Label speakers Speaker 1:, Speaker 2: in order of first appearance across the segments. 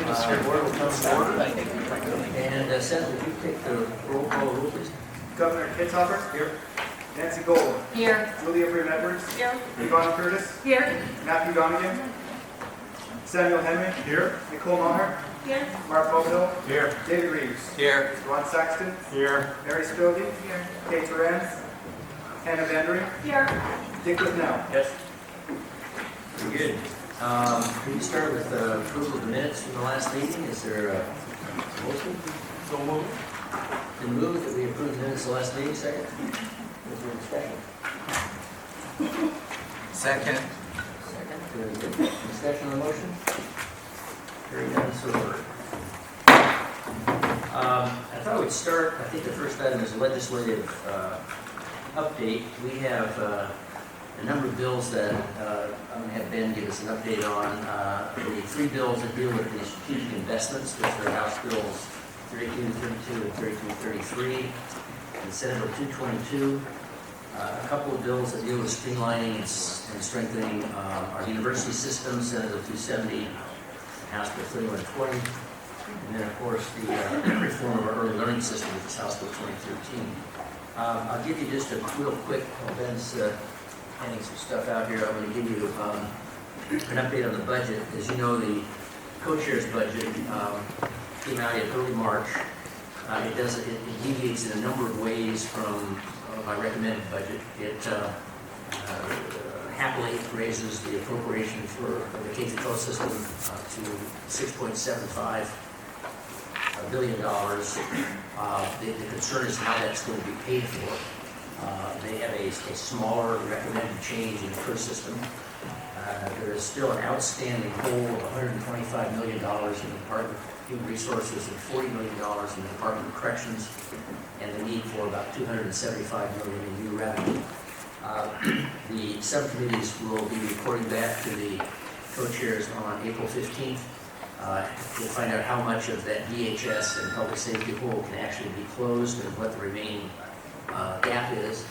Speaker 1: Board will come to order. And Seth, would you take the roll call rule, please?
Speaker 2: Governor Kitzhaber. Here. Nancy Gold.
Speaker 3: Here.
Speaker 2: Julia Bream Edwards.
Speaker 3: Here.
Speaker 2: Yvonne Curtis.
Speaker 3: Here.
Speaker 2: Matthew Donegan. Samuel Henry. Here. Nicole Maher.
Speaker 3: Here.
Speaker 2: Mark Bobill.
Speaker 4: Here.
Speaker 2: David Reeves.
Speaker 4: Here.
Speaker 2: Ron Saxton.
Speaker 4: Here.
Speaker 2: Mary Spilkey.
Speaker 3: Here.
Speaker 2: Kate Moran. Hannah Vandering.
Speaker 3: Here.
Speaker 2: Dick Liznell.
Speaker 4: Yes.
Speaker 1: Very good. We start with approval of the minutes from the last meeting. Is there a motion?
Speaker 4: So moved.
Speaker 1: Been moved that we approve the minutes of the last meeting. Second? Is there discussion?
Speaker 4: Second.
Speaker 1: Second. Very good. Discussion on the motion? Hearing none, so ordered. I thought we'd start, I think the first item is a legislative update. We have a number of bills that I'm going to have Ben give us an update on. The three bills that deal with the strategic investments, which are House Bills 3232 and 3233, and Senate Bill 222. A couple of bills that deal with streamlining and strengthening our university system, Senate Bill 270, House Bill 3120, and then, of course, the reform of our early learning system, which is House Bill 2013. I'll give you just a real quick, Ben's handing some stuff out here. I'm going to give you an update on the budget. As you know, the co-chair's budget came out in early March. It deviates in a number of ways from my recommended budget. It happily raises the appropriation for the K-12 system to $6.75 billion. The concern is how that's going to be paid for. They have a smaller recommended change in the first system. There is still an outstanding hole of $125 million in the Department of Human Resources and $40 million in the Department of Corrections, and the need for about $275 million in new revenue. The subcommittees will be reporting back to the co-chairs on April 15th. We'll find out how much of that DHS and public safety hole can actually be closed and what the remaining gap is.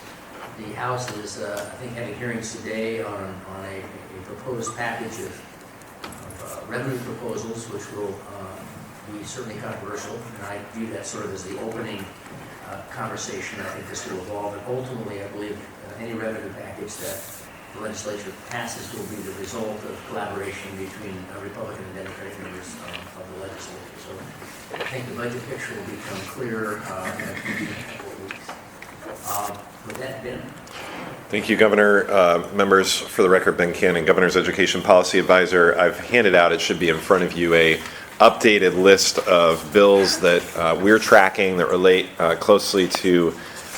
Speaker 1: The House is, I think, having hearings today on a proposed package of revenue proposals, which will be certainly controversial, and I view that sort of as the opening conversation. I think this will evolve, and ultimately, I believe any revenue package that the legislature passes will be the result of collaboration between Republican and Democratic members of the legislature. So I think the budget picture will become clearer in a couple of weeks. With that, Ben.
Speaker 5: Thank you, Governor. Members, for the record, Ben Cannon, Governor's Education Policy Advisor. I've handed out, it should be in front of you, a updated list of bills that we're tracking that relate closely to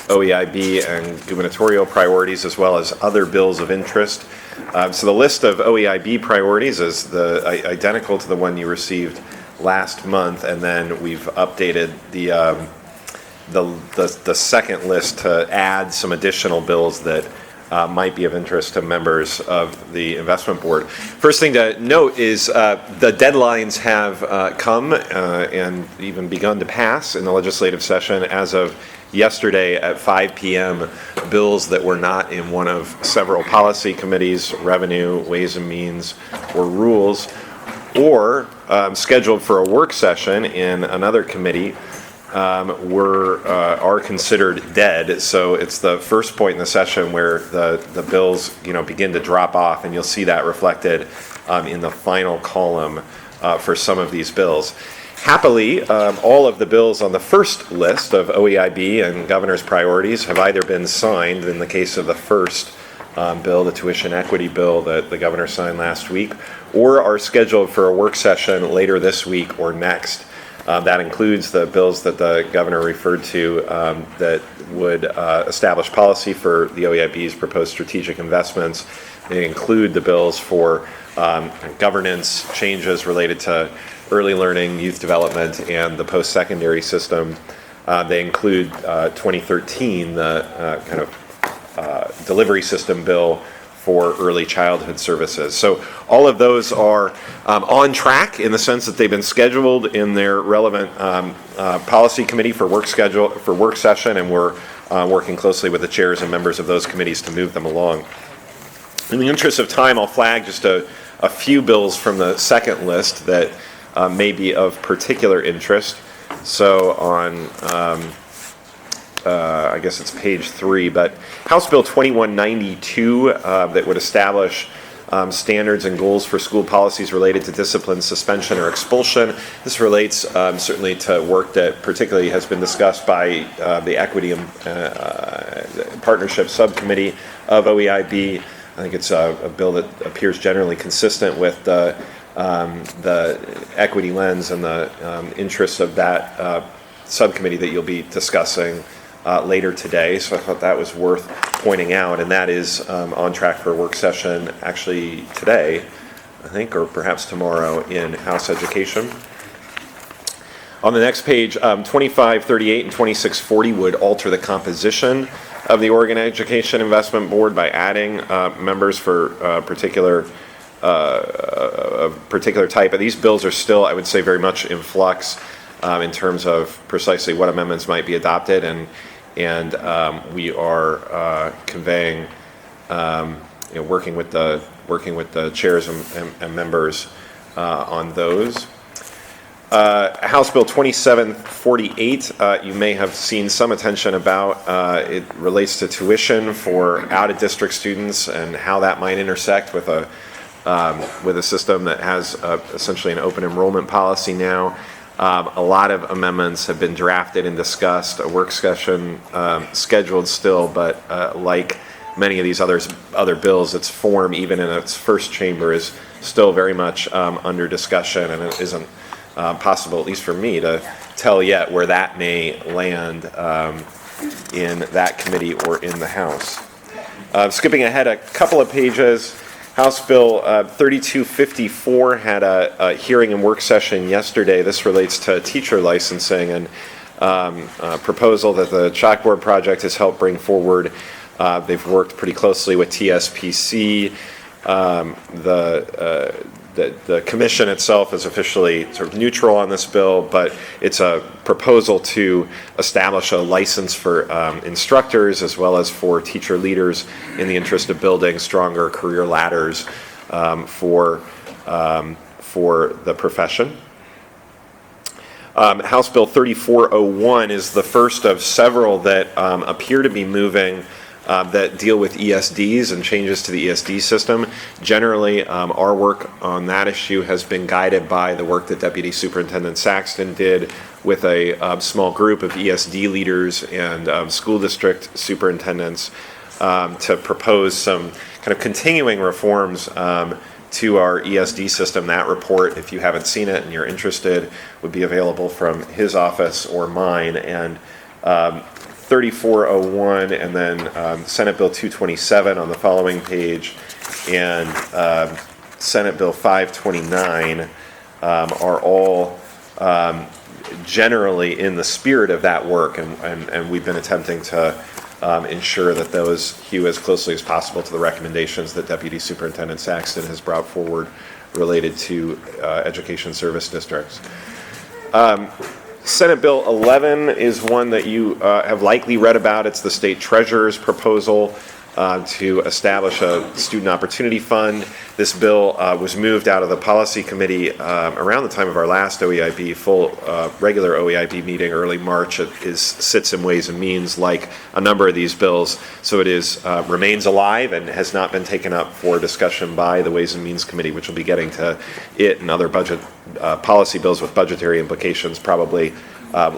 Speaker 5: OEIB and gubernatorial priorities, as well as other bills of interest. So the list of OEIB priorities is identical to the one you received last month, and then we've updated the second list to add some additional bills that might be of interest to members of the investment board. First thing to note is the deadlines have come and even begun to pass in the legislative session. As of yesterday at 5 p.m., bills that were not in one of several policy committees, revenue, ways and means, or rules, or scheduled for a work session in another committee are considered dead. So it's the first point in the session where the bills begin to drop off, and you'll see that reflected in the final column for some of these bills. Happily, all of the bills on the first list of OEIB and governor's priorities have either been signed, in the case of the first bill, the tuition equity bill that the governor signed last week, or are scheduled for a work session later this week or next. That includes the bills that the governor referred to that would establish policy for the OEIB's proposed strategic investments. They include the bills for governance changes related to early learning, youth development, and the post-secondary system. They include 2013, the kind of delivery system bill for early childhood services. So all of those are on track in the sense that they've been scheduled in their relevant policy committee for work session, and we're working closely with the chairs and members of those committees to move them along. In the interest of time, I'll flag just a few bills from the second list that may be of particular interest. So on, I guess it's page 3, but House Bill 2192 that would establish standards and goals for school policies related to discipline, suspension, or expulsion. This relates certainly to work that particularly has been discussed by the Equity and Partnership Subcommittee of OEIB. I think it's a bill that appears generally consistent with the equity lens and the interests of that subcommittee that you'll be discussing later today. So I thought that was worth pointing out, and that is on track for a work session actually today, I think, or perhaps tomorrow in House Education. On the next page, 2538 and 2640 would alter the composition of the Oregon Education Investment Board by adding members for particular type. But these bills are still, I would say, very much in flux in terms of precisely what amendments might be adopted, and we are conveying, working with the chairs and members on those. House Bill 2748, you may have seen some attention about. It relates to tuition for out-of-district students and how that might intersect with a system that has essentially an open enrollment policy now. A lot of amendments have been drafted and discussed. A work session scheduled still, but like many of these other bills, its form, even in its first chamber, is still very much under discussion, and it isn't possible, at least for me, to tell yet where that may land in that committee or in the House. Skipping ahead a couple of pages, House Bill 3254 had a hearing and work session yesterday. This relates to teacher licensing, and a proposal that the Chalkboard Project has helped bring forward. They've worked pretty closely with TSPC. The commission itself is officially sort of neutral on this bill, but it's a proposal to establish a license for instructors as well as for teacher leaders in the interest of building stronger career ladders for the profession. House Bill 3401 is the first of several that appear to be moving that deal with ESDs and changes to the ESD system. Generally, our work on that issue has been guided by the work that Deputy Superintendent Saxton did with a small group of ESD leaders and school district superintendents to propose some kind of continuing reforms to our ESD system. That report, if you haven't seen it and you're interested, would be available from his office or mine. And 3401 and then Senate Bill 227 on the following page, and Senate Bill 529 are all generally in the spirit of that work, and we've been attempting to ensure that those hew as closely as possible to the recommendations that Deputy Superintendent Saxton has brought forward related to education service districts. Senate Bill 11 is one that you have likely read about. It's the state treasurer's proposal to establish a student opportunity fund. This bill was moved out of the policy committee around the time of our last OEIB, full regular OEIB meeting, early March. It sits in Ways and Means like a number of these bills, so it remains alive and has not been taken up for discussion by the Ways and Means Committee, which will be getting to it and other budget policy bills with budgetary implications probably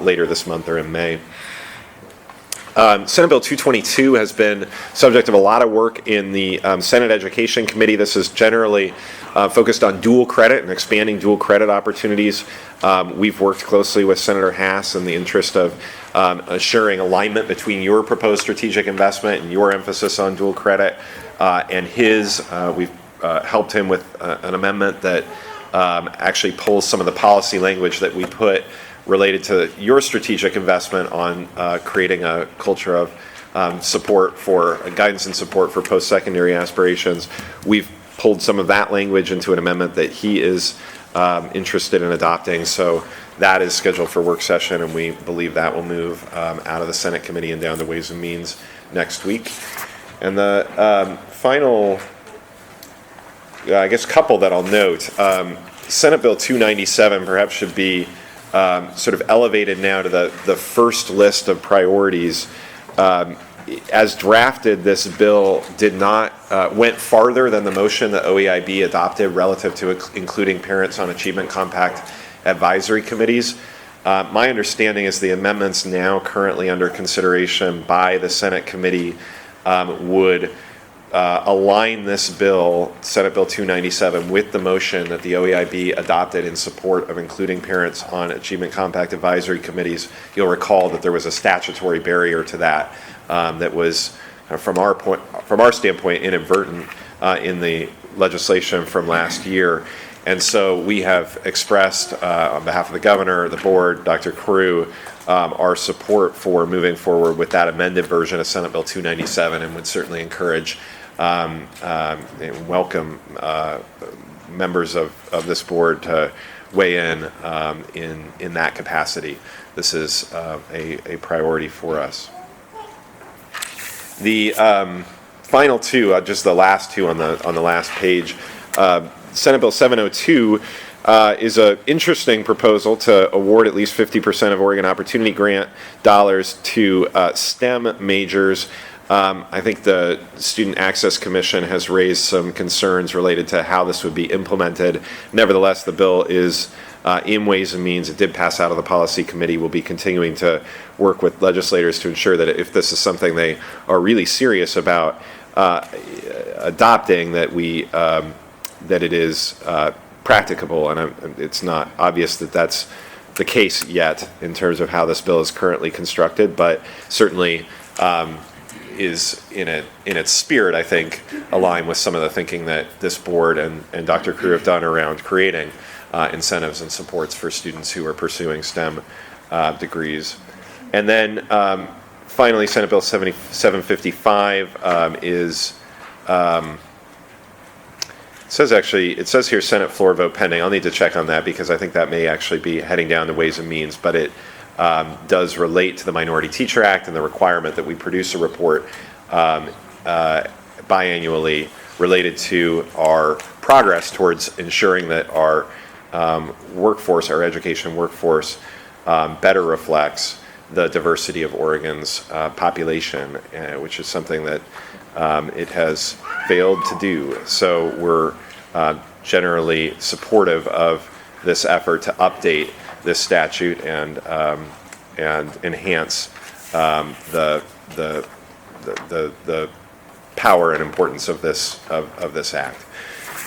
Speaker 5: later this month or in May. Senate Bill 222 has been subject of a lot of work in the Senate Education Committee. This is generally focused on dual credit and expanding dual credit opportunities. We've worked closely with Senator Hass in the interest of assuring alignment between your proposed strategic investment and your emphasis on dual credit and his. We've helped him with an amendment that actually pulls some of the policy language that we put related to your strategic investment on creating a culture of support for guidance and support for post-secondary aspirations. We've pulled some of that language into an amendment that he is interested in adopting, so that is scheduled for work session, and we believe that will move out of the Senate committee and down to Ways and Means next week. And the final, I guess, couple that I'll note, Senate Bill 297 perhaps should be sort of elevated now to the first list of priorities. As drafted, this bill did not went farther than the motion that OEIB adopted relative to including parents on Achievement Compact advisory committees. My understanding is the amendments now currently under consideration by the Senate committee would align this bill, Senate Bill 297, with the motion that the OEIB adopted in support of including parents on Achievement Compact advisory committees. You'll recall that there was a statutory barrier to that that was, from our standpoint, inadvertent in the legislation from last year. And so we have expressed on behalf of the governor, the board, Dr. Crew, our support for moving forward with that amended version of Senate Bill 297, and would certainly encourage and welcome members of this board to weigh in that capacity. This is a priority for us. The final two, just the last two on the last page. Senate Bill 702 is an interesting proposal to award at least 50% of Oregon Opportunity Grant dollars to STEM majors. I think the Student Access Commission has raised some concerns related to how this would be implemented. Nevertheless, the bill is in Ways and Means. It did pass out of the Policy Committee. We'll be continuing to work with legislators to ensure that if this is something they are really serious about adopting, that it is practicable, and it's not obvious that that's the case yet in terms of how this bill is currently constructed, but certainly is in its spirit, I think, aligned with some of the thinking that this board and Dr. Crew have done around creating incentives and supports for students who are pursuing STEM degrees. And then finally, Senate Bill 755 is it says here Senate floor vote pending. I'll need to check on that because I think that may actually be heading down to Ways and Means, but it does relate to the Minority Teacher Act and the requirement that we produce a report biannually related to our progress towards ensuring that our workforce, our education workforce, better reflects the diversity of Oregon's population, which is something that it has failed to do. So we're generally supportive of this effort to update this statute and enhance the power and importance of this act.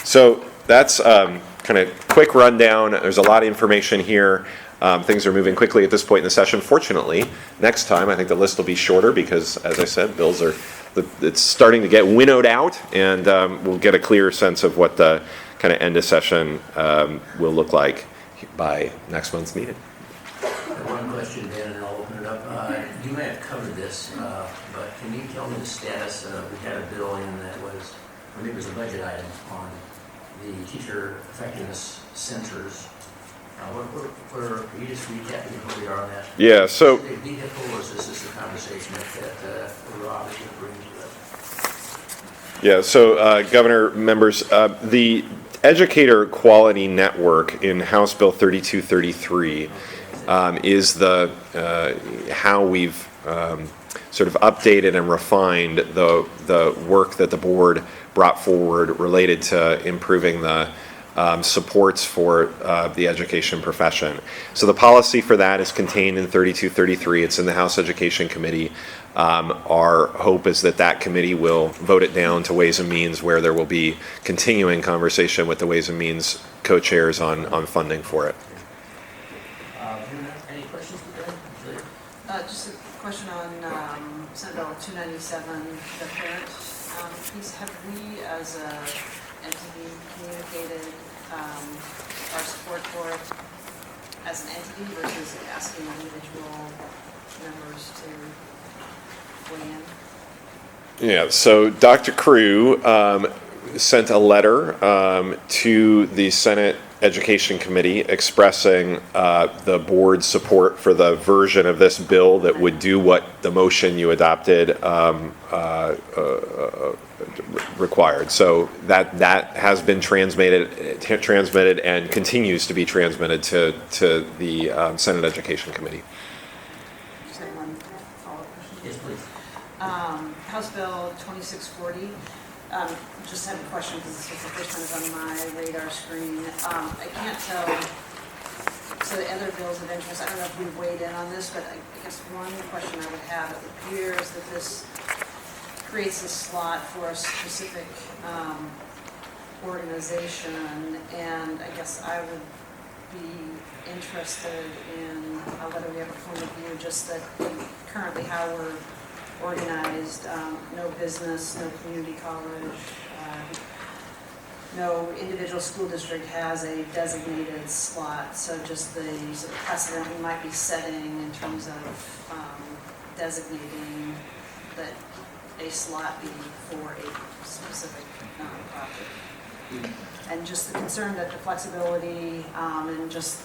Speaker 5: So that's kind of quick rundown. There's a lot of information here. Things are moving quickly at this point in the session. Fortunately, next time I think the list will be shorter because, as I said, bills it's starting to get winnowed out, and we'll get a clearer sense of what the kind of end of session will look like by next month's meeting.
Speaker 1: One question, Dan, and I'll open it up. You may have covered this, but can you tell me the status? We had a bill in that was, I think it was a budget item on the teacher effectiveness centers. Can you just recap where we are on that?
Speaker 5: Yeah, so.
Speaker 1: Is it a vehicle, or is this a conversation that Rob is going to bring to us?
Speaker 5: Yeah, so Governor, members, the Educator Quality Network in House Bill 3233 is the how we've sort of updated and refined the work that the board brought forward related to improving the supports for the education profession. So the policy for that is contained in 3233. It's in the House Education Committee. Our hope is that committee will vote it down to Ways and Means, where there will be continuing conversation with the Ways and Means co-chairs on funding for it.
Speaker 1: Any questions for Dan?
Speaker 3: Just a question on Senate Bill 297, the parent piece. Have we, as an entity, communicated our support for it as an entity versus asking individual members to weigh in?
Speaker 5: Yeah, so Dr. Crew sent a letter to the Senate Education Committee expressing the board's support for the version of this bill that would do what the motion you adopted required. So that has been transmitted and continues to be transmitted to the Senate Education Committee.
Speaker 3: Is there one follow-up question?
Speaker 1: Yes, please.
Speaker 3: House Bill 2640. Just have a question because this was the first time it's on my radar screen. I can't tell, so the other bills of interest, I don't know if we've weighed in on this, but I guess one question I would have, it appears that this creates a slot for a specific organization, and I guess I would be interested in whether we have a point of view, just that currently how we're organized, no business, no community college, no individual school district has a designated slot, so just the sort of precedent we might be setting in terms of designating that a slot be for a specific nonprofit. And just the concern that the flexibility and just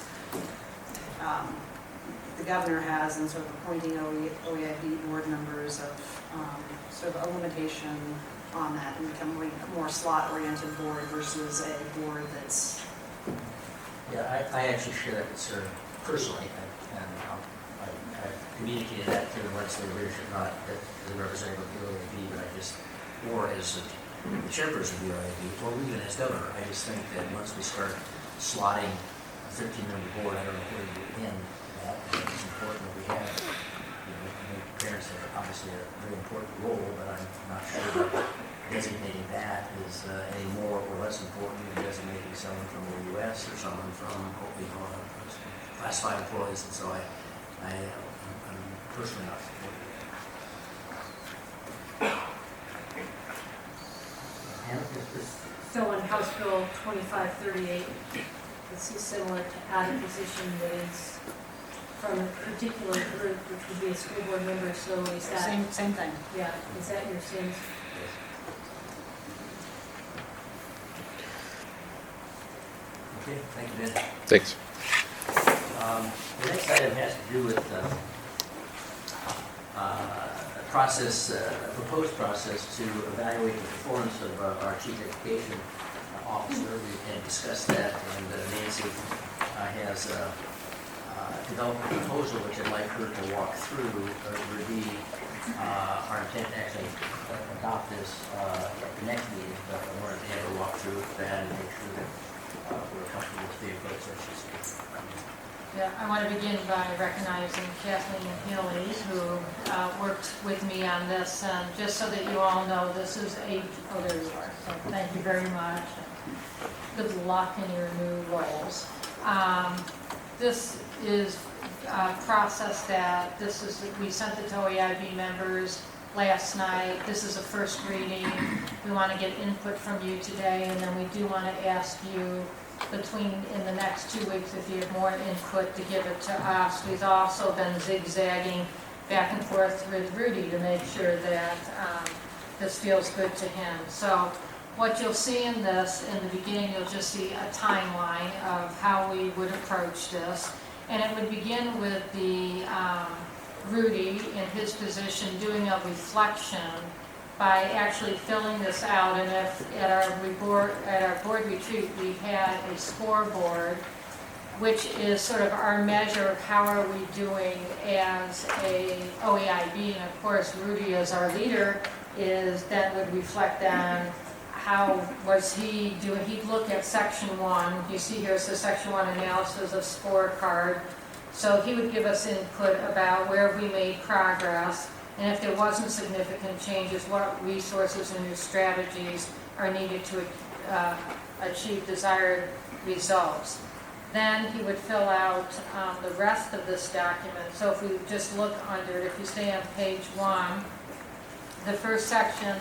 Speaker 3: the governor has in sort of appointing OEIB board members of sort of a limitation on that and becoming a more slot-oriented board versus a board that's...
Speaker 1: Yeah, I actually share that concern personally, and I've communicated that to the legislative leadership, not as a representative of the OEIB, but I just, or as the chairperson of the OEIB, or even as governor. I just think that once we start slotting a 13-member board, I don't know where you end that. I think it's important that we have, parents have obviously a very important role, but I'm not sure that designating that is any more or less important than designating someone from the U.S. or someone from, classified employees, and so I'm personally not supporting that. Hannah,
Speaker 4: So on House Bill 2538, this is similar to add a position that is from a particular group, which would be a school board member, so is that...
Speaker 3: Same thing.
Speaker 4: Yeah, is that your sense?
Speaker 1: Okay, thank you, Ben.
Speaker 5: Thanks.
Speaker 1: The next item has to do with a proposed process to evaluate the performance of our chief education officer. We can discuss that, and Nancy has developed a proposal which I'd like her to walk through. It would be our intent to actually adopt this at the next meeting, but I wanted to have her walk through that and make sure that we're comfortable with the approach that she's taking.
Speaker 4: Yeah, I want to begin by recognizing Kathleen Healy, who worked with me on this, and just so that you all know, this is oh, there you are, so thank you very much. Good luck in your new roles. This is a process that we sent it to OEIB members last night. This is a first reading. We want to get input from you today, and then we do want to ask you in the next 2 weeks, if you have more input, to give it to us. We've also been zigzagging back and forth with Rudy to make sure that this feels good to him. So what you'll see in this, in the beginning, you'll just see a timeline of how we would approach this. And it would begin with the Rudy in his position doing a reflection by actually filling this out. And if at our board retreat we had a scoreboard, which is sort of our measure of how are we doing as a OEIB, and of course Rudy as our leader then would reflect on how was he doing. He'd look at section 1. You see here, so section 1 analysis of scorecard. So he would give us input about where we made progress, and if there wasn't significant changes, what resources and new strategies are needed to achieve desired results. Then he would fill out the rest of this document. So if we just look under it, if you stay on page 1, the first section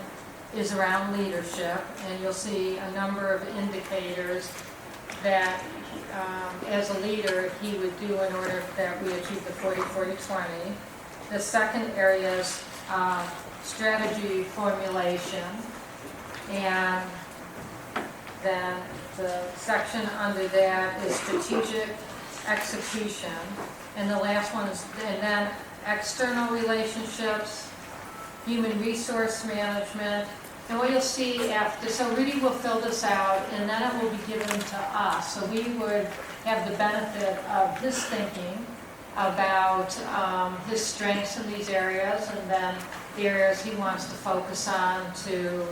Speaker 4: is around leadership, and you'll see a number of indicators that as a leader he would do in order that we achieve the 40-40-20. The second area is strategy formulation, and then the section under that is strategic execution. And the last one is, and then external relationships, human resource management. And what you'll see after, so Rudy will fill this out and then it will be given to us. So we would have the benefit of his thinking about his strengths in these areas and then the areas he wants to focus on, to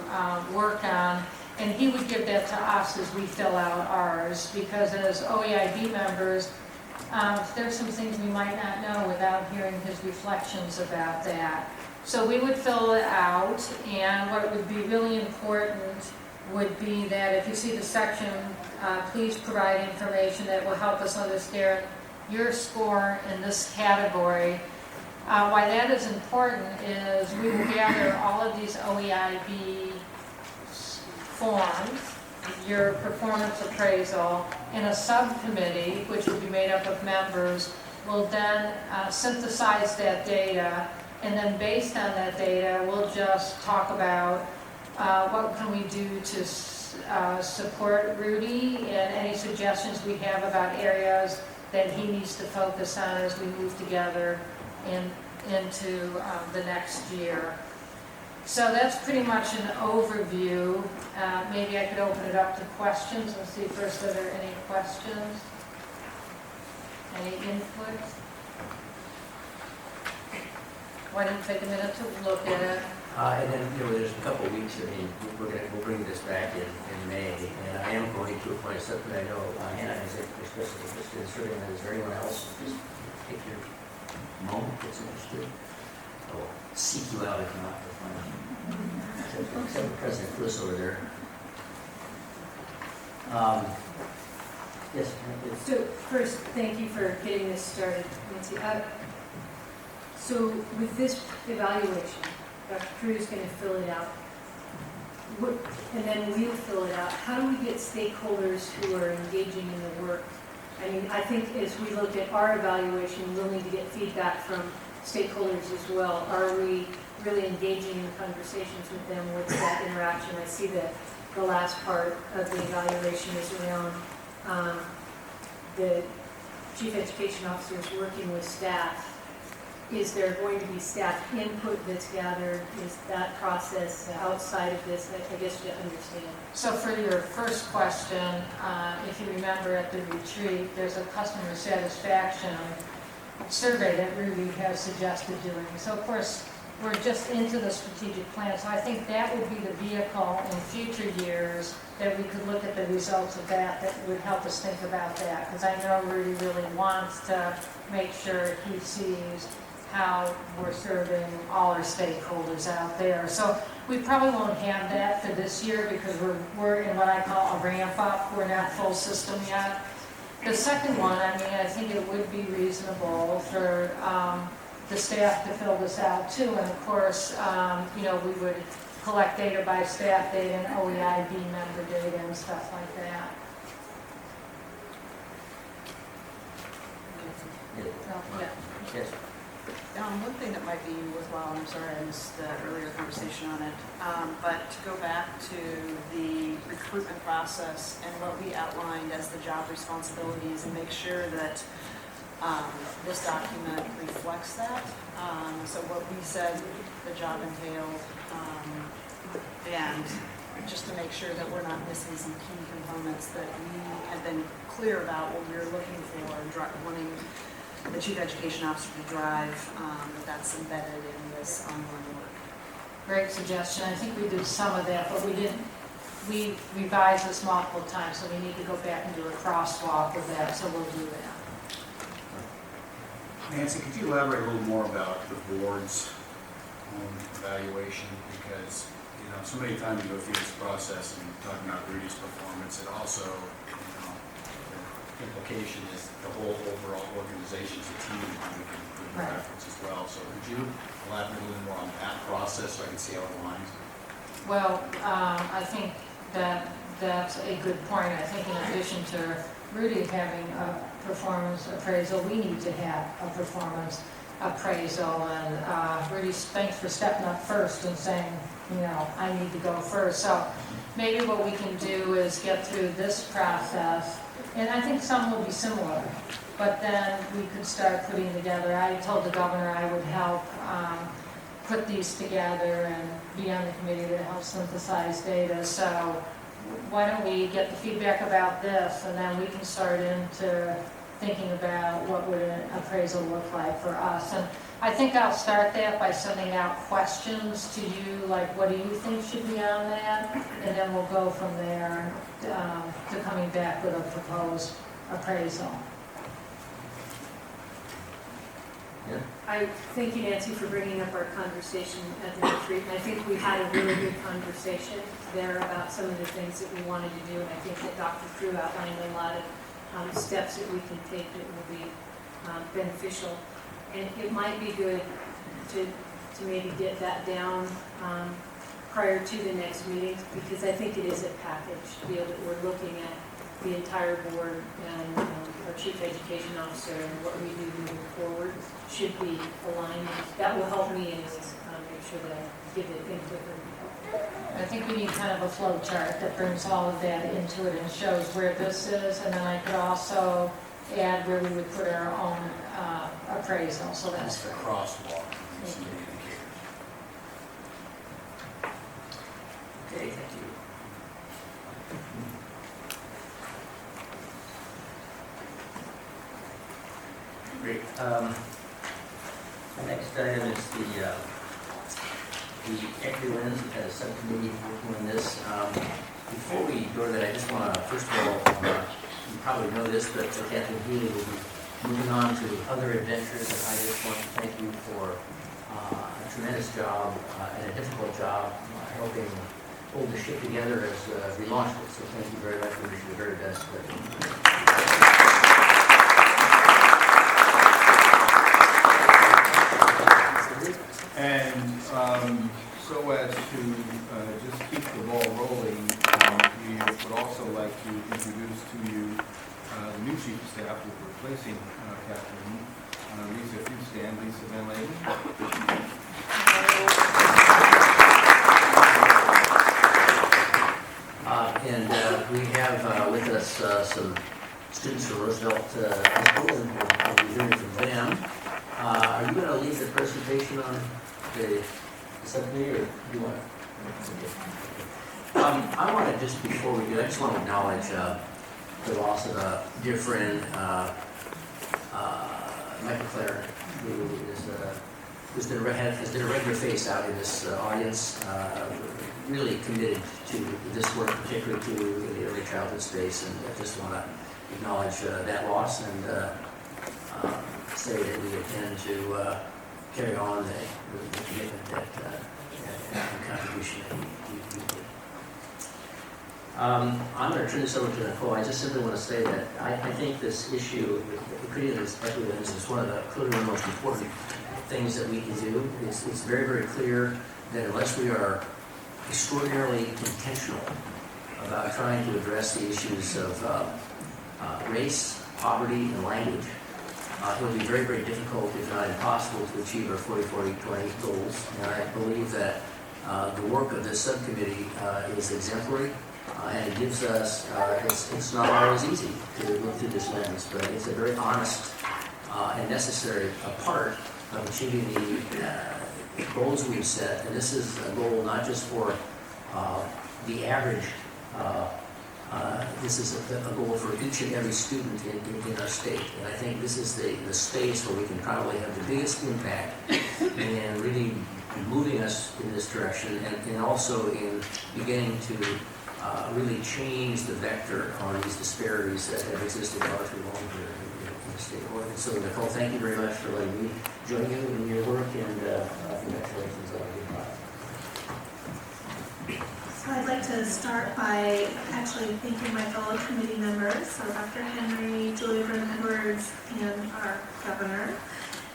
Speaker 4: work on. And he would give that to us as we fill out ours, because as OEIB members, there's some things we might not know without hearing his reflections about that. So we would fill it out, and what would be really important would be that if you see the section, please provide information that will help us understand your score in this category. Why that is important is we will gather all of these OEIB forms, your performance appraisal, and a subcommittee, which will be made up of members, will then synthesize that data, and then based on that data, we'll just talk about what can we do to support Rudy and any suggestions we have about areas that he needs to focus on as we move together into the next year. So that's pretty much an overview. Maybe I could open it up to questions and see first if there are any questions, any input. Why don't you take a minute to look at it?
Speaker 1: And then, there's a couple of weeks, we'll bring this back in May, and I am going to appoint something I know Hannah is especially interested in serving, and is there anyone else? Just take your moment that's interested. I'll seek you out if not to find you. Except President Chris over there. Yes.
Speaker 6: So first, thank you for getting this started, Nancy. So with this evaluation, Dr. Cruz is going to fill it out, and then we'll fill it out. How do we get stakeholders who are engaging in the work? I mean, I think as we look at our evaluation, we'll need to get feedback from stakeholders as well. Are we really engaging in conversations with them? What's that interaction? I see that the last part of the evaluation is around the chief education officers working with staff. Is there going to be staff input that's gathered? Is that process outside of this? I guess to understand.
Speaker 4: So for your first question, if you remember at the retreat, there's a customer satisfaction survey that Ruby has suggested doing. So of course, we're just into the strategic plan. So I think that would be the vehicle in future years that we could look at the results of that would help us think about that. Because I know Rudy really wants to make sure he sees how we're serving all our stakeholders out there. So we probably won't have that for this year because we're in what I call a ramp up. We're not full system yet. The second one, I mean, I think it would be reasonable for the staff to fill this out too. And of course, we would collect data by staff data and OEIB member data and stuff like that.
Speaker 1: Yeah. Yes.
Speaker 3: One thing that might be worthwhile, and I'm sorry I missed the earlier conversation on it, but to go back to the recruitment process and what we outlined as the job responsibilities and make sure that this document reflects that. So what we said the job entailed, and just to make sure that we're not missing some key components that we have been clear about what we were looking for, wanting the chief education officer to drive, that's embedded in this ongoing work.
Speaker 4: Great suggestion. I think we did some of that, but we revised this multiple times, so we need to go back and do a crosswalk of that, so we'll do that.
Speaker 7: Nancy, could you elaborate a little more about the board's evaluation? Because, so many times you go through this process and talking about Rudy's performance, it also, the implication is the whole overall organization's a team and we can improve the efforts as well. So could you elaborate a little more on that process so I can see how it aligns?
Speaker 4: Well, I think that's a good point. I think in addition to Rudy having a performance appraisal, we need to have a performance appraisal. And Rudy, thanks for stepping up first and saying, I need to go first. So maybe what we can do is get through this process, and I think some will be similar, but then we could start putting together, I told the governor I would help put these together and be on the committee that helps synthesize data. So why don't we get the feedback about this, and then we can start into thinking about what would an appraisal look like for us. And I think I'll start that by sending out questions to you, like what do you think should be on that? And then we'll go from there to coming back with a proposed appraisal.
Speaker 1: Yeah.
Speaker 6: I thank you, Nancy, for bringing up our conversation at the retreat. And I think we had a really good conversation there about some of the things that we wanted to do. And I think that Dr. Crew outlined a lot of steps that we can take that will be beneficial. And it might be good to maybe get that down prior to the next meeting, because I think it is a package deal that we're looking at the entire board and our chief education officer and what we do moving forward should be aligned. That will help me anyways, make sure that I give it input that will be helpful.
Speaker 4: I think we need kind of a flow chart that brings all of that into it and shows where this is, and then I could also add where we would put our own appraisal, so that's
Speaker 7: It's a
Speaker 4: great.
Speaker 7: crosswalk. Some indicators.
Speaker 1: Okay, thank you. Great. The next item is the equity lens. We've had a subcommittee working on this. Before we go to that, I just want to, first of all, you probably know this, but Kathleen Healy will be moving on to other adventures, and I just want to thank you for a tremendous job and a difficult job helping hold the ship together as we launched it. So thank you very much. We wish you the very best.
Speaker 8: And so as to just keep the ball rolling, we would also like to introduce to you the new chief of staff who's replacing Kathleen. Lisa, if you stand, Lisa Van Layden.
Speaker 1: And we have with us some students from Roosevelt High School, and we'll be hearing from them. Are you going to lead the presentation on the subcommittee, or do you want to? I want to, just before we do, I just want to acknowledge the loss of a dear friend, Michael Clare, who has been a regular face out in this audience, really committed to this work, particularly to the early childhood space, and I just want to acknowledge that loss and say that we intend to carry on the commitment and contribution that he did. I'm going to turn this over to Nicole. I just simply want to say that I think this issue, creating this equity lens, is one of the clearly the most important things that we can do. It's very, very clear that unless we are extraordinarily intentional about trying to address the issues of race, poverty, and language, it will be very, very difficult, if not impossible, to achieve our 40-40-20 goals. And I believe that the work of this subcommittee is exemplary, and it gives us, it's not always easy to look through this lens, but it's a very honest and necessary part of achieving the goals we've set. And this is a goal not just for the average, this is a goal for each and every student in our state. And I think this is the space where we can probably have the biggest impact in really moving us in this direction, and also in beginning to really change the vector on these disparities that have existed far too long here in the state of Oregon. So Nicole, thank you very much for letting me join you in your work, and congratulations on a good project.
Speaker 9: So I'd like to start by actually thanking my fellow committee members, so Dr. Henry, Julia Brennan-Edwards, and our governor.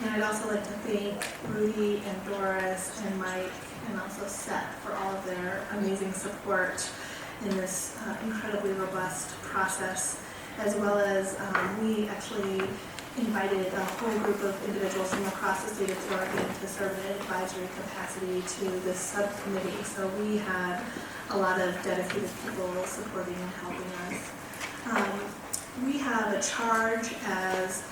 Speaker 9: And I'd also like to thank Rudy and Doris and Mike, and also Seth, for all of their amazing support in this incredibly robust process, as well as we actually invited a whole group of individuals from across the state of Oregon to serve in an advisory capacity to this subcommittee. So we had a lot of dedicated people supporting and helping us. We have a charge as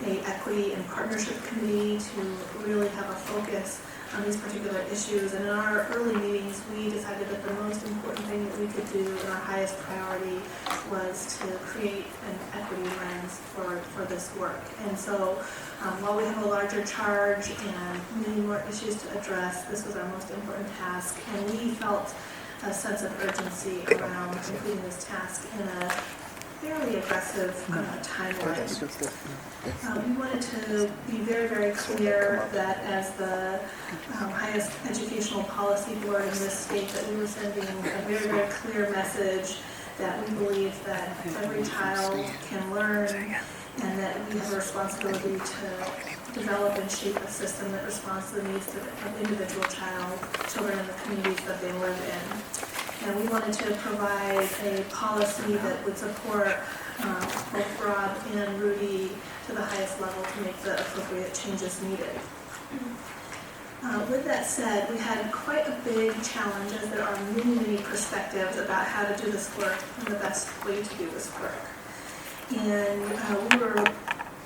Speaker 9: a equity and partnership committee to really have a focus on these particular issues. And in our early meetings, we decided that the most important thing that we could do and our highest priority was to create an equity lens for this work. And so while we have a larger charge and many more issues to address, this was our most important task. And we felt a sense of urgency around completing this task in a fairly aggressive timeline. We wanted to be very, very clear that as the highest educational policy board in this state, that we were sending a very, very clear message that we believe that every child can learn and that we have a responsibility to develop and shape a system that responds to the needs of individual children in the communities that they live in. And we wanted to provide a policy that would support both Rob and Rudy to the highest level to make the appropriate changes needed. With that said, we had quite a big challenge, as there are many, many perspectives about how to do this work and the best way to do this work. And we were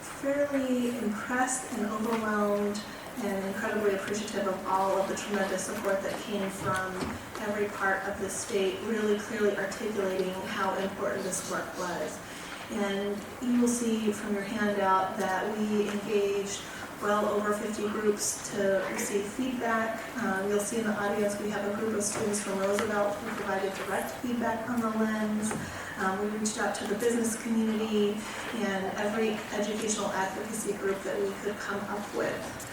Speaker 9: fairly impressed and overwhelmed and incredibly appreciative of all of the tremendous support that came from every part of the state, really clearly articulating how important this work was. And you will see from your handout that we engaged well over 50 groups to receive feedback. You'll see in the audience we have a group of students from Roosevelt who provided direct feedback on the lens. We reached out to the business community and every educational advocacy group that we could come up with.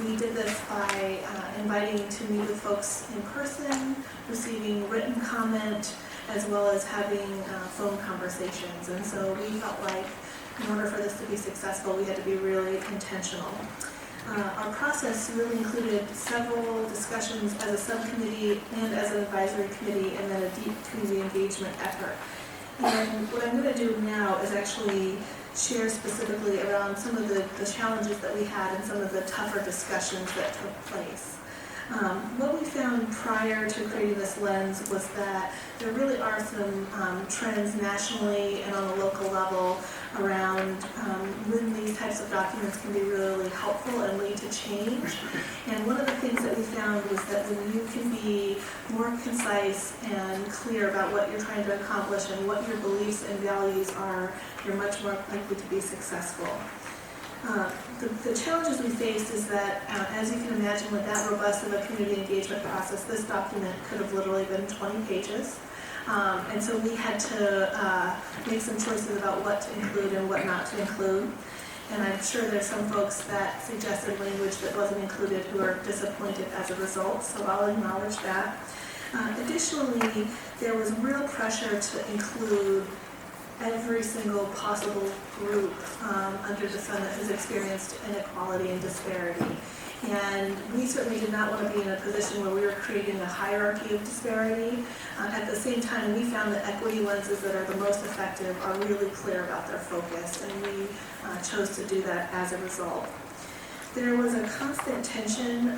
Speaker 9: We did this by inviting to meet with folks in person, receiving written comment, as well as having phone conversations. And so we felt like in order for this to be successful, we had to be really intentional. Our process really included several discussions as a subcommittee and as an advisory committee, and then a deep community engagement effort. And what I'm going to do now is actually share specifically around some of the challenges that we had and some of the tougher discussions that took place. What we found prior to creating this lens was that there really are some trends nationally and on a local level around when these types of documents can be really helpful and lead to change. And one of the things that we found was that when you can be more concise and clear about what you're trying to accomplish and what your beliefs and values are, you're much more likely to be successful. The challenges we faced is that, as you can imagine, with that robust of a community engagement process, this document could have literally been 20 pages. And so we had to make some choices about what to include and what not to include. And I'm sure there's some folks that suggested language that wasn't included who are disappointed as a result, so I'll acknowledge that. Additionally, there was real pressure to include every single possible group under the sun that has experienced inequality and disparity. And we certainly did not want to be in a position where we were creating a hierarchy of disparity. At the same time, we found that equity lenses that are the most effective are really clear about their focus, and we chose to do that as a result. There was a constant tension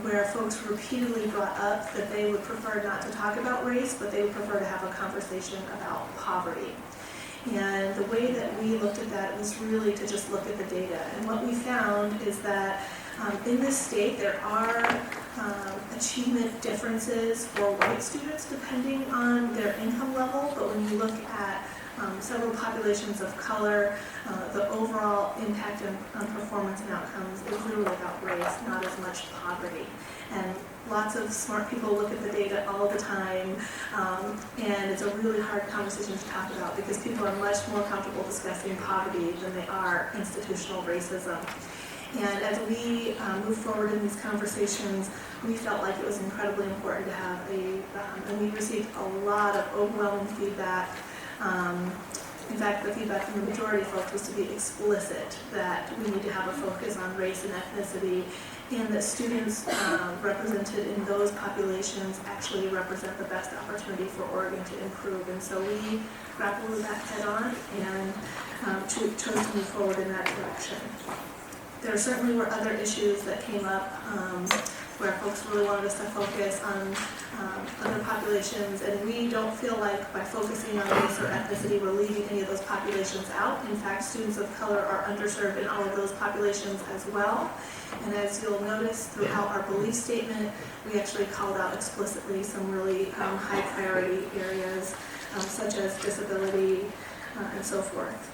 Speaker 9: where folks repeatedly brought up that they would prefer not to talk about race, but they would prefer to have a conversation about poverty. And the way that we looked at that was really to just look at the data. And what we found is that in this state, there are achievement differences for white students depending on their income level, but when you look at several populations of color, the overall impact on performance and outcomes is really about race, not as much poverty. And lots of smart people look at the data all the time, and it's a really hard conversation to talk about because people are much more comfortable discussing poverty than they are institutional racism. And as we move forward in these conversations, we felt like it was incredibly important to have and we received a lot of overwhelming feedback. In fact, the feedback from the majority of folks was to be explicit that we need to have a focus on race and ethnicity, and that students represented in those populations actually represent the best opportunity for Oregon to improve. And so we grappled with that head on, and chose to move forward in that direction. There certainly were other issues that came up where folks really wanted us to focus on other populations, and we don't feel like by focusing on race or ethnicity we're leaving any of those populations out. In fact, students of color are underserved in all of those populations as well. And as you'll notice throughout our belief statement, we actually called out explicitly some really high priority areas such as disability and so forth.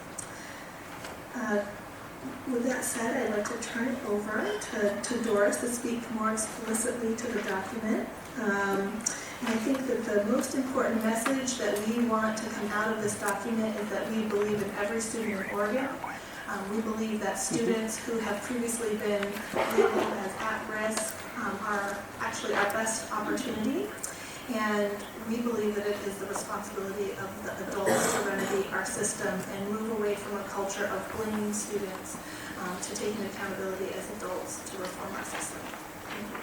Speaker 9: With that said, I'd like to turn it over to Doris to speak more explicitly to the document. And I think that the most important message that we want to come out of this document is that we believe in every student in Oregon. We believe that students who have previously been labeled as at risk are actually our best opportunity. And we believe that it is the responsibility of the adults to remedy our system and move away from a culture of blaming students to taking accountability as adults to reform our system.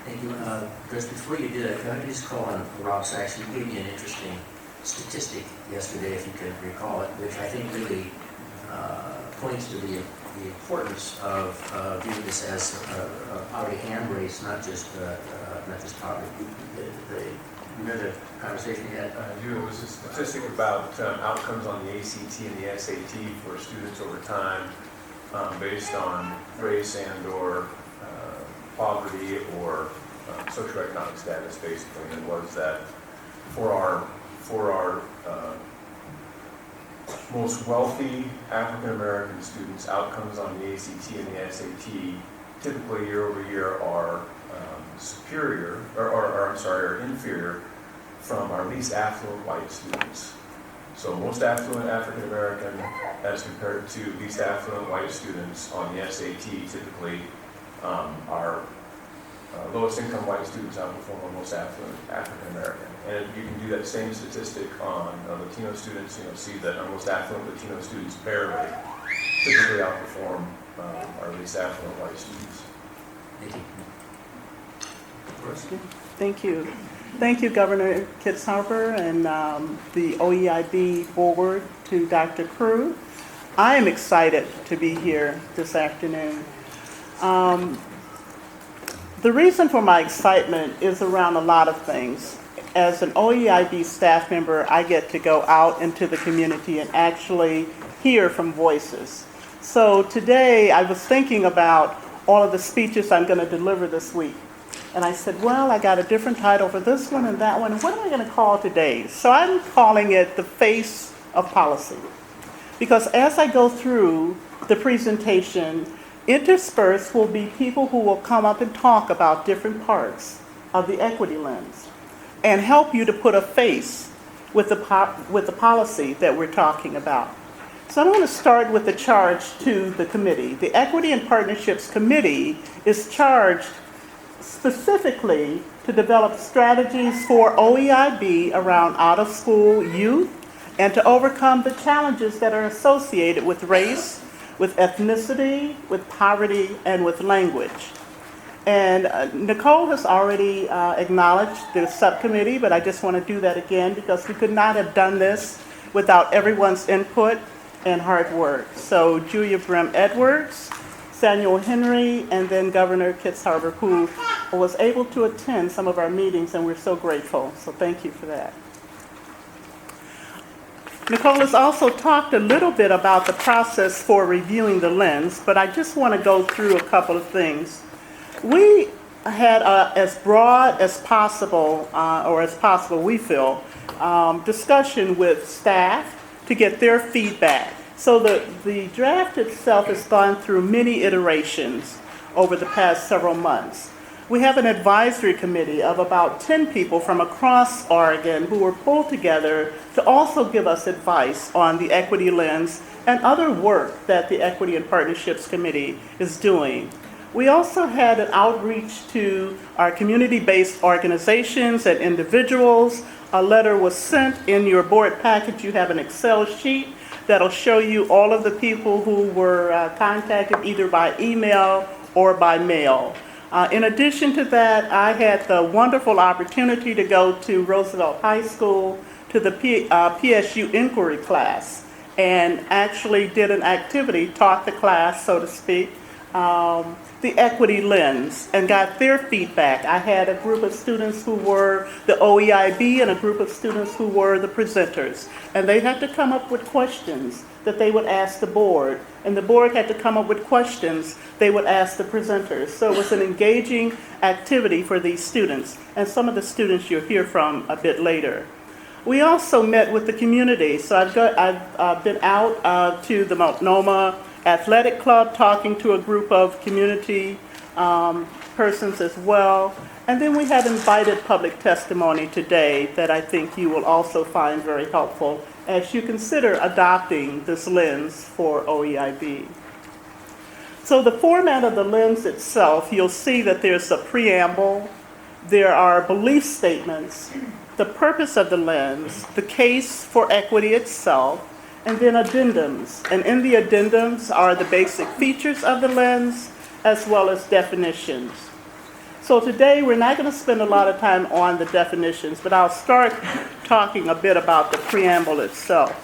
Speaker 1: Thank you. Chris, before you did it, can I just call on Rob Sachs? He gave me an interesting statistic yesterday, if you can recall it, which I think really points to the importance of viewing this as a poverty and race, not just poverty. Remember the conversation you had?
Speaker 10: It was a statistic about outcomes on the ACT and the SAT for students over time based on race and or poverty or socioeconomic status, basically. And it was that for our most wealthy African American students, outcomes on the ACT and the SAT typically year over year are superior, or inferior from our least affluent white students. So most affluent African American as compared to least affluent white students on the SAT typically our lowest income white students outperform our most affluent African American. And you can do that same statistic on Latino students. See that our most affluent Latino students barely typically outperform our least affluent white students.
Speaker 1: Thank you.
Speaker 11: Thank you. Thank you, Governor Kitzhaber and the OEIB board, to Dr. Crew. I am excited to be here this afternoon. The reason for my excitement is around a lot of things. As an OEIB staff member, I get to go out into the community and actually hear from voices. So today I was thinking about all of the speeches I'm going to deliver this week. And I said, well, I got a different title for this one and that one. What am I going to call today? So I'm calling it The Face of Policy. Because as I go through the presentation, interspersed will be people who will come up and talk about different parts of the equity lens and help you to put a face with the policy that we're talking about. So I'm going to start with the charge to the committee. The Equity and Partnerships Committee is charged specifically to develop strategies for OEIB around out-of-school youth and to overcome the challenges that are associated with race, with ethnicity, with poverty, and with language. And Nicole has already acknowledged the subcommittee, but I just want to do that again because we could not have done this without everyone's input and hard work. So Julia Brim-Edwards, Samuel Henry, and then Governor Kitzhaber, who was able to attend some of our meetings, and we're so grateful. So thank you for that. Nicole has also talked a little bit about the process for reviewing the lens, but I just want to go through a couple of things. We had as broad as possible, or as possible we feel, discussion with staff to get their feedback. So the draft itself has gone through many iterations over the past several months. We have an advisory committee of about 10 people from across Oregon who were pulled together to also give us advice on the equity lens and other work that the Equity and Partnerships Committee is doing. We also had an outreach to our community-based organizations and individuals. A letter was sent in your board package. You have an Excel sheet that'll show you all of the people who were contacted either by email or by mail. In addition to that, I had the wonderful opportunity to go to Roosevelt High School to the PSU inquiry class. and actually did an activity, taught the class, so to speak, the equity lens, and got their feedback. I had a group of students who were the OEIB and a group of students who were the presenters, and they had to come up with questions that they would ask the board, and the board had to come up with questions they would ask the presenters. So it was an engaging activity for these students, and some of the students you'll hear from a bit later. We also met with the community. So I've been out to the Multnomah Athletic Club talking to a group of community persons as well. And then we had invited public testimony today that I think you will also find very helpful as you consider adopting this lens for OEIB. So the format of the lens itself, you'll see that there's a preamble, there are belief statements, the purpose of the lens, the case for equity itself, and then addendums. And in the addendums are the basic features of the lens as well as definitions. So today we're not going to spend a lot of time on the definitions, but I'll start talking a bit about the preamble itself.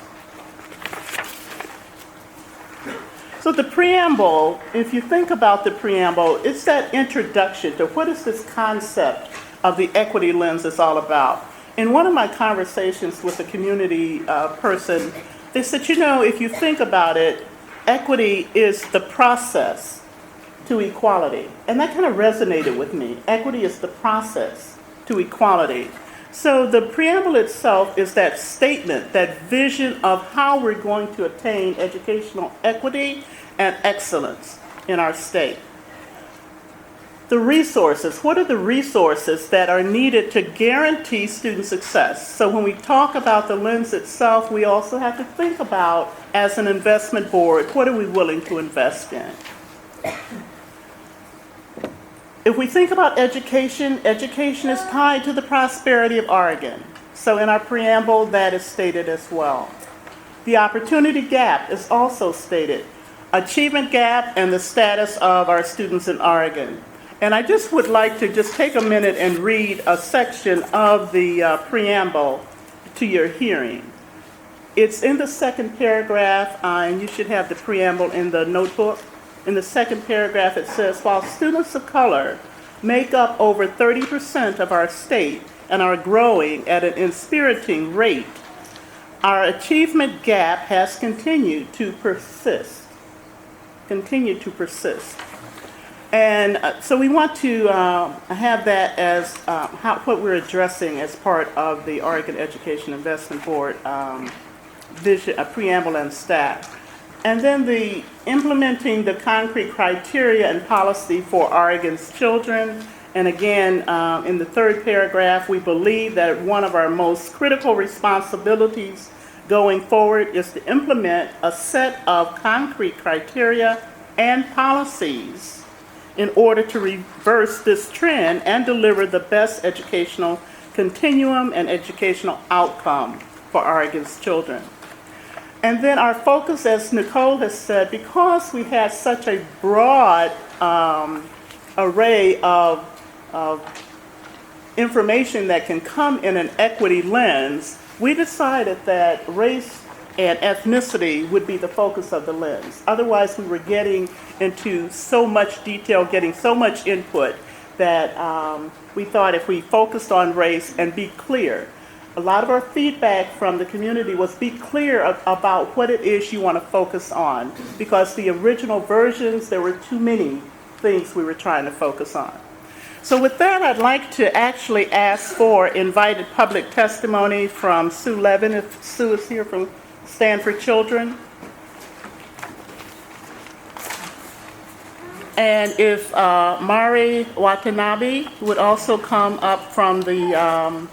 Speaker 11: So the preamble, if you think about the preamble, it's that introduction to what is this concept of the equity lens is all about. In one of my conversations with a community person, they said, you know, if you think about it, equity is the process to equality. And that kind of resonated with me. Equity is the process to equality. So the preamble itself is that statement, that vision of how we're going to attain educational equity and excellence in our state. The resources, what are the resources that are needed to guarantee student success? So when we talk about the lens itself, we also have to think about, as an investment board, what are we willing to invest in? If we think about education, education is tied to the prosperity of Oregon. So in our preamble, that is stated as well. The opportunity gap is also stated. Achievement gap and the status of our students in Oregon. And I just would like to just take a minute and read a section of the preamble to your hearing. It's in the second paragraph, and you should have the preamble in the notebook. In the second paragraph, it says, while students of color make up over 30% of our state and are growing at an inspiriting rate, our achievement gap has continued to persist. And so we want to have that as what we're addressing as part of the Oregon Education Investment Board vision, preamble and staff. And then the implementing the concrete criteria and policy for Oregon's children. And again, in the third paragraph, we believe that one of our most critical responsibilities going forward is to implement a set of concrete criteria and policies in order to reverse this trend and deliver the best educational continuum and educational outcome for Oregon's children. And then our focus, as Nicole has said, because we had such a broad array of information that can come in an equity lens, we decided that race and ethnicity would be the focus of the lens. Otherwise, we were getting into so much detail, getting so much input that we thought if we focused on race and be clear. A lot of our feedback from the community was be clear about what it is you want to focus on, because the original versions, there were too many things we were trying to focus on. So with that, I'd like to actually ask for invited public testimony from Sue Levin, if Sue is here from Stand for Children. And if Mari Watanabe would also come up from the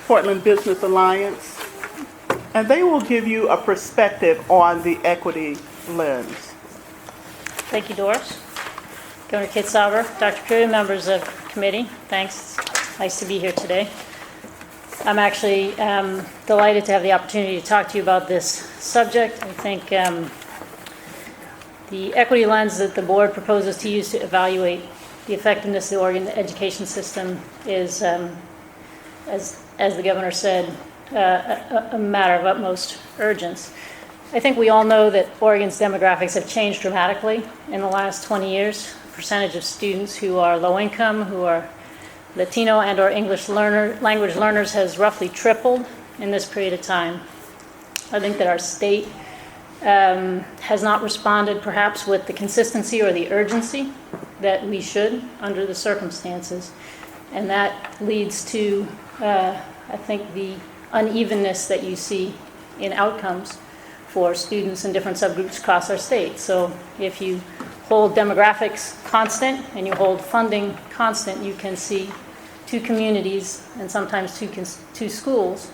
Speaker 11: Portland Business Alliance, and they will give you a perspective on the equity lens.
Speaker 12: Thank you, Doris. Governor Kate Sauber, Dr. Pruitt, members of the committee, thanks. Nice to be here today. I'm actually delighted to have the opportunity to talk to you about this subject. I think the equity lens that the board proposes to use to evaluate the effectiveness of the Oregon education system is, as the governor said, a matter of utmost urgency. I think we all know that Oregon's demographics have changed dramatically in the last 20 years. The percentage of students who are low income, who are Latino and or English language learners has roughly tripled in this period of time. I think that our state has not responded perhaps with the consistency or the urgency that we should under the circumstances. And that leads to, I think, the unevenness that you see in outcomes for students in different subgroups across our state. So if you hold demographics constant and you hold funding constant, you can see two communities and sometimes two schools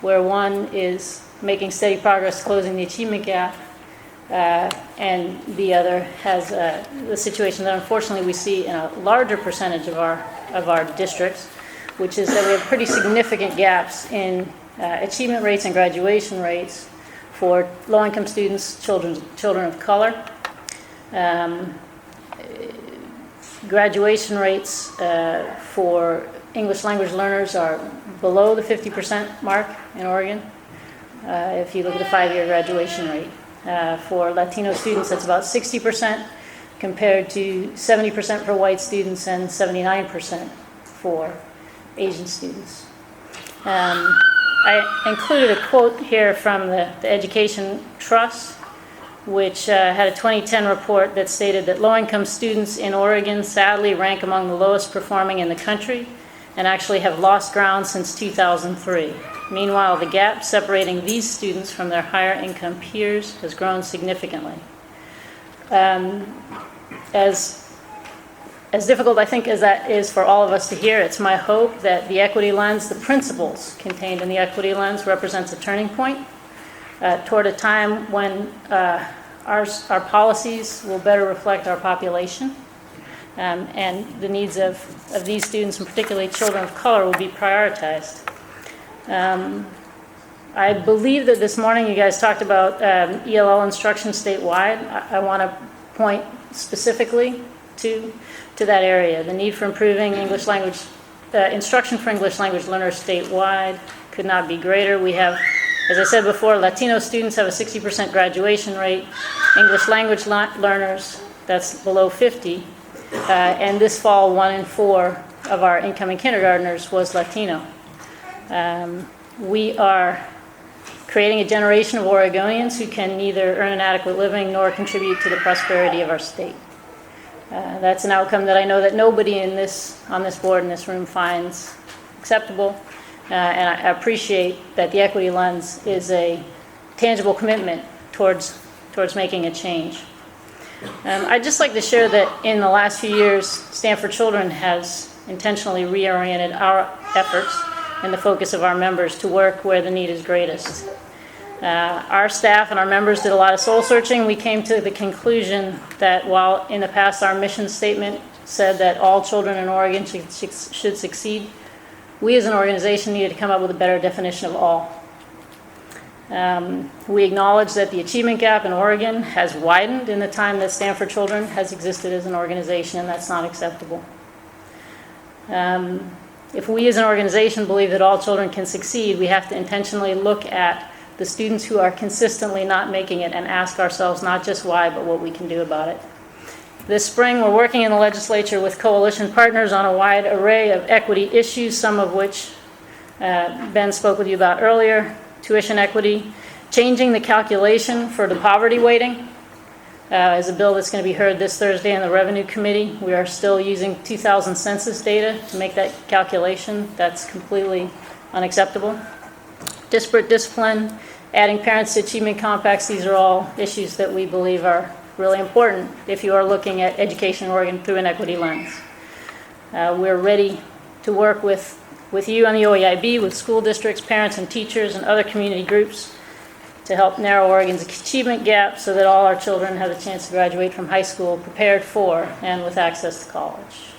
Speaker 12: where one is making steady progress closing the achievement gap, and the other has the situation that unfortunately we see in a larger percentage of our districts, which is that we have pretty significant gaps in achievement rates and graduation rates for low-income students, children of color. Graduation rates for English language learners are below the 50% mark in Oregon. If you look at the 5-year graduation rate. For Latino students, that's about 60% compared to 70% for white students and 79% for Asian students. I included a quote here from the Education Trust, which had a 2010 report that stated that low-income students in Oregon sadly rank among the lowest performing in the country and actually have lost ground since 2003. Meanwhile, the gap separating these students from their higher income peers has grown significantly. As difficult, I think, as that is for all of us to hear, it's my hope that the equity lens, the principles contained in the equity lens, represents a turning point toward a time when our policies will better reflect our population, and the needs of these students, and particularly children of color, will be prioritized. I believe that this morning you guys talked about ELL instruction statewide. I want to point specifically to that area. The need for improving English language instruction for English language learners statewide could not be greater. We have, as I said before, Latino students have a 60% graduation rate. English language learners, that's below 50. And this fall, 1 in 4 of our incoming kindergartners was Latino. We are creating a generation of Oregonians who can neither earn an adequate living nor contribute to the prosperity of our state. That's an outcome that I know that nobody on this board, in this room, finds acceptable. And I appreciate that the equity lens is a tangible commitment towards making a change. I'd just like to share that in the last few years, Stanford Children has intentionally reoriented our efforts and the focus of our members to work where the need is greatest. Our staff and our members did a lot of soul searching. We came to the conclusion that while in the past our mission statement said that all children in Oregon should succeed, we as an organization needed to come up with a better definition of all. We acknowledge that the achievement gap in Oregon has widened in the time that Stanford Children has existed as an organization, and that's not acceptable. If we as an organization believe that all children can succeed, we have to intentionally look at the students who are consistently not making it and ask ourselves not just why, but what we can do about it. This spring, we're working in the legislature with coalition partners on a wide array of equity issues, some of which Ben spoke with you about earlier: tuition equity, changing the calculation for the poverty weighting is a bill that's going to be heard this Thursday in the Revenue Committee. We are still using 2000 census data to make that calculation. That's completely unacceptable. Disparate discipline, adding parents to achievement compacts, these are all issues that we believe are really important if you are looking at education in Oregon through an equity lens. We're ready to work with you on the OEIB, with school districts, parents and teachers, and other community groups to help narrow Oregon's achievement gap so that all our children have a chance to graduate from high school prepared for and with access to college.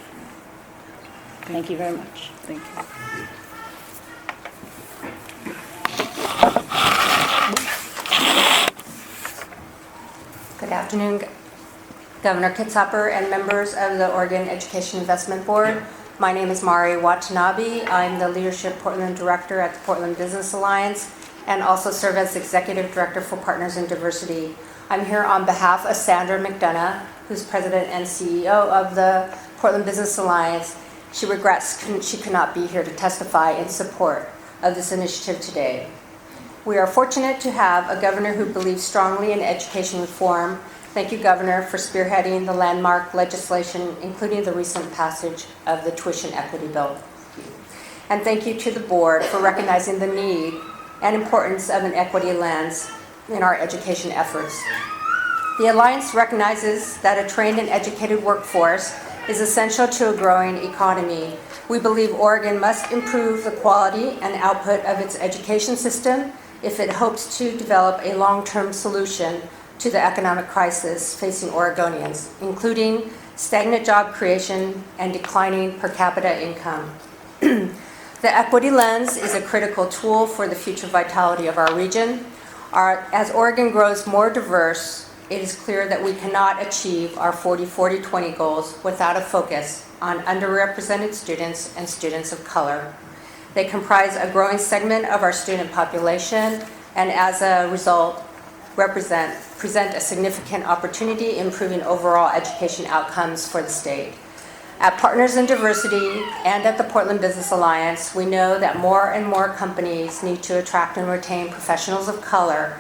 Speaker 12: Thank you very much.
Speaker 11: Thank you.
Speaker 13: Good afternoon, Governor Kitzhaber and members of the Oregon Education Investment Board. My name is Mari Watanabe. I'm the Leadership Portland Director at the Portland Business Alliance, and also serve as Executive Director for Partners in Diversity. I'm here on behalf of Sandra McDonough, who's President and CEO of the Portland Business Alliance. She regrets she could not be here to testify in support of this initiative today. We are fortunate to have a governor who believes strongly in education reform. Thank you, Governor, for spearheading the landmark legislation, including the recent passage of the tuition equity bill. And thank you to the board for recognizing the need and importance of an equity lens in our education efforts. The Alliance recognizes that a trained and educated workforce is essential to a growing economy. We believe Oregon must improve the quality and output of its education system if it hopes to develop a long-term solution to the economic crisis facing Oregonians, including stagnant job creation and declining per capita income. The equity lens is a critical tool for the future vitality of our region. As Oregon grows more diverse, it is clear that we cannot achieve our 40-40-20 goals without a focus on underrepresented students and students of color. They comprise a growing segment of our student population and as a result present a significant opportunity in improving overall education outcomes for the state. At Partners in Diversity and at the Portland Business Alliance, we know that more and more companies need to attract and retain professionals of color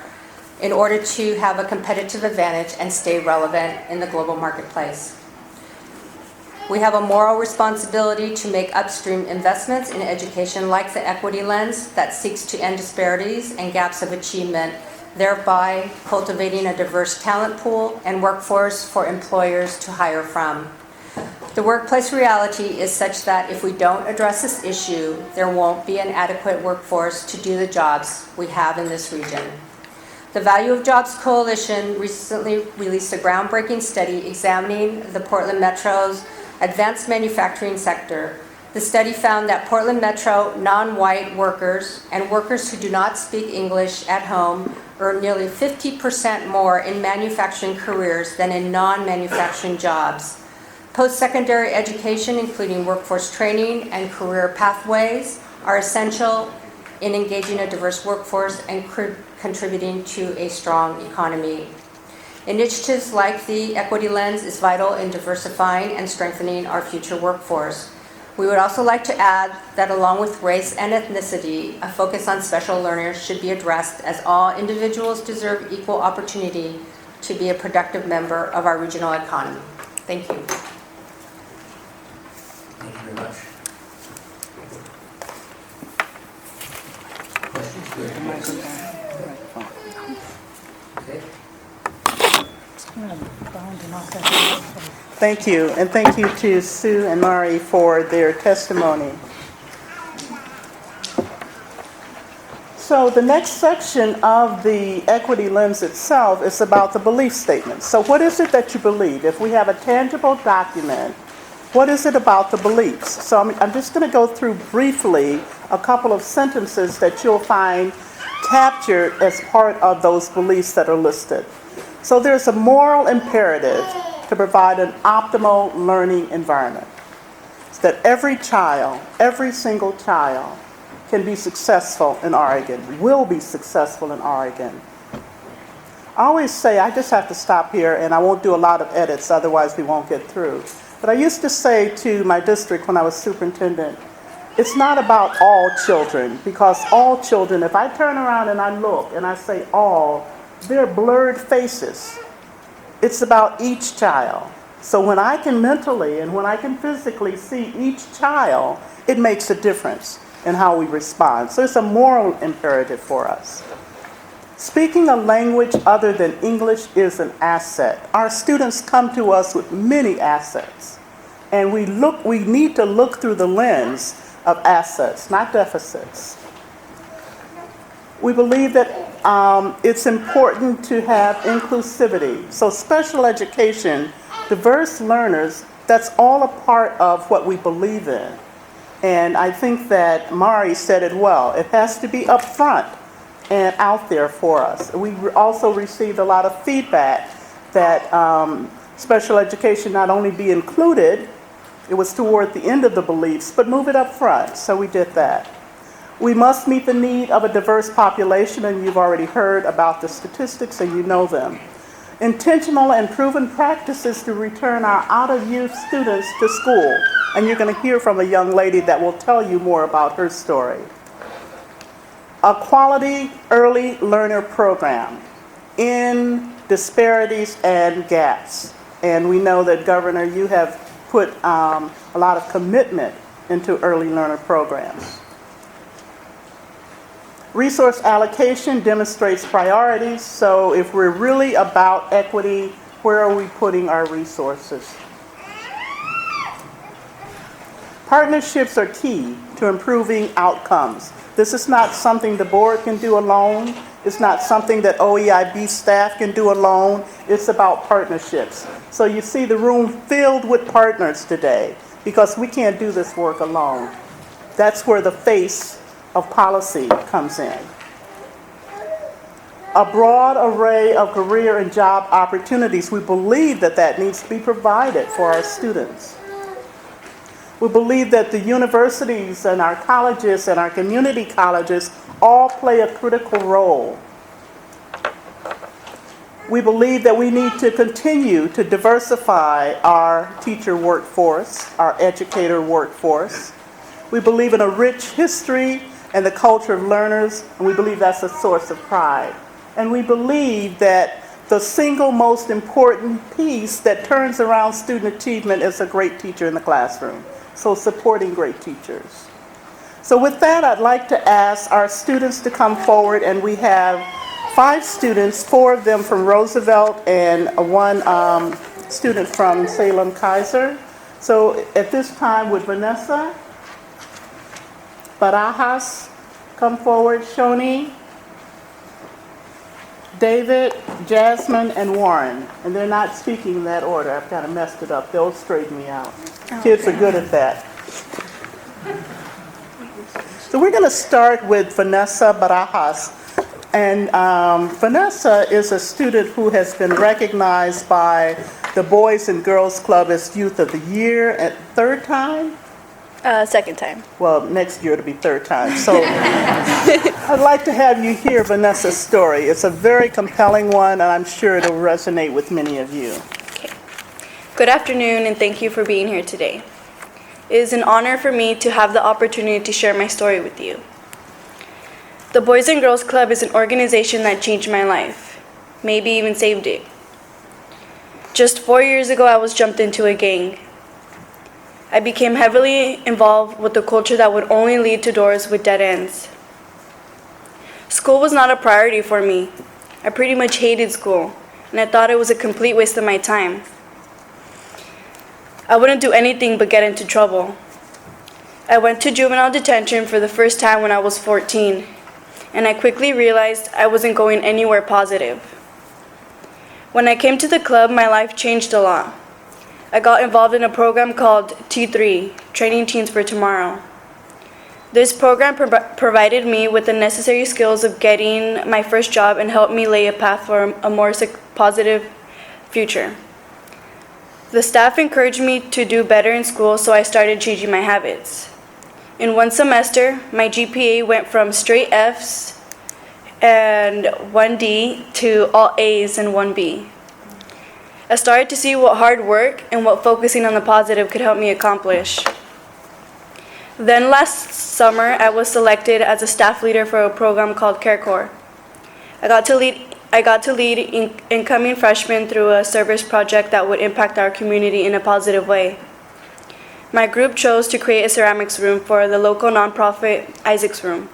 Speaker 13: in order to have a competitive advantage and stay relevant in the global marketplace. We have a moral responsibility to make upstream investments in education like the equity lens that seeks to end disparities and gaps of achievement, thereby cultivating a diverse talent pool and workforce for employers to hire from. The workplace reality is such that if we don't address this issue, there won't be an adequate workforce to do the jobs we have in this region. The Value of Jobs Coalition recently released a groundbreaking study examining the Portland Metro's advanced manufacturing sector. The study found that Portland Metro non-white workers and workers who do not speak English at home earn nearly 50% more in manufacturing careers than in non-manufacturing jobs. Post-secondary education, including workforce training and career pathways, are essential in engaging a diverse workforce and contributing to a strong economy. Initiatives like the Equity Lens is vital in diversifying and strengthening our future workforce. We would also like to add that along with race and ethnicity, a focus on special learners should be addressed as all individuals deserve equal opportunity to be a productive member of our regional economy. Thank you.
Speaker 1: Thank you very much. Questions? Good. Okay.
Speaker 11: Thank you, and thank you to Sue and Mari for their testimony. So the next section of the equity lens itself is about the belief statement. So what is it that you believe? If we have a tangible document, what is it about the beliefs? So I'm just going to go through briefly a couple of sentences that you'll find captured as part of those beliefs that are listed. So there's a moral imperative to provide an optimal learning environment, so that every child, every single child, can be successful in Oregon, will be successful in Oregon. I always say, I just have to stop here and I won't do a lot of edits, otherwise we won't get through. But I used to say to my district when I was superintendent, it's not about all children, because all children, if I turn around and I look and I say all, they're blurred faces. It's about each child. So when I can mentally and when I can physically see each child, it makes a difference in how we respond. So it's a moral imperative for us. Speaking a language other than English is an asset. Our students come to us with many assets. And we need to look through the lens of assets, not deficits. We believe that it's important to have inclusivity. So special education, diverse learners, that's all a part of what we believe in. And I think that Mari said it well. It has to be upfront and out there for us. We also received a lot of feedback that special education not only be included, it was toward the end of the beliefs, but move it up front. So we did that. We must meet the need of a diverse population, and you've already heard about the statistics and you know them. Intentional and proven practices to return our out-of-youth students to school. And you're going to hear from a young lady that will tell you more about her story. A quality early learner program in disparities and gaps. And we know that, Governor, you have put a lot of commitment into early learner programs. Resource allocation demonstrates priorities, so if we're really about equity, where are we putting our resources? Partnerships are key to improving outcomes. This is not something the board can do alone. It's not something that OEIB staff can do alone. It's about partnerships. So you see the room filled with partners today because we can't do this work alone. That's where the face of policy comes in. A broad array of career and job opportunities. We believe that that needs to be provided for our students. We believe that the universities and our colleges and our community colleges all play a critical role. We believe that we need to continue to diversify our teacher workforce, our educator workforce. We believe in a rich history and the culture of learners, and we believe that's a source of pride. And we believe that the single most important piece that turns around student achievement is a great teacher in the classroom. So supporting great teachers. So with that, I'd like to ask our students to come forward, and we have 5 students, 4 of them from Roosevelt and 1 student from Salem Kaiser. So at this time, would Vanessa Barajas come forward, Shoni, David, Jasmine, and Warren. And they're not speaking in that order. I've kind of messed it up. They'll straighten me out. Kids are good at that. So we're going to start with Vanessa Barajas. And Vanessa is a student who has been recognized by the Boys and Girls Club as Youth of the Year at 3rd time?
Speaker 14: Second time.
Speaker 11: Well, next year it'll be 3rd time. So I'd like to have you hear Vanessa's story. It's a very compelling one, and I'm sure it'll resonate with many of you.
Speaker 14: Okay. Good afternoon, and thank you for being here today. It is an honor for me to have the opportunity to share my story with you. The Boys and Girls Club is an organization that changed my life, maybe even saved it. Just 4 years ago, I was jumped into a gang. I became heavily involved with a culture that would only lead to doors with dead ends. School was not a priority for me. I pretty much hated school, and I thought it was a complete waste of my time. I wouldn't do anything but get into trouble. I went to juvenile detention for the first time when I was 14, and I quickly realized I wasn't going anywhere positive. When I came to the club, my life changed a lot. I got involved in a program called T3, Training Teens for Tomorrow. This program provided me with the necessary skills of getting my first job and helped me lay a path for a more positive future. The staff encouraged me to do better in school, so I started changing my habits. In 1 semester, my GPA went from straight Fs and 1D to all A's and 1B. I started to see what hard work and what focusing on the positive could help me accomplish. Then last summer, I was selected as a staff leader for a program called Care Corps. I got to lead incoming freshmen through a service project that would impact our community in a positive way. My group chose to create a ceramics room for the local nonprofit Isaac's Room.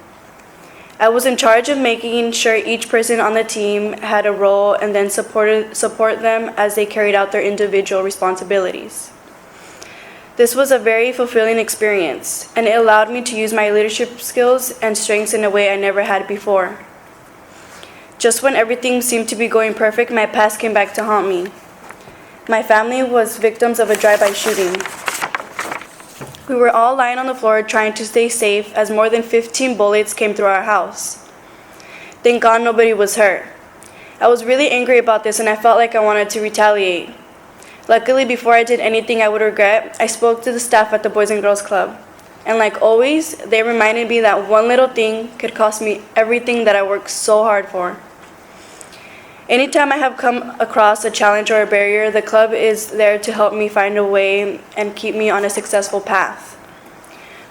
Speaker 14: I was in charge of making sure each person on the team had a role and then support them as they carried out their individual responsibilities. This was a very fulfilling experience, and it allowed me to use my leadership skills and strengths in a way I never had before. Just when everything seemed to be going perfect, my past came back to haunt me. My family was victims of a drive-by shooting. We were all lying on the floor trying to stay safe as more than 15 bullets came through our house. Thank God nobody was hurt. I was really angry about this, and I felt like I wanted to retaliate. Luckily, before I did anything I would regret, I spoke to the staff at the Boys and Girls Club. And like always, they reminded me that one little thing could cost me everything that I worked so hard for. Anytime I have come across a challenge or a barrier, the club is there to help me find a way and keep me on a successful path.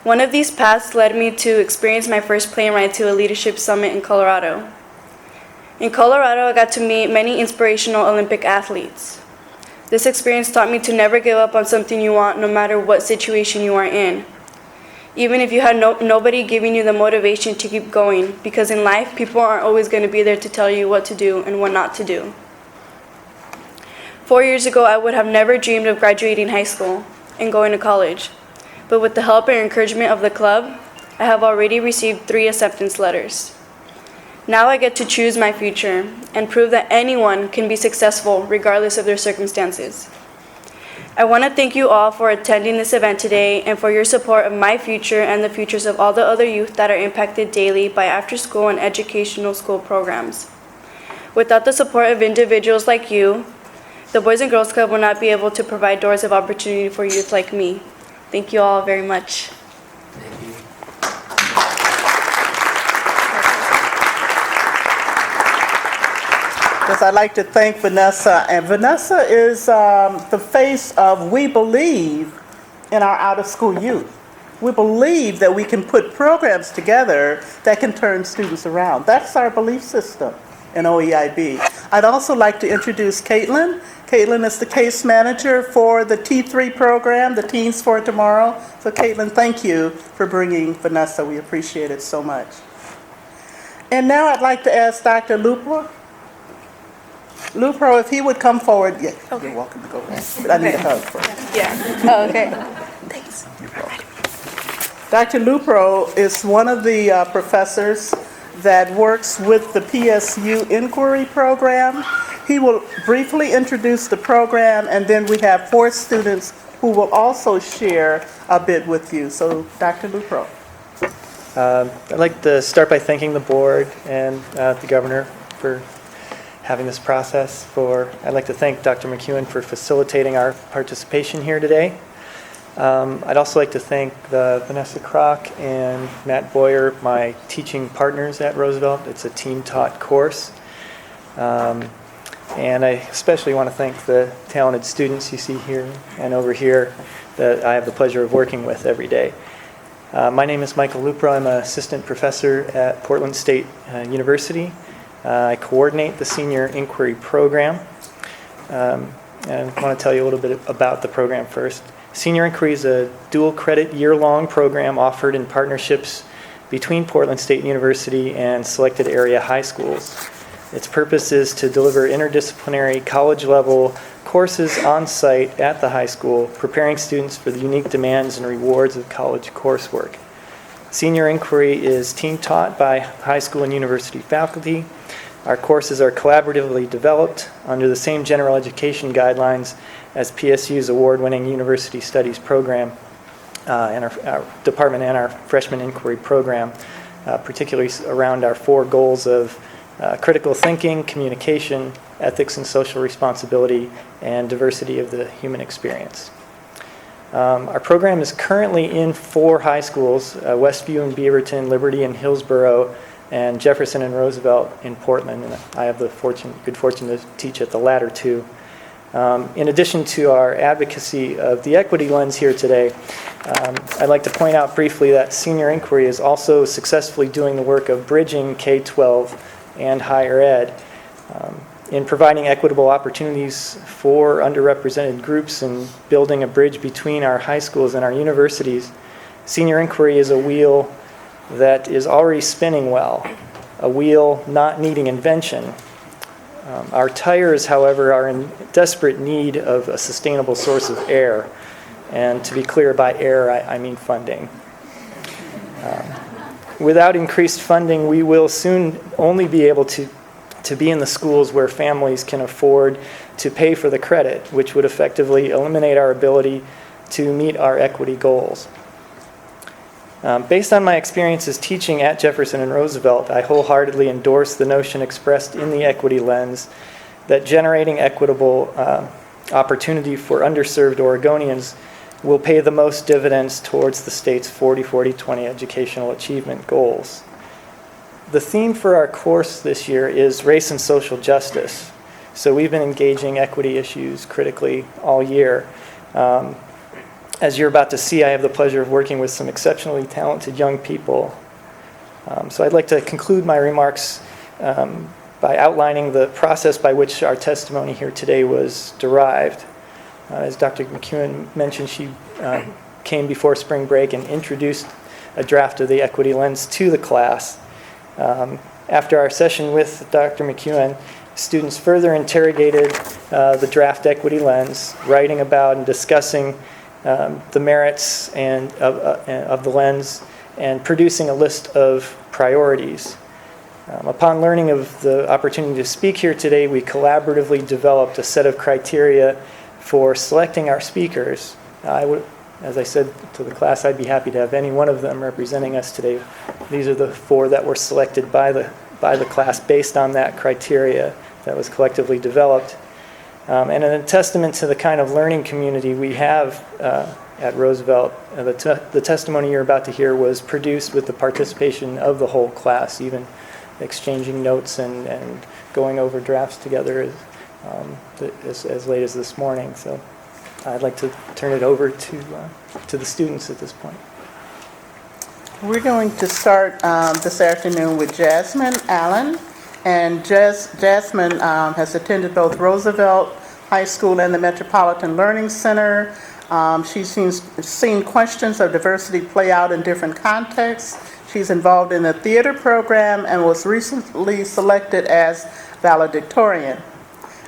Speaker 14: One of these paths led me to experience my first plane ride to a leadership summit in Colorado. In Colorado, I got to meet many inspirational Olympic athletes. This experience taught me to never give up on something you want, no matter what situation you are in. Even if you had nobody giving you the motivation to keep going, because in life, people aren't always going to be there to tell you what to do and what not to do. 4 years ago, I would have never dreamed of graduating high school and going to college. But with the help and encouragement of the club, I have already received 3 acceptance letters. Now I get to choose my future and prove that anyone can be successful regardless of their circumstances. I want to thank you all for attending this event today and for your support of my future and the futures of all the other youth that are impacted daily by after-school and educational school programs. Without the support of individuals like you, the Boys and Girls Club will not be able to provide doors of opportunity for youth like me. Thank you all very much.
Speaker 1: Thank you.
Speaker 11: Yes, I'd like to thank Vanessa, and Vanessa is the face of We Believe in our out-of-school youth. We believe that we can put programs together that can turn students around. That's our belief system in OEIB. I'd also like to introduce Caitlin. Caitlin is the case manager for the T3 program, the Teens for Tomorrow. So Caitlin, thank you for bringing Vanessa. We appreciate it so much. And now I'd like to ask Dr. Lupro, if he would come forward. Yeah,
Speaker 14: Okay.
Speaker 11: You're welcome to go ahead. But I need a hug first.
Speaker 14: Yeah. Oh, okay. Thanks.
Speaker 11: Dr. Lupro is one of the professors that works with the PSU Inquiry Program. He will briefly introduce the program, and then we have 4 students who will also share a bit with you. So, Dr. Lupro.
Speaker 15: I'd like to start by thanking the board and the governor for having this process. I'd like to thank Dr. McEwen for facilitating our participation here today. I'd also like to thank Vanessa Kroc and Matt Boyer, my teaching partners at Roosevelt. It's a team-taught course. And I especially want to thank the talented students you see here and over here that I have the pleasure of working with every day. My name is Michael Lupro. I'm an assistant professor at Portland State University. I coordinate the Senior Inquiry Program. And I want to tell you a little bit about the program first. Senior Inquiry is a dual credit year-long program offered in partnerships between Portland State University and selected area high schools. Its purpose is to deliver interdisciplinary college-level courses on-site at the high school, preparing students for the unique demands and rewards of college coursework. Senior Inquiry is team-taught by high school and university faculty. Our courses are collaboratively developed under the same general education guidelines as PSU's award-winning University Studies program and our department and our freshman inquiry program, particularly around our 4 goals of critical thinking, communication, ethics and social responsibility, and diversity of the human experience. Our program is currently in 4 high schools, Westview and Beaverton, Liberty and Hillsborough, and Jefferson and Roosevelt in Portland. And I have the good fortune to teach at the latter 2. In addition to our advocacy of the equity lens here today, I'd like to point out briefly that Senior Inquiry is also successfully doing the work of bridging K-12 and higher ed in providing equitable opportunities for underrepresented groups and building a bridge between our high schools and our universities. Senior Inquiry is a wheel that is already spinning well, a wheel not needing invention. Our tires, however, are in desperate need of a sustainable source of air. And to be clear, by air, I mean funding. Without increased funding, we will soon only be able to be in the schools where families can afford to pay for the credit, which would effectively eliminate our ability to meet our equity goals. Based on my experiences teaching at Jefferson and Roosevelt, I wholeheartedly endorse the notion expressed in the equity lens that generating equitable opportunity for underserved Oregonians will pay the most dividends towards the state's 40-40-20 educational achievement goals. The theme for our course this year is race and social justice. So we've been engaging equity issues critically all year. As you're about to see, I have the pleasure of working with some exceptionally talented young people. So I'd like to conclude my remarks by outlining the process by which our testimony here today was derived. As Dr. McEwen mentioned, she came before spring break and introduced a draft of the equity lens to the class. After our session with Dr. McEwen, students further interrogated the draft equity lens, writing about and discussing the merits of the lens and producing a list of priorities. Upon learning of the opportunity to speak here today, we collaboratively developed a set of criteria for selecting our speakers. As I said to the class, I'd be happy to have any one of them representing us today. These are the 4 that were selected by the class based on that criteria that was collectively developed. And in a testament to the kind of learning community we have at Roosevelt, the testimony you're about to hear was produced with the participation of the whole class, even exchanging notes and going over drafts together as late as this morning. So I'd like to turn it over to the students at this point.
Speaker 11: We're going to start this afternoon with Jasmine Allen. And Jasmine has attended both Roosevelt High School and the Metropolitan Learning Center. She's seen questions of diversity play out in different contexts. She's involved in the theater program and was recently selected as valedictorian.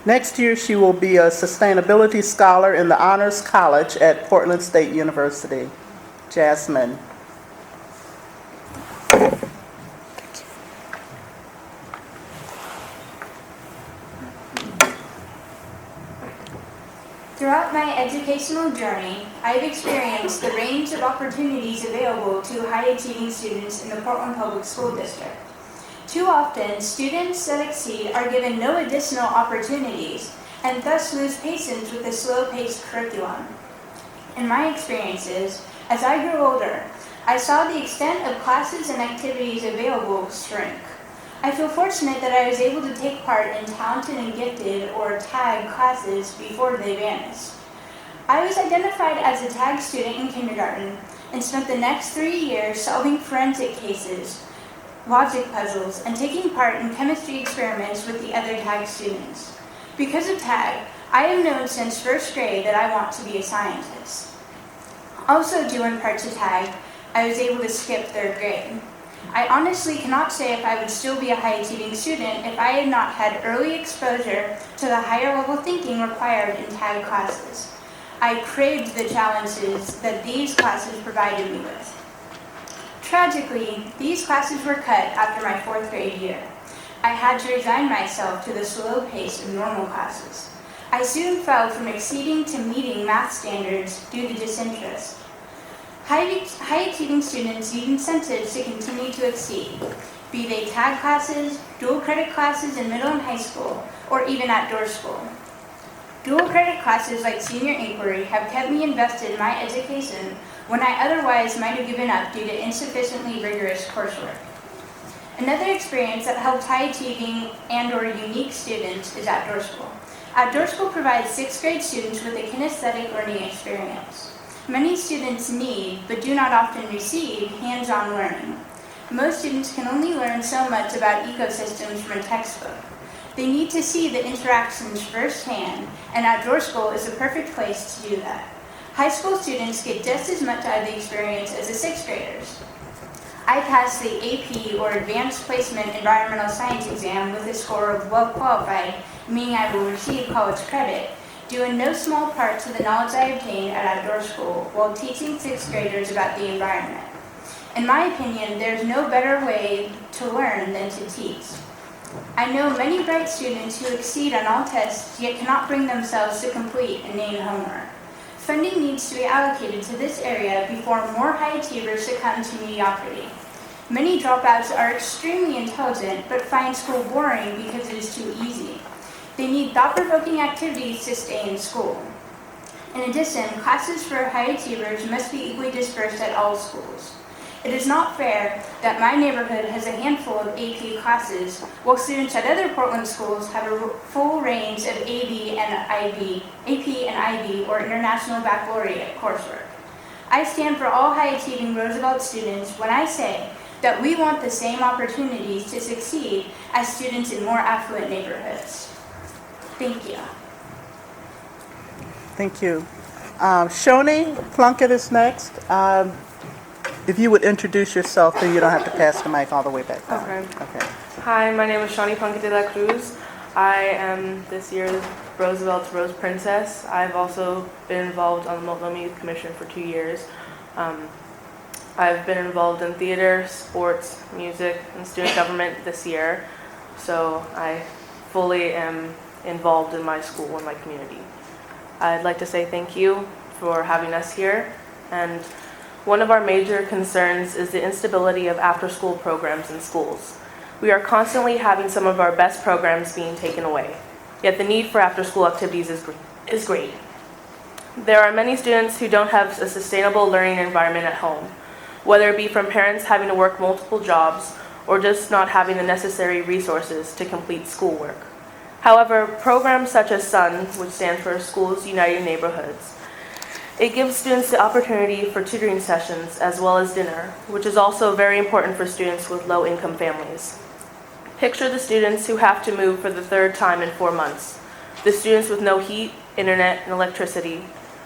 Speaker 11: Next year, she will be a sustainability scholar in the Honors College at Portland State University. Jasmine.
Speaker 16: Throughout my educational journey, I've experienced the range of opportunities available to high-achieving students in the Portland Public School District. Too often, students that exceed are given no additional opportunities and thus lose patience with the slow-paced curriculum. In my experiences, as I grew older, I saw the extent of classes and activities available shrink. I feel fortunate that I was able to take part in talented and gifted or TAG classes before they vanished. I was identified as a TAG student in kindergarten and spent the next 3 years solving forensic cases, logic puzzles, and taking part in chemistry experiments with the other TAG students. Because of TAG, I have known since first grade that I want to be a scientist. Also due in part to TAG, I was able to skip 3rd grade. I honestly cannot say if I would still be a high-achieving student if I had not had early exposure to the higher-level thinking required in TAG classes. I craved the challenges that these classes provided me with. Tragically, these classes were cut after my 4th grade year. I had to resign myself to the slow pace of normal classes. I soon fell from exceeding to meeting math standards due to disinterest. High-achieving students need incentives to continue to exceed, be they TAG classes, dual credit classes in middle and high school, or even outdoor school. Dual credit classes like senior inquiry have kept me invested in my education when I otherwise might have given up due to insufficiently rigorous coursework. Another experience that helps high-achieving and/or unique students is outdoor school. Outdoor school provides 6th grade students with a kinesthetic learning experience. Many students need, but do not often receive, hands-on learning. Most students can only learn so much about ecosystems from a textbook. They need to see the interactions firsthand, and outdoor school is the perfect place to do that. High school students get just as much out of the experience as the 6th graders. I passed the AP, or Advanced Placement Environmental Science exam with a score of well qualified, meaning I will receive college credit, due in no small part to the knowledge I obtained at outdoor school while teaching 6th graders about the environment. In my opinion, there's no better way to learn than to teach. I know many bright students who exceed on all tests yet cannot bring themselves to complete inane homework. Funding needs to be allocated to this area before more high achievers succumb to mediocrity. Many dropouts are extremely intelligent but find school boring because it is too easy. They need thought-provoking activities to stay in school. In addition, classes for high achievers must be equally dispersed at all schools. It is not fair that my neighborhood has a handful of AP classes, while students at other Portland schools have a full range of AP and IB, or International Baccalaureate coursework. I stand for all high-achieving Roosevelt students when I say that we want the same opportunities to succeed as students in more affluent neighborhoods. Thank you.
Speaker 11: Thank you. Shoni Plunkett is next. If you would introduce yourself, so you don't have to pass the mic all the way back down. Okay.
Speaker 17: Hi, my name is Shani Plunkett de la Cruz. I am this year's Roosevelt's Rose Princess. I've also been involved on the Multnomah Youth Commission for 2 years. I've been involved in theater, sports, music, and student government this year, so I fully am involved in my school and my community. I'd like to say thank you for having us here, and one of our major concerns is the instability of after-school programs in schools. We are constantly having some of our best programs being taken away, yet the need for after-school activities is great. There are many students who don't have a sustainable learning environment at home, whether it be from parents having to work multiple jobs or just not having the necessary resources to complete schoolwork. However, programs such as SUN, which stands for Schools United Neighborhoods, it gives students the opportunity for tutoring sessions as well as dinner, which is also very important for students with low-income families. Picture the students who have to move for the 3rd time in 4 months, the students with no heat, internet, and electricity,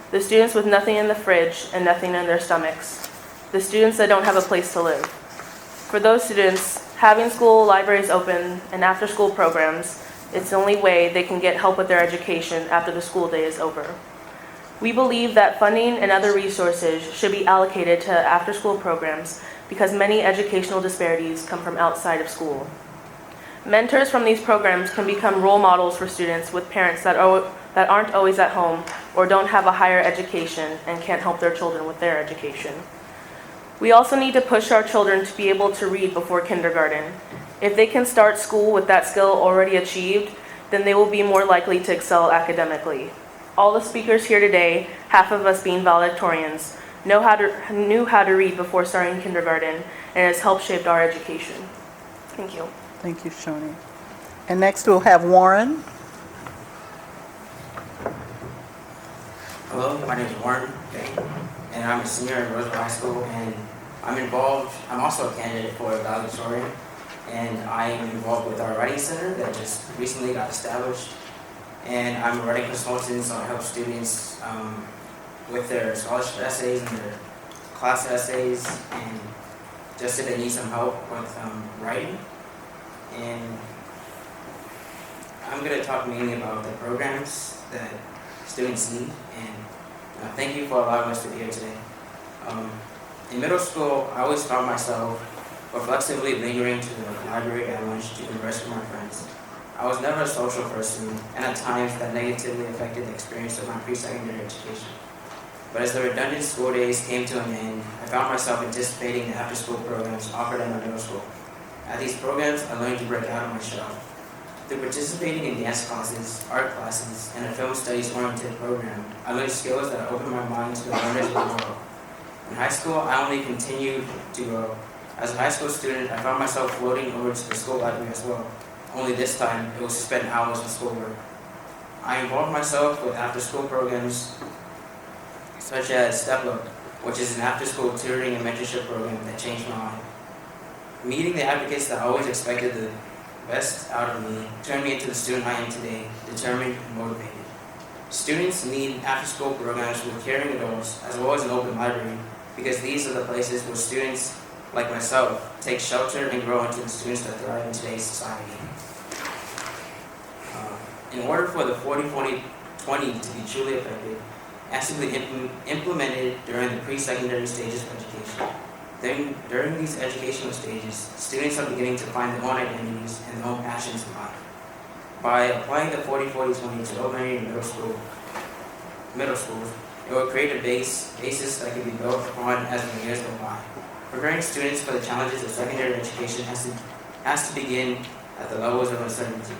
Speaker 17: the students with nothing in the fridge and nothing in their stomachs, the students that don't have a place to live. For those students, having school libraries open and after-school programs, it's the only way they can get help with their education after the school day is over. We believe that funding and other resources should be allocated to after-school programs because many educational disparities come from outside of school. Mentors from these programs can become role models for students with parents that aren't always at home or don't have a higher education and can't help their children with their education. We also need to push our children to be able to read before kindergarten. If they can start school with that skill already achieved, then they will be more likely to excel academically. All the speakers here today, half of us being valedictorians, knew how to read before starting kindergarten, and has helped shape our education. Thank you.
Speaker 11: Thank you, Shoni. And next we'll have Warren.
Speaker 18: Hello, my name is Warren Bay, and I'm a senior at Roosevelt High School, and I'm also a candidate for a valedictorian, and I am involved with our writing center that just recently got established. And I'm a writing consultant, so I help students with their scholarship essays and their class essays, and just if they need some help with writing. And I'm going to talk mainly about the programs that students need, and thank you for allowing us to be here today. In middle school, I always found myself reflexively lingering to the library at lunch to converse with my friends. I was never a social person, and at times that negatively affected the experience of my pre-secondary education. But as the redundant school days came to an end, I found myself anticipating the after-school programs offered at my middle school. At these programs, I learned to break out of my shell. Through participating in dance classes, art classes, and a film studies-oriented program, I learned skills that opened my mind to the wonders of the world. In high school, I only continued to grow. As a high school student, I found myself floating over to the school library as well. Only this time, it was to spend hours in schoolwork. I involved myself with after-school programs such as Step Up, which is an after-school tutoring and mentorship program that changed my life. Meeting the advocates that always expected the best out of me turned me into the student I am today, determined and motivated. Students need after-school programs with caring adults as well as an open library, because these are the places where students like myself take shelter and grow into the students that thrive in today's society. In order for the 40-40-20 to be truly effective, it has to be implemented during the pre-secondary stages of education. Then, during these educational stages, students are beginning to find their own identities and their own passions in life. By applying the 40-40-20 to elementary and middle schools, it will create a basis that can be built upon as the years go by. Preparing students for the challenges of secondary education has to begin at the levels of uncertainty,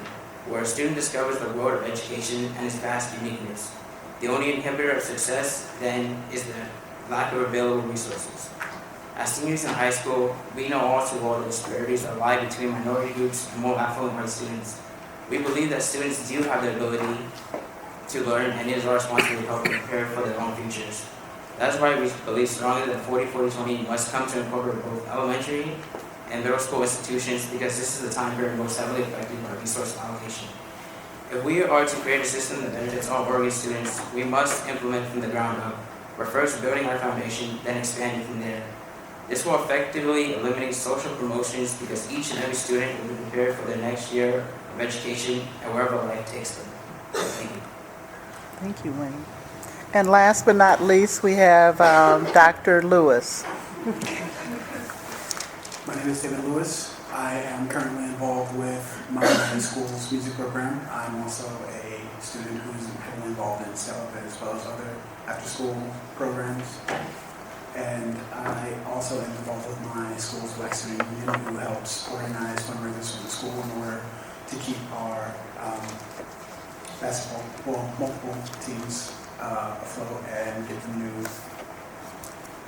Speaker 18: where a student discovers the world of education and its vast uniqueness. The only inhibitor of success then is the lack of available resources. As seniors in high school, we know all too well the disparities that lie between minority groups and more affluent white students. We believe that students do have the ability to learn, and it is our responsibility to help them prepare for their own futures. That's why we believe strongly that 40-40-20 must come to incorporate both elementary and middle school institutions, because this is the time period most heavily affected by resource allocation. If we are to create a system that benefits all Oregon students, we must implement from the ground up. We're first building our foundation, then expanding from there. This will effectively eliminate social promotions, because each and every student will be prepared for their next year of education and wherever life takes them. Thank you.
Speaker 11: Thank you, Wayne. And last but not least, we have Dr. Lewis.
Speaker 19: My name is David Lewis. I am currently involved with my high school's music program. I'm also a student who's heavily involved in STEP as well as other after-school programs. And I also am involved with my school's Black Student Union, who helps organize fundraisers for the school in order to keep our basketball, well, multiple teams afloat and get them new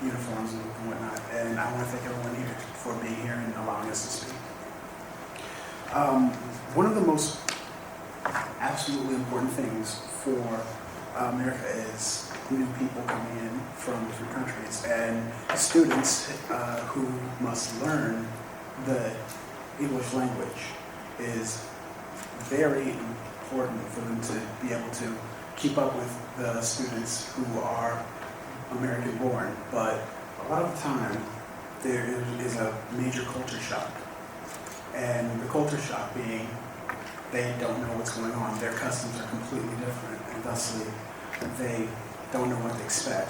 Speaker 19: uniforms and whatnot. And I want to thank everyone here for being here and allowing us to speak. One of the most absolutely important things for America is new people coming in from different countries, and students who must learn the English language is very important for them to be able to keep up with the students who are American born. But a lot of the time there is a major culture shock, and the culture shock being they don't know what's going on. Their customs are completely different, and thusly they don't know what to expect.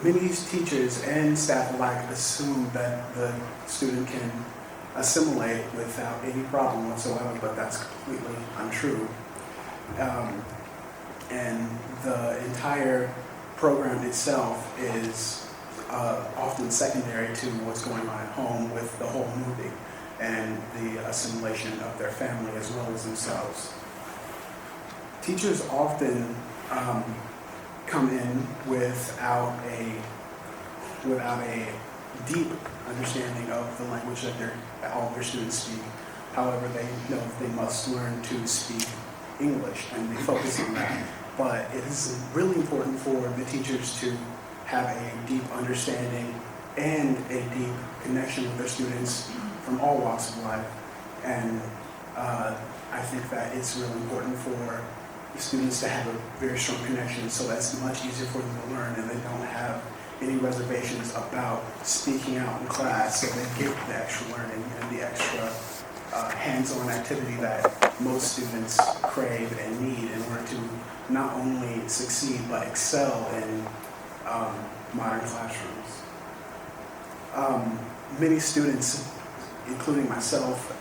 Speaker 19: Many teachers and staff alike assume that the student can assimilate without any problem whatsoever, but that's completely untrue. And the entire program itself is often secondary to what's going on at home with the whole moving and the assimilation of their family as well as themselves. Teachers often come in without a deep understanding of the language that all their students speak. However, they know that they must learn to speak English, and they focus on that. But it is really important for the teachers to have a deep understanding and a deep connection with their students from all walks of life. And I think that it's really important for the students to have a very strong connection, so that's much easier for them to learn, and they don't have any reservations about speaking out in class, so they get the extra learning and the extra hands-on activity that most students crave and need in order to not only succeed but excel in modern classrooms. Many students, including myself,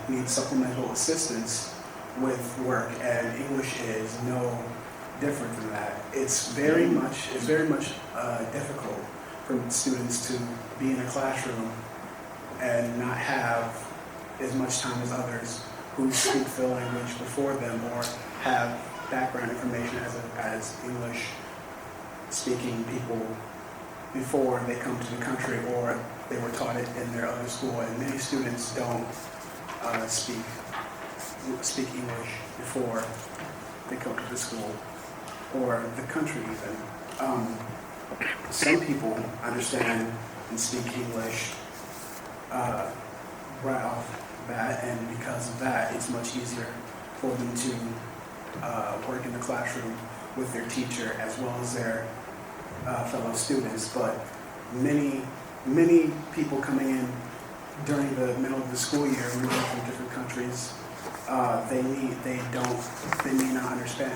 Speaker 19: need supplemental assistance with work, and English is no different than that. It's very much difficult for students to be in a classroom and not have as much time as others who speak the language before them or have background information as English speaking people before they come to the country, or they were taught it in their other school. And many students don't speak English before they come to the school or the country even. Some people understand and speak English right off the bat, and because of that, it's much easier for them to work in the classroom with their teacher as well as their fellow students. But many people coming in during the middle of the school year, moving from different countries, they may not understand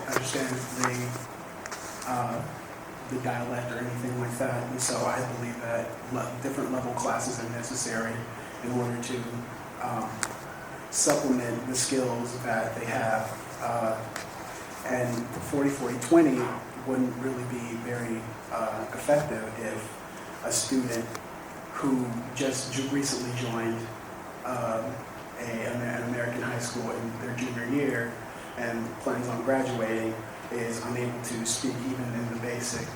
Speaker 19: the dialect or anything like that. And so I believe that different level classes are necessary in order to supplement the skills that they have. And 40-40-20 wouldn't really be very effective if a student who just recently joined an American high school in their junior year and plans on graduating is unable to speak even in the basic,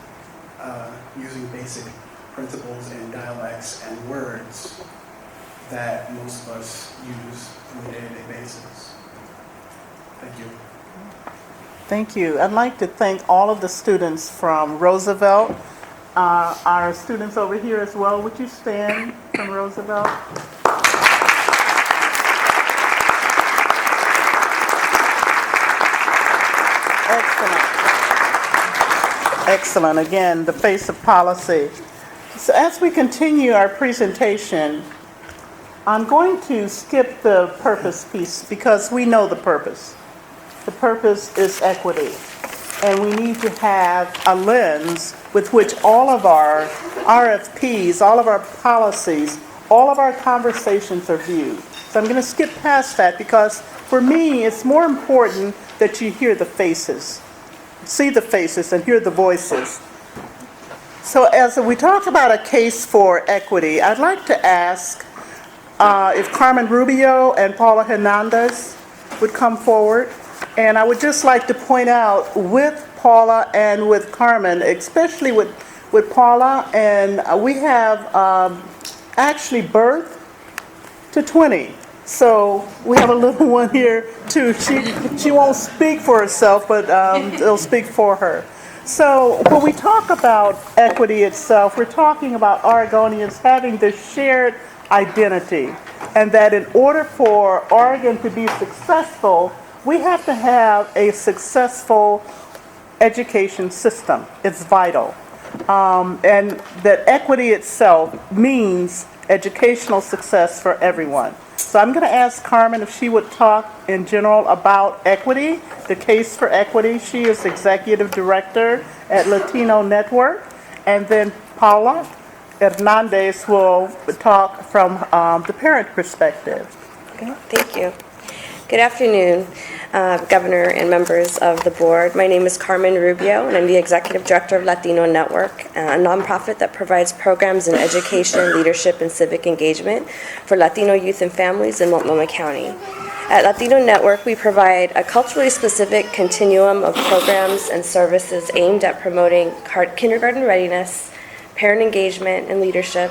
Speaker 19: using basic principles and dialects and words that most of us use on a day-to-day basis. Thank you.
Speaker 11: Thank you. I'd like to thank all of the students from Roosevelt. Our students over here as well. Would you stand from Roosevelt? Excellent. Excellent. Again, the face of policy. So as we continue our presentation, I'm going to skip the purpose piece because we know the purpose. The purpose is equity. And we need to have a lens with which all of our RFPs, all of our policies, all of our conversations are viewed. So I'm going to skip past that because for me, it's more important that you hear the faces, see the faces and hear the voices. So as we talk about a case for equity, I'd like to ask if Carmen Rubio and Paula Hernandez would come forward. And I would just like to point out with Paula and with Carmen, especially with Paula, and we have actually birth to 20. So we have a little one here too. She won't speak for herself, but it'll speak for her. So when we talk about equity itself, we're talking about Oregonians having this shared identity, and that in order for Oregon to be successful, we have to have a successful education system. It's vital. And that equity itself means educational success for everyone. So I'm going to ask Carmen if she would talk in general about equity, the case for equity. She is Executive Director at Latino Network. And then Paula Hernandez will talk from the parent perspective.
Speaker 20: Okay, thank you. Good afternoon, Governor and members of the board. My name is Carmen Rubio, and I'm the Executive Director of Latino Network, a nonprofit that provides programs in education, leadership, and civic engagement for Latino youth and families in Multnomah County. At Latino Network, we provide a culturally specific continuum of programs and services aimed at promoting kindergarten readiness, parent engagement, and leadership,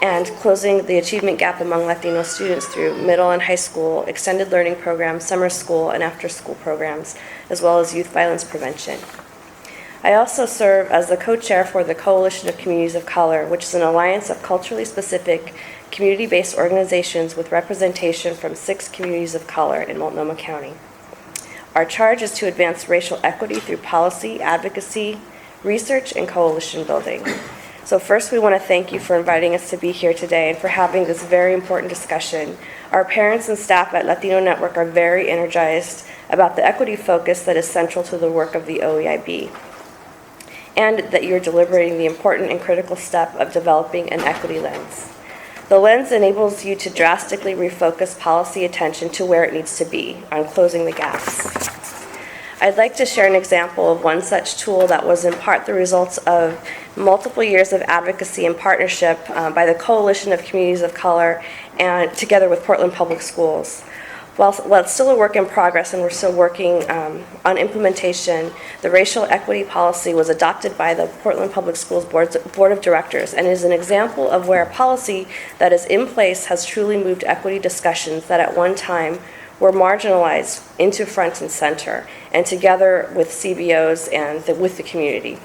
Speaker 20: and closing the achievement gap among Latino students through middle and high school, extended learning programs, summer school, and after-school programs, as well as youth violence prevention. I also serve as the co-chair for the Coalition of Communities of Color, which is an alliance of culturally specific, community-based organizations with representation from 6 communities of color in Multnomah County. Our charge is to advance racial equity through policy, advocacy, research, and coalition building. So first, we want to thank you for inviting us to be here today and for having this very important discussion. Our parents and staff at Latino Network are very energized about the equity focus that is central to the work of the OEIB, and that you're deliberating the important and critical step of developing an equity lens. The lens enables you to drastically refocus policy attention to where it needs to be, on closing the gaps. I'd like to share an example of one such tool that was in part the results of multiple years of advocacy and partnership by the Coalition of Communities of Color and together with Portland Public Schools. While it's still a work in progress and we're still working on implementation, the racial equity policy was adopted by the Portland Public Schools Board of Directors and is an example of where a policy that is in place has truly moved equity discussions that at one time were marginalized into front and center, and together with CBOs and with the community.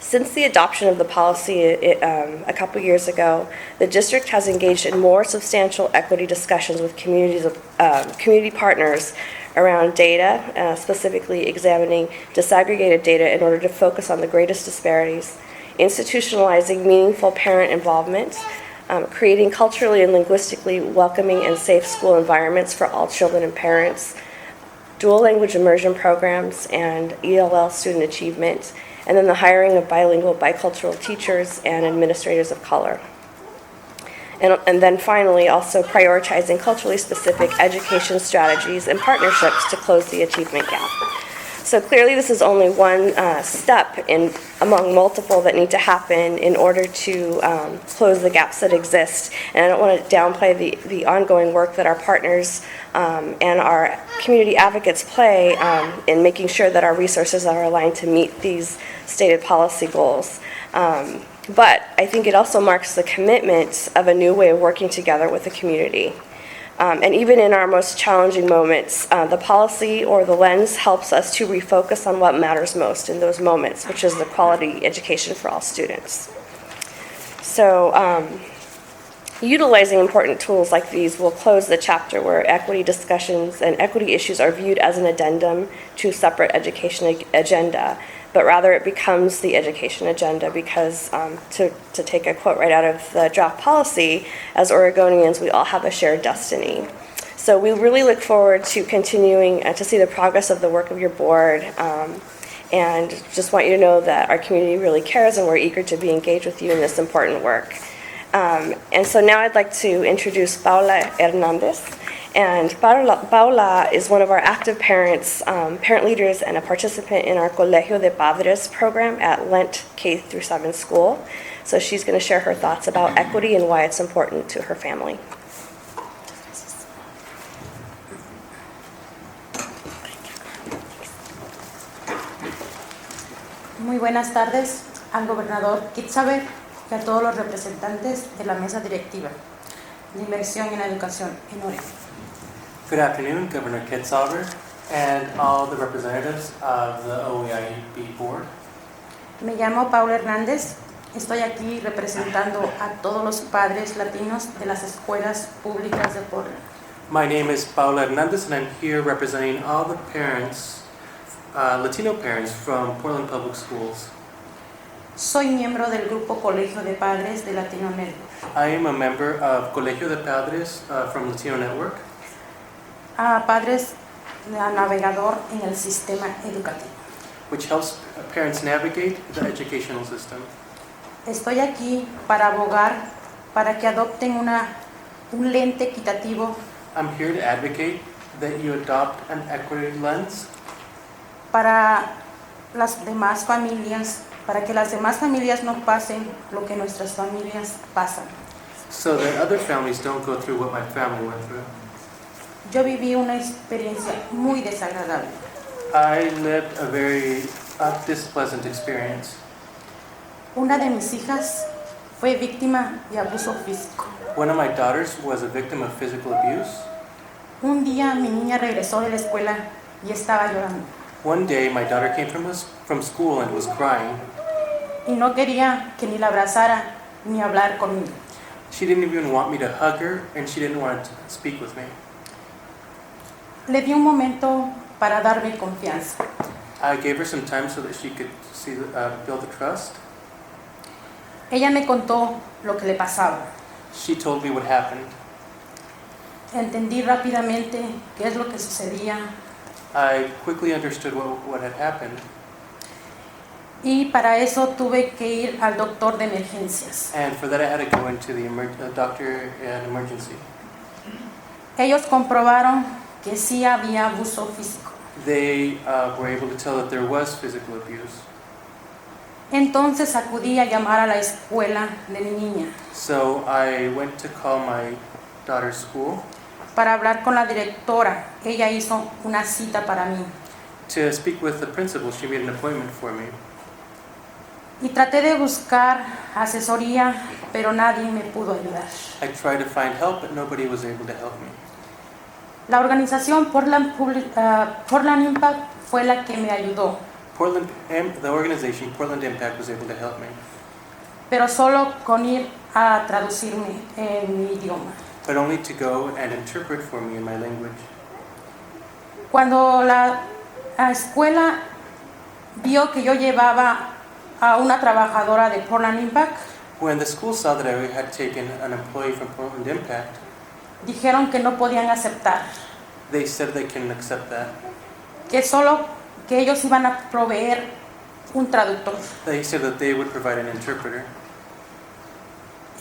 Speaker 20: Since the adoption of the policy a couple years ago, the district has engaged in more substantial equity discussions with community partners around data, specifically examining disaggregated data in order to focus on the greatest disparities, institutionalizing meaningful parent involvement, creating culturally and linguistically welcoming and safe school environments for all children and parents, dual language immersion programs, and ELL student achievement, and then the hiring of bilingual, bicultural teachers and administrators of color. And then finally, also prioritizing culturally specific education strategies and partnerships to close the achievement gap. So clearly, this is only one step in among multiple that need to happen in order to close the gaps that exist. And I don't want to downplay the ongoing work that our partners and our community advocates play in making sure that our resources are aligned to meet these stated policy goals. But I think it also marks the commitment of a new way of working together with the community. And even in our most challenging moments, the policy or the lens helps us to refocus on what matters most in those moments, which is the quality education for all students. So utilizing important tools like these will close the chapter where equity discussions and equity issues are viewed as an addendum to a separate education agenda, but rather it becomes the education agenda because, to take a quote right out of the draft policy, as Oregonians, we all have a shared destiny. So we really look forward to continuing to see the progress of the work of your board, and just want you to know that our community really cares and we're eager to be engaged with you in this important work. And so now I'd like to introduce Paula Hernandez. And Paula is one of our active parents, parent leaders, and a participant in our Colegio de Padres program at Lent K-7 school. So she's going to share her thoughts about equity and why it's important to her family.
Speaker 21: Muy buenas tardes al gobernador Kitsaber y a todos los representantes de la mesa directiva de inversión en la educación en Oregon.
Speaker 22: Good afternoon, Governor Kitzhaber and all the representatives of the OEIB board.
Speaker 21: Me llamo Paula Hernández. Estoy aquí representando a todos los padres latinos de las escuelas públicas de Portland.
Speaker 22: My name is Paula Hernandez and I'm here representing all the parents, Latino parents from Portland Public Schools.
Speaker 21: Soy miembro del grupo Colegio de Padres de Latino Network.
Speaker 22: I am a member of Colegio de Padres from Latino Network.
Speaker 21: Padres navegador en el sistema educativo.
Speaker 22: Which helps parents navigate the educational system.
Speaker 21: Estoy aquí para abogar para que adopten un lente equitativo.
Speaker 22: I'm here to advocate that you adopt an equity lens.
Speaker 21: Para las demás familias, para que las demás familias no pasen lo que nuestras familias pasan.
Speaker 22: So that other families don't go through what my family went through.
Speaker 21: Yo viví una experiencia muy desagradable.
Speaker 22: I lived a very displeasant experience.
Speaker 21: Una de mis hijas fue víctima de abuso físico.
Speaker 22: One of my daughters was a victim of physical abuse.
Speaker 21: Un día mi niña regresó de la escuela y estaba llorando.
Speaker 22: One day my daughter came from school and was crying.
Speaker 21: Y no quería que ni la abrazara ni hablar conmigo.
Speaker 22: She didn't even want me to hug her and she didn't want to speak with me.
Speaker 21: Le di un momento para darme confianza.
Speaker 22: I gave her some time so that she could build the trust.
Speaker 21: Ella me contó lo que le pasaba.
Speaker 22: She told me what happened.
Speaker 21: Entendí rápidamente qué es lo que sucedía.
Speaker 22: I quickly understood what had happened.
Speaker 21: Y para eso tuve que ir al doctor de emergencias.
Speaker 22: And for that I had to go into the doctor in emergency.
Speaker 21: Ellos comprobaron que sí había abuso físico.
Speaker 22: They were able to tell that there was physical abuse.
Speaker 21: Entonces acudí a llamar a la escuela de mi niña.
Speaker 22: So I went to call my daughter's school.
Speaker 21: Para hablar con la directora. Ella hizo una cita para mí.
Speaker 22: To speak with the principal, she made an appointment for me.
Speaker 21: Y traté de buscar asesoría, pero nadie me pudo ayudar.
Speaker 22: I tried to find help, but nobody was able to help me.
Speaker 21: La organización Portland Impact fue la que me ayudó.
Speaker 22: The organization Portland Impact was able to help me.
Speaker 21: Pero solo con ir a traducirme en mi idioma.
Speaker 22: But only to go and interpret for me in my language.
Speaker 21: Cuando la escuela vio que yo llevaba a una trabajadora de Portland Impact,
Speaker 22: when the school saw that I had taken an employee from Portland Impact,
Speaker 21: dijeron que no podían aceptar.
Speaker 22: They said they couldn't accept that.
Speaker 21: Que ellos iban a proveer un traductor.
Speaker 22: They said that they would provide an interpreter.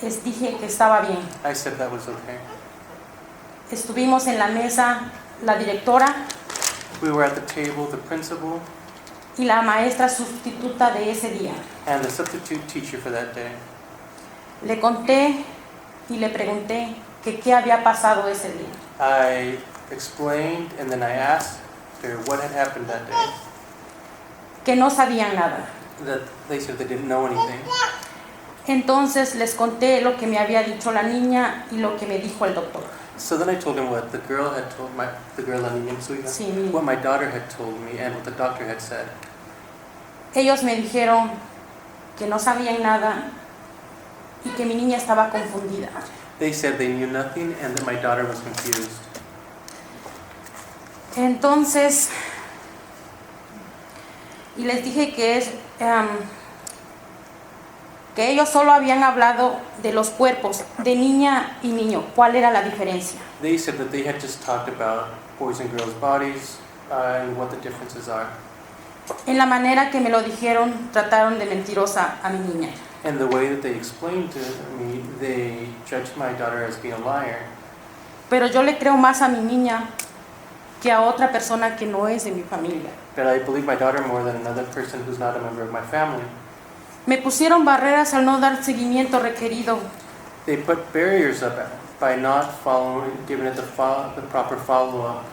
Speaker 21: Les dije que estaba bien.
Speaker 22: I said that was okay.
Speaker 21: Estuvimos en la mesa, la directora,
Speaker 22: We were at the table, the principal
Speaker 21: y la maestra sustituta de ese día.
Speaker 22: and the substitute teacher for that day.
Speaker 21: Le conté y le pregunté que qué había pasado ese día.
Speaker 22: I explained and then I asked her what had happened that day.
Speaker 21: Que no sabían nada.
Speaker 22: That they said they didn't know anything.
Speaker 21: Entonces les conté lo que me había dicho la niña y lo que me dijo el doctor.
Speaker 22: So then I told him what the girl had told la niña, su hija,
Speaker 21: Sí,
Speaker 22: what my daughter had told me and what the doctor had said.
Speaker 21: ellos me dijeron que no sabían nada y que mi niña estaba confundida.
Speaker 22: They said they knew nothing and that my daughter was confused.
Speaker 21: Entonces, y les dije que que ellos solo habían hablado de los cuerpos de niña y niño. ¿Cuál era la diferencia?
Speaker 22: They said that they had just talked about boys and girls' bodies and what the differences are.
Speaker 21: En la manera que me lo dijeron, trataron de mentirosa a mi niña.
Speaker 22: And the way that they explained to me, they judged my daughter as being a liar.
Speaker 21: Pero yo le creo más a mi niña que a otra persona que no es de mi familia.
Speaker 22: But I believe my daughter more than another person who's not a member of my family.
Speaker 21: Me pusieron barreras al no dar seguimiento requerido.
Speaker 22: They put barriers up by not giving it the proper follow-up.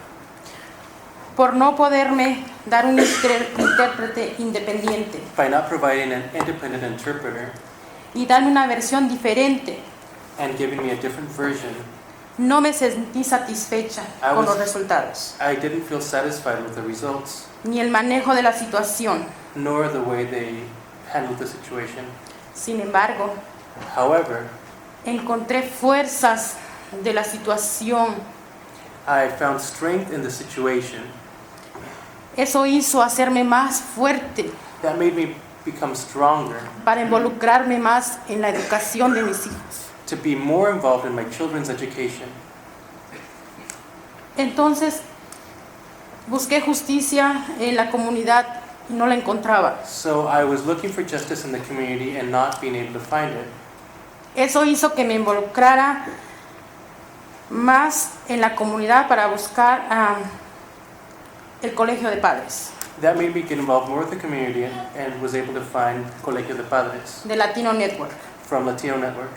Speaker 21: Por no poderme dar un intérprete independiente
Speaker 22: By not providing an independent interpreter
Speaker 21: y darme una versión diferente.
Speaker 22: and giving me a different version.
Speaker 21: No me sentí satisfecha con los resultados,
Speaker 22: I didn't feel satisfied with the results,
Speaker 21: ni el manejo de la situación.
Speaker 22: nor the way they handled the situation.
Speaker 21: Sin embargo,
Speaker 22: However,
Speaker 21: encontré fuerzas de la situación.
Speaker 22: I found strength in the situation.
Speaker 21: Eso hizo hacerme más fuerte
Speaker 22: That made me become stronger,
Speaker 21: para involucrarme más en la educación de mis hijos.
Speaker 22: to be more involved in my children's education.
Speaker 21: Entonces, busqué justicia en la comunidad y no la encontraba.
Speaker 22: So I was looking for justice in the community and not being able to find it.
Speaker 21: Eso hizo que me involucrara más en la comunidad para buscar el colegio de padres,
Speaker 22: That made me get involved more with the community and was able to find Colegio de Padres
Speaker 21: de Latino Network,
Speaker 22: from Latino Network,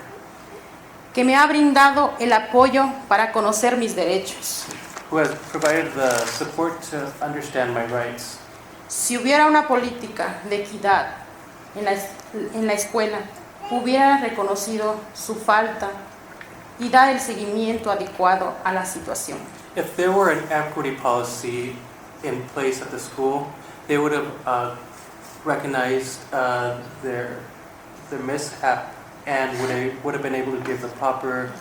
Speaker 21: que me ha brindado el apoyo para conocer mis derechos.
Speaker 22: who has provided the support to understand my rights.
Speaker 21: Si hubiera una política de equidad en la escuela, hubiera reconocido su falta y dar el seguimiento adecuado a la situación.
Speaker 22: If there were an equity policy in place at the school, they would have recognized their mishap and would have been able to give the proper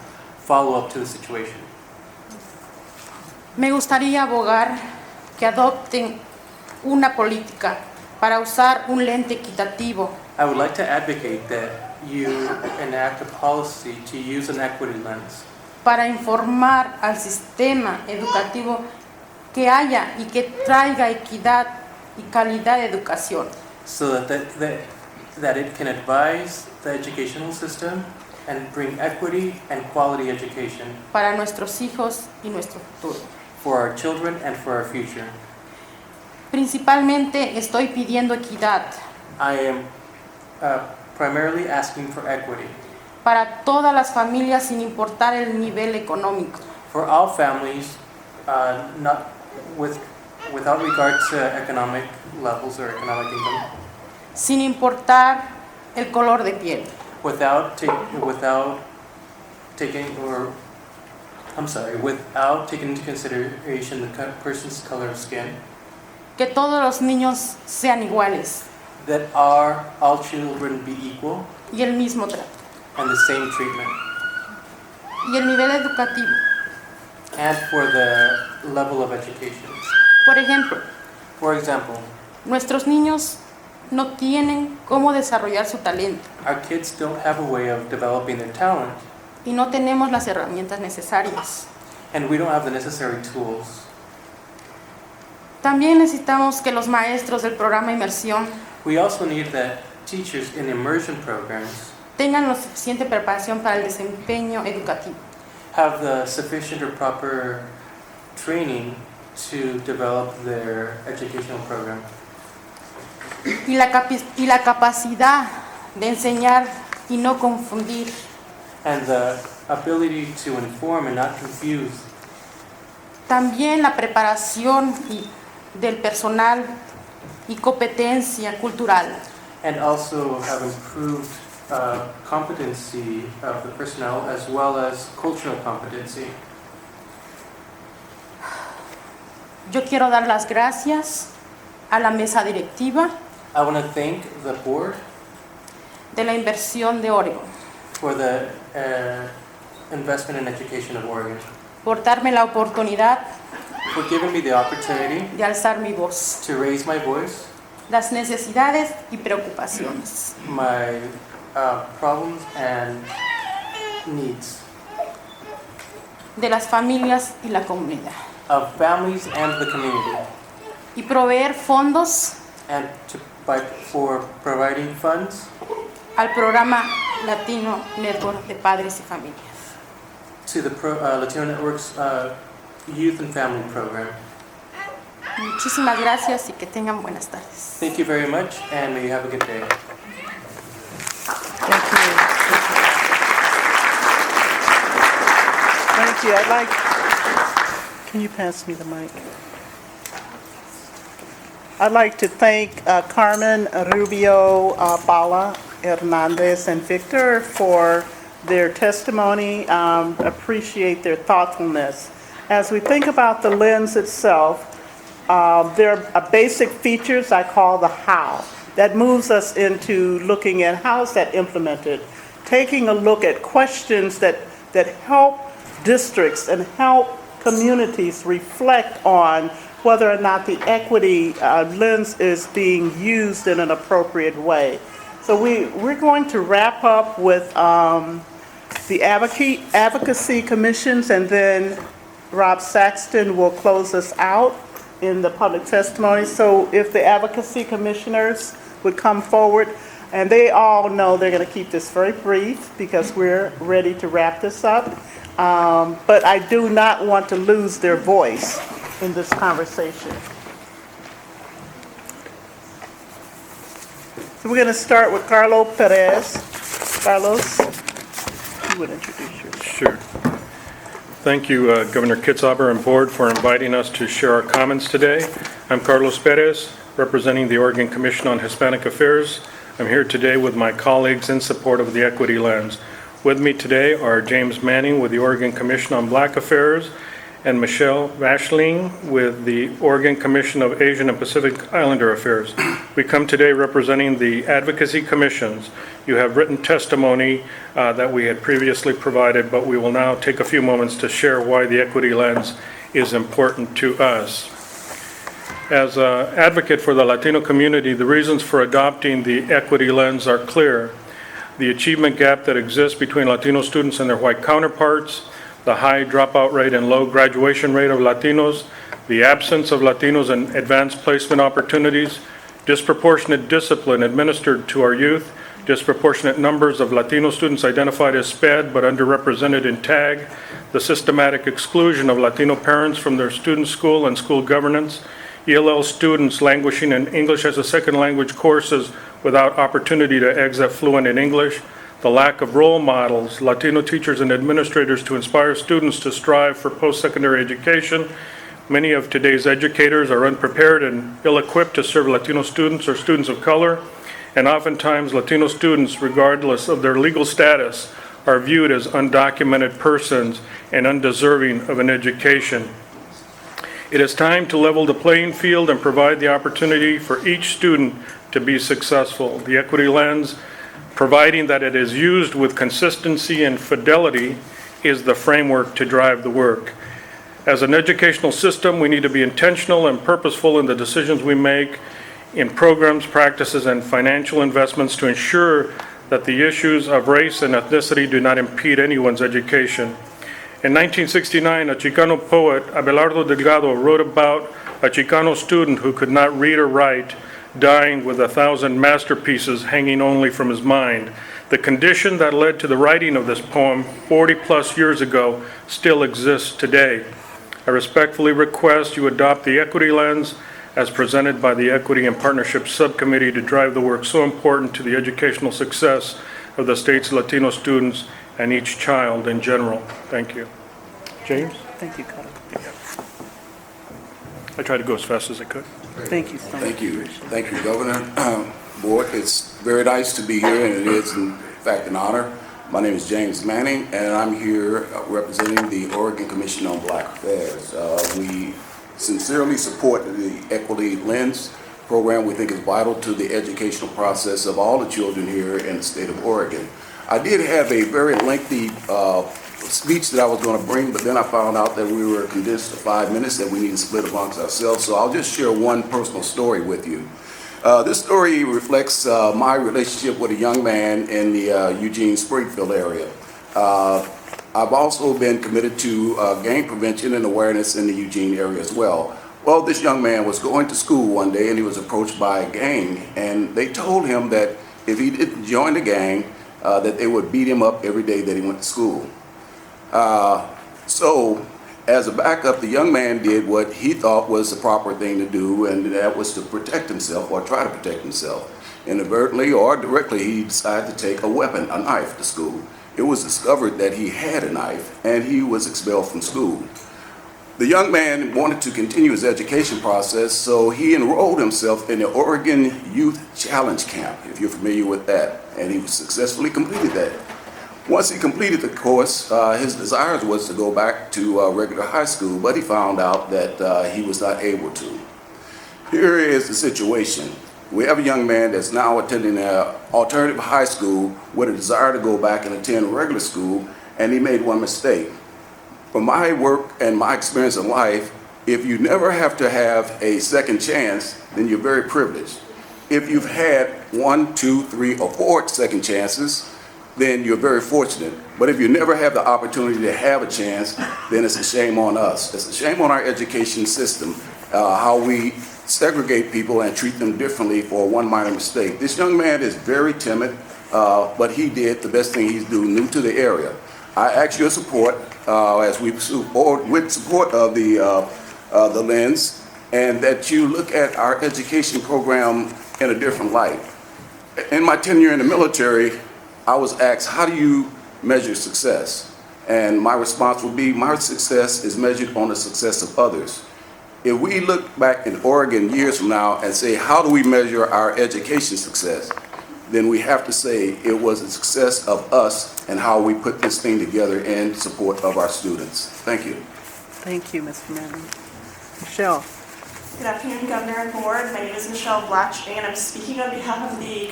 Speaker 22: follow-up to the situation.
Speaker 21: Me gustaría abogar que adopten una política para usar un lente equitativo
Speaker 22: I would like to advocate that you enact a policy to use an equity lens
Speaker 21: para informar al sistema educativo que haya y que traiga equidad y calidad de educación.
Speaker 22: so that it can advise the educational system and bring equity and quality education
Speaker 21: Para nuestros hijos y nuestro futuro.
Speaker 22: for our children and for our future.
Speaker 21: Principalmente estoy pidiendo equidad
Speaker 22: I am primarily asking for equity
Speaker 21: para todas las familias sin importar el nivel económico,
Speaker 22: for all families, not without regard to economic levels or economic income,
Speaker 21: sin importar el color de piel,
Speaker 22: without taking into consideration the person's color of skin,
Speaker 21: que todos los niños sean iguales
Speaker 22: that all children be equal
Speaker 21: y el mismo trato.
Speaker 22: and the same treatment,
Speaker 21: Y el nivel educativo,
Speaker 22: and for the level of education.
Speaker 21: por ejemplo,
Speaker 22: For example,
Speaker 21: nuestros niños no tienen cómo desarrollar su talento
Speaker 22: our kids don't have a way of developing their talent,
Speaker 21: y no tenemos las herramientas necesarias.
Speaker 22: and we don't have the necessary tools.
Speaker 21: También necesitamos que los maestros del programa Inmersión
Speaker 22: We also need that teachers in immersion programs
Speaker 21: tengan la suficiente preparación para el desempeño educativo.
Speaker 22: have the sufficient or proper training to develop their educational program.
Speaker 21: Y la capacidad de enseñar y no confundir.
Speaker 22: And the ability to inform and not confuse.
Speaker 21: También la preparación del personal y competencia cultural.
Speaker 22: And also have improved competency of the personnel as well as cultural competency.
Speaker 21: Yo quiero dar las gracias a la mesa directiva
Speaker 22: I want to thank the board
Speaker 21: de la inversión de Oregon
Speaker 22: for the investment in education of Oregon,
Speaker 21: por darme la oportunidad
Speaker 22: for giving me the opportunity
Speaker 21: de alzar mi voz,
Speaker 22: to raise my voice,
Speaker 21: las necesidades y preocupaciones
Speaker 22: my problems and needs
Speaker 21: de las familias y la comunidad
Speaker 22: of families and the community,
Speaker 21: y proveer fondos
Speaker 22: and for providing funds
Speaker 21: al programa Latino Network de Padres y Familias.
Speaker 22: to the Latino Network's Youth and Family Program.
Speaker 21: Muchísimas gracias y que tengan buenas tardes.
Speaker 22: Thank you very much, and may you have a good day.
Speaker 11: Thank you. Thank you. I'd like, can you pass me the mic? I'd like to thank Carmen, Rubio, Paula, Hernandez, and Victor for their testimony. Appreciate their thoughtfulness. As we think about the lens itself, there are basic features I call the how. That moves us into looking at how is that implemented, taking a look at questions that help districts and help communities reflect on whether or not the equity lens is being used in an appropriate way. So we're going to wrap up with the advocacy commissions, and then Rob Saxton will close us out in the public testimony. So if the advocacy commissioners would come forward, and they all know they're going to keep this very brief because we're ready to wrap this up. But I do not want to lose their voice in this conversation. So we're going to start with Carlos Perez. Carlos, you would introduce yourself.
Speaker 2: Sure. Thank you, Governor Kitzhaber and Board, for inviting us to share our comments today. I'm Carlos Perez, representing the Oregon Commission on Hispanic Affairs. I'm here today with my colleagues in support of the Equity Lens. With me today are James Manning with the Oregon Commission on Black Affairs and Michelle Vashling with the Oregon Commission of Asian and Pacific Islander Affairs. We come today representing the advocacy commissions. You have written testimony that we had previously provided, but we will now take a few moments to share why the Equity Lens is important to us. As an advocate for the Latino community, the reasons for adopting the Equity Lens are clear. The achievement gap that exists between Latino students and their white counterparts, the high dropout rate and low graduation rate of Latinos, the absence of Latinos in advanced placement opportunities, disproportionate discipline administered to our youth, disproportionate numbers of Latino students identified as SPED but underrepresented in TAG, the systematic exclusion of Latino parents from their student school and school governance, ELL students languishing in English as a second language courses without opportunity to exit fluent in English, the lack of role models, Latino teachers and administrators to inspire students to strive for post-secondary education. Many of today's educators are unprepared and ill-equipped to serve Latino students or students of color, and oftentimes Latino students, regardless of their legal status, are viewed as undocumented persons and undeserving of an education. It is time to level the playing field and provide the opportunity for each student to be successful. The Equity Lens, providing that it is used with consistency and fidelity, is the framework to drive the work. As an educational system, we need to be intentional and purposeful in the decisions we make in programs, practices, and financial investments to ensure that the issues of race and ethnicity do not impede anyone's education. In 1969, a Chicano poet, Abelardo Delgado, wrote about a Chicano student who could not read or write, dying with 1,000 masterpieces hanging only from his mind. The condition that led to the writing of this poem 40 plus years ago still exists today. I respectfully request you adopt the equity lens as presented by the Equity and Partnership Subcommittee to drive the work so important to the educational success of the state's Latino students and each child in general. Thank you. James?
Speaker 11: Thank you, Carlos.
Speaker 2: I tried to go as fast as I could.
Speaker 11: Thank you so much.
Speaker 3: Thank you. Thank you, Governor. Board, it's very nice to be here, and it is, in fact, an honor. My name is James Manning, and I'm here representing the Oregon Commission on Black Affairs. We sincerely support the Equity Lens program. We think it's vital to the educational process of all the children here in the state of Oregon. I did have a very lengthy speech that I was going to bring, but then I found out that we were condensed to 5 minutes that we need to split amongst ourselves, so I'll just share one personal story with you. This story reflects my relationship with a young man in the Eugene-Springfield area. I've also been committed to gang prevention and awareness in the Eugene area as well. Well, this young man was going to school one day and he was approached by a gang, and they told him that if he didn't join the gang, that they would beat him up every day that he went to school. So, as a backup, the young man did what he thought was the proper thing to do, and that was to protect himself or try to protect himself. Inadvertently or directly, he decided to take a weapon, a knife, to school. It was discovered that he had a knife, and he was expelled from school. The young man wanted to continue his education process, so he enrolled himself in the Oregon Youth Challenge Camp, if you're familiar with that, and he successfully completed that. Once he completed the course, his desire was to go back to regular high school, but he found out that he was not able to. Here is the situation. We have a young man that's now attending an alternative high school with a desire to go back and attend regular school, and he made one mistake. From my work and my experience in life, if you never have to have a second chance, then you're very privileged. If you've had 1, 2, 3, or 4 second chances, then you're very fortunate. But if you never have the opportunity to have a chance, then it's a shame on us. It's a shame on our education system, how we segregate people and treat them differently for one minor mistake. This young man is very timid, but he did the best thing he's doing, new to the area. I ask your support as we pursue forward with support of the lens, and that you look at our education program in a different light. In my tenure in the military, I was asked, how do you measure success? And my response would be, my success is measured on the success of others. If we look back in Oregon years from now and say, how do we measure our education success? Then we have to say it was the success of us and how we put this thing together in support of our students. Thank you.
Speaker 11: Thank you, Mr. Manning. Michelle.
Speaker 5: Good afternoon, Governor and Board. My name is Michelle Blatch, and I'm speaking on behalf of the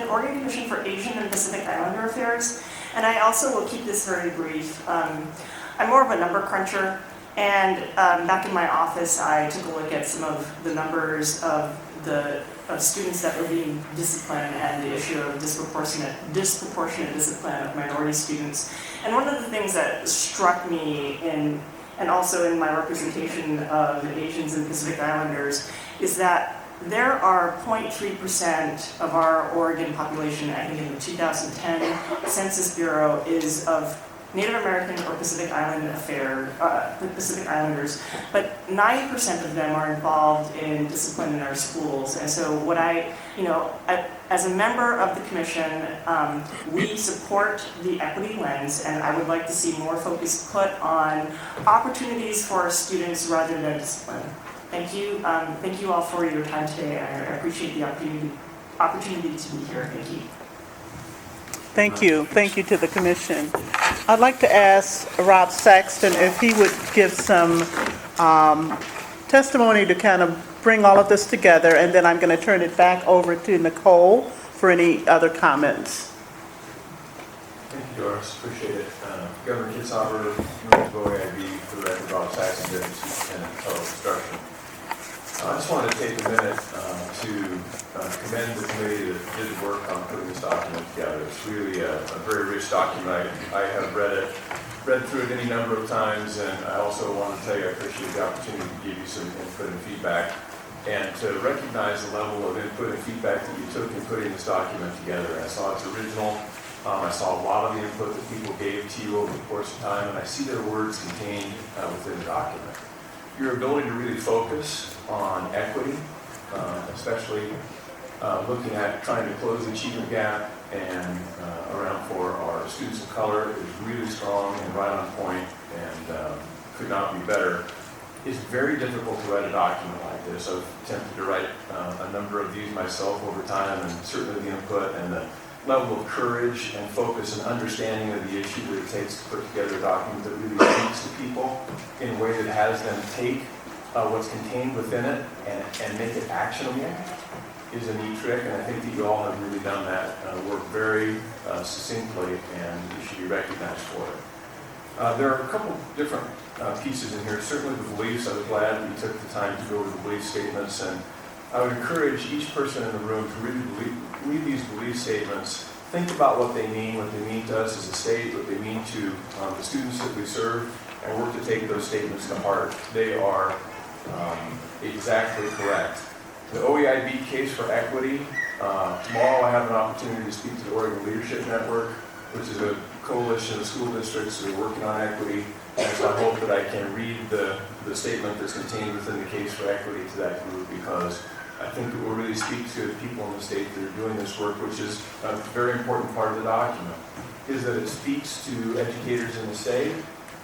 Speaker 5: Oregon Commission for Asian and Pacific Islander Affairs, and I also will keep this very brief. I'm more of a number cruncher, and back in my office, I took a look at some of the numbers of students that were being disciplined and the issue of disproportionate discipline of minority students. And one of the things that struck me and also in my representation of Asians and Pacific Islanders, is that there are 0.3% of our Oregon population, I think in the 2010 Census Bureau, is of Native American or Pacific Islanders, but 9% of them are involved in discipline in our schools. And so what as a member of the commission, we support the equity lens, and I would like to see more focus put on opportunities for our students rather than discipline. Thank you. Thank you all for your time today. I appreciate the opportunity to be here. Thank you.
Speaker 11: Thank you. Thank you to the commission. I'd like to ask Rob Saxton if he would give some testimony to kind of bring all of this together, and then I'm going to turn it back over to Nicole for any other comments.
Speaker 10: Thank you, Doris. Appreciate it. Governor Kitzhaber, OAIB, for the record, Rob Saxton, Deputy Superintendent of Public Instruction. I just wanted to take a minute to commend the committee that did the work on putting this document together. It's really a very rich document. I have read through it any number of times, and I also want to tell you I appreciate the opportunity to give you some input and feedback, and to recognize the level of input and feedback that you took in putting this document together. I saw it's original. I saw a lot of the input that people gave to you over the course of time, and I see their words contained within the document. your ability to really focus on equity, especially looking at trying to close the achievement gap and around for our students of color is really strong and right on point and could not be better. It's very difficult to write a document like this. I've attempted to write a number of these myself over time, and certainly the input and the level of courage and focus and understanding of the issue that it takes to put together a document that really speaks to people in a way that has them take what's contained within it and make it actionable is a neat trick, and I think that you all have really done that work very succinctly, and you should be recognized for it. There are a couple different pieces in here. Certainly the beliefs, I was glad you took the time to go over the belief statements, and I would encourage each person in the room to really read these belief statements, think about what they mean to us as a state, what they mean to the students that we serve, and work to take those statements to heart. They are exactly correct. The OEIB case for equity, tomorrow I have an opportunity to speak to the Oregon Leadership Network, which is a coalition of school districts that are working on equity. And so I hope that I can read the statement that's contained within the case for equity to that group, because I think it will really speak to people in the state that are doing this work, which is a very important part of the document, is that it speaks to educators in the state,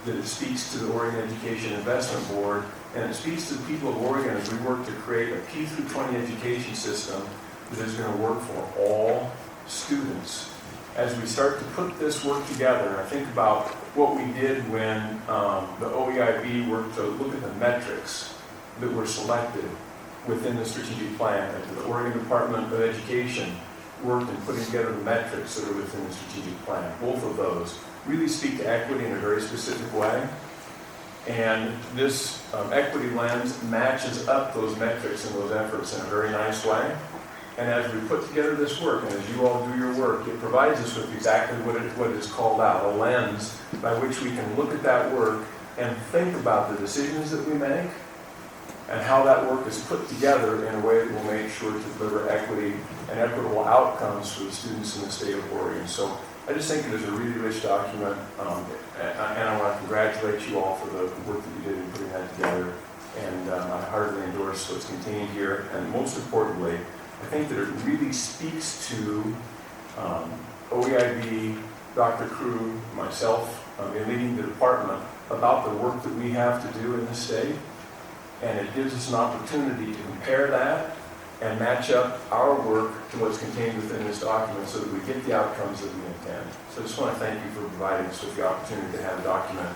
Speaker 10: that it speaks to the Oregon Education Investment Board, and it speaks to the people of Oregon as we work to create a K through 20 education system that is going to work for all students. As we start to put this work together, and I think about what we did when the OEIB worked to look at the metrics that were selected within the strategic plan, and the Oregon Department of Education worked in putting together the metrics that are within the strategic plan. Both of those really speak to equity in a very specific way. And this equity lens matches up those metrics and those efforts in a very nice way. And as we put together this work, and as you all do your work, it provides us with exactly what is called out, a lens by which we can look at that work and think about the decisions that we make and how that work is put together in a way that will make sure to deliver equity and equitable outcomes for the students in the state of Oregon. So I just think it is a really rich document, and I want to congratulate you all for the work that you did in putting that together. And I heartily endorse what's contained here. And most importantly, I think that it really speaks to OEIB, Dr. Crew, myself, in leading the department about the work that we have to do in this state. And it gives us an opportunity to compare that and match up our work to what's contained within this document so that we get the outcomes that we intend. So I just want to thank you for providing us with the opportunity to have a document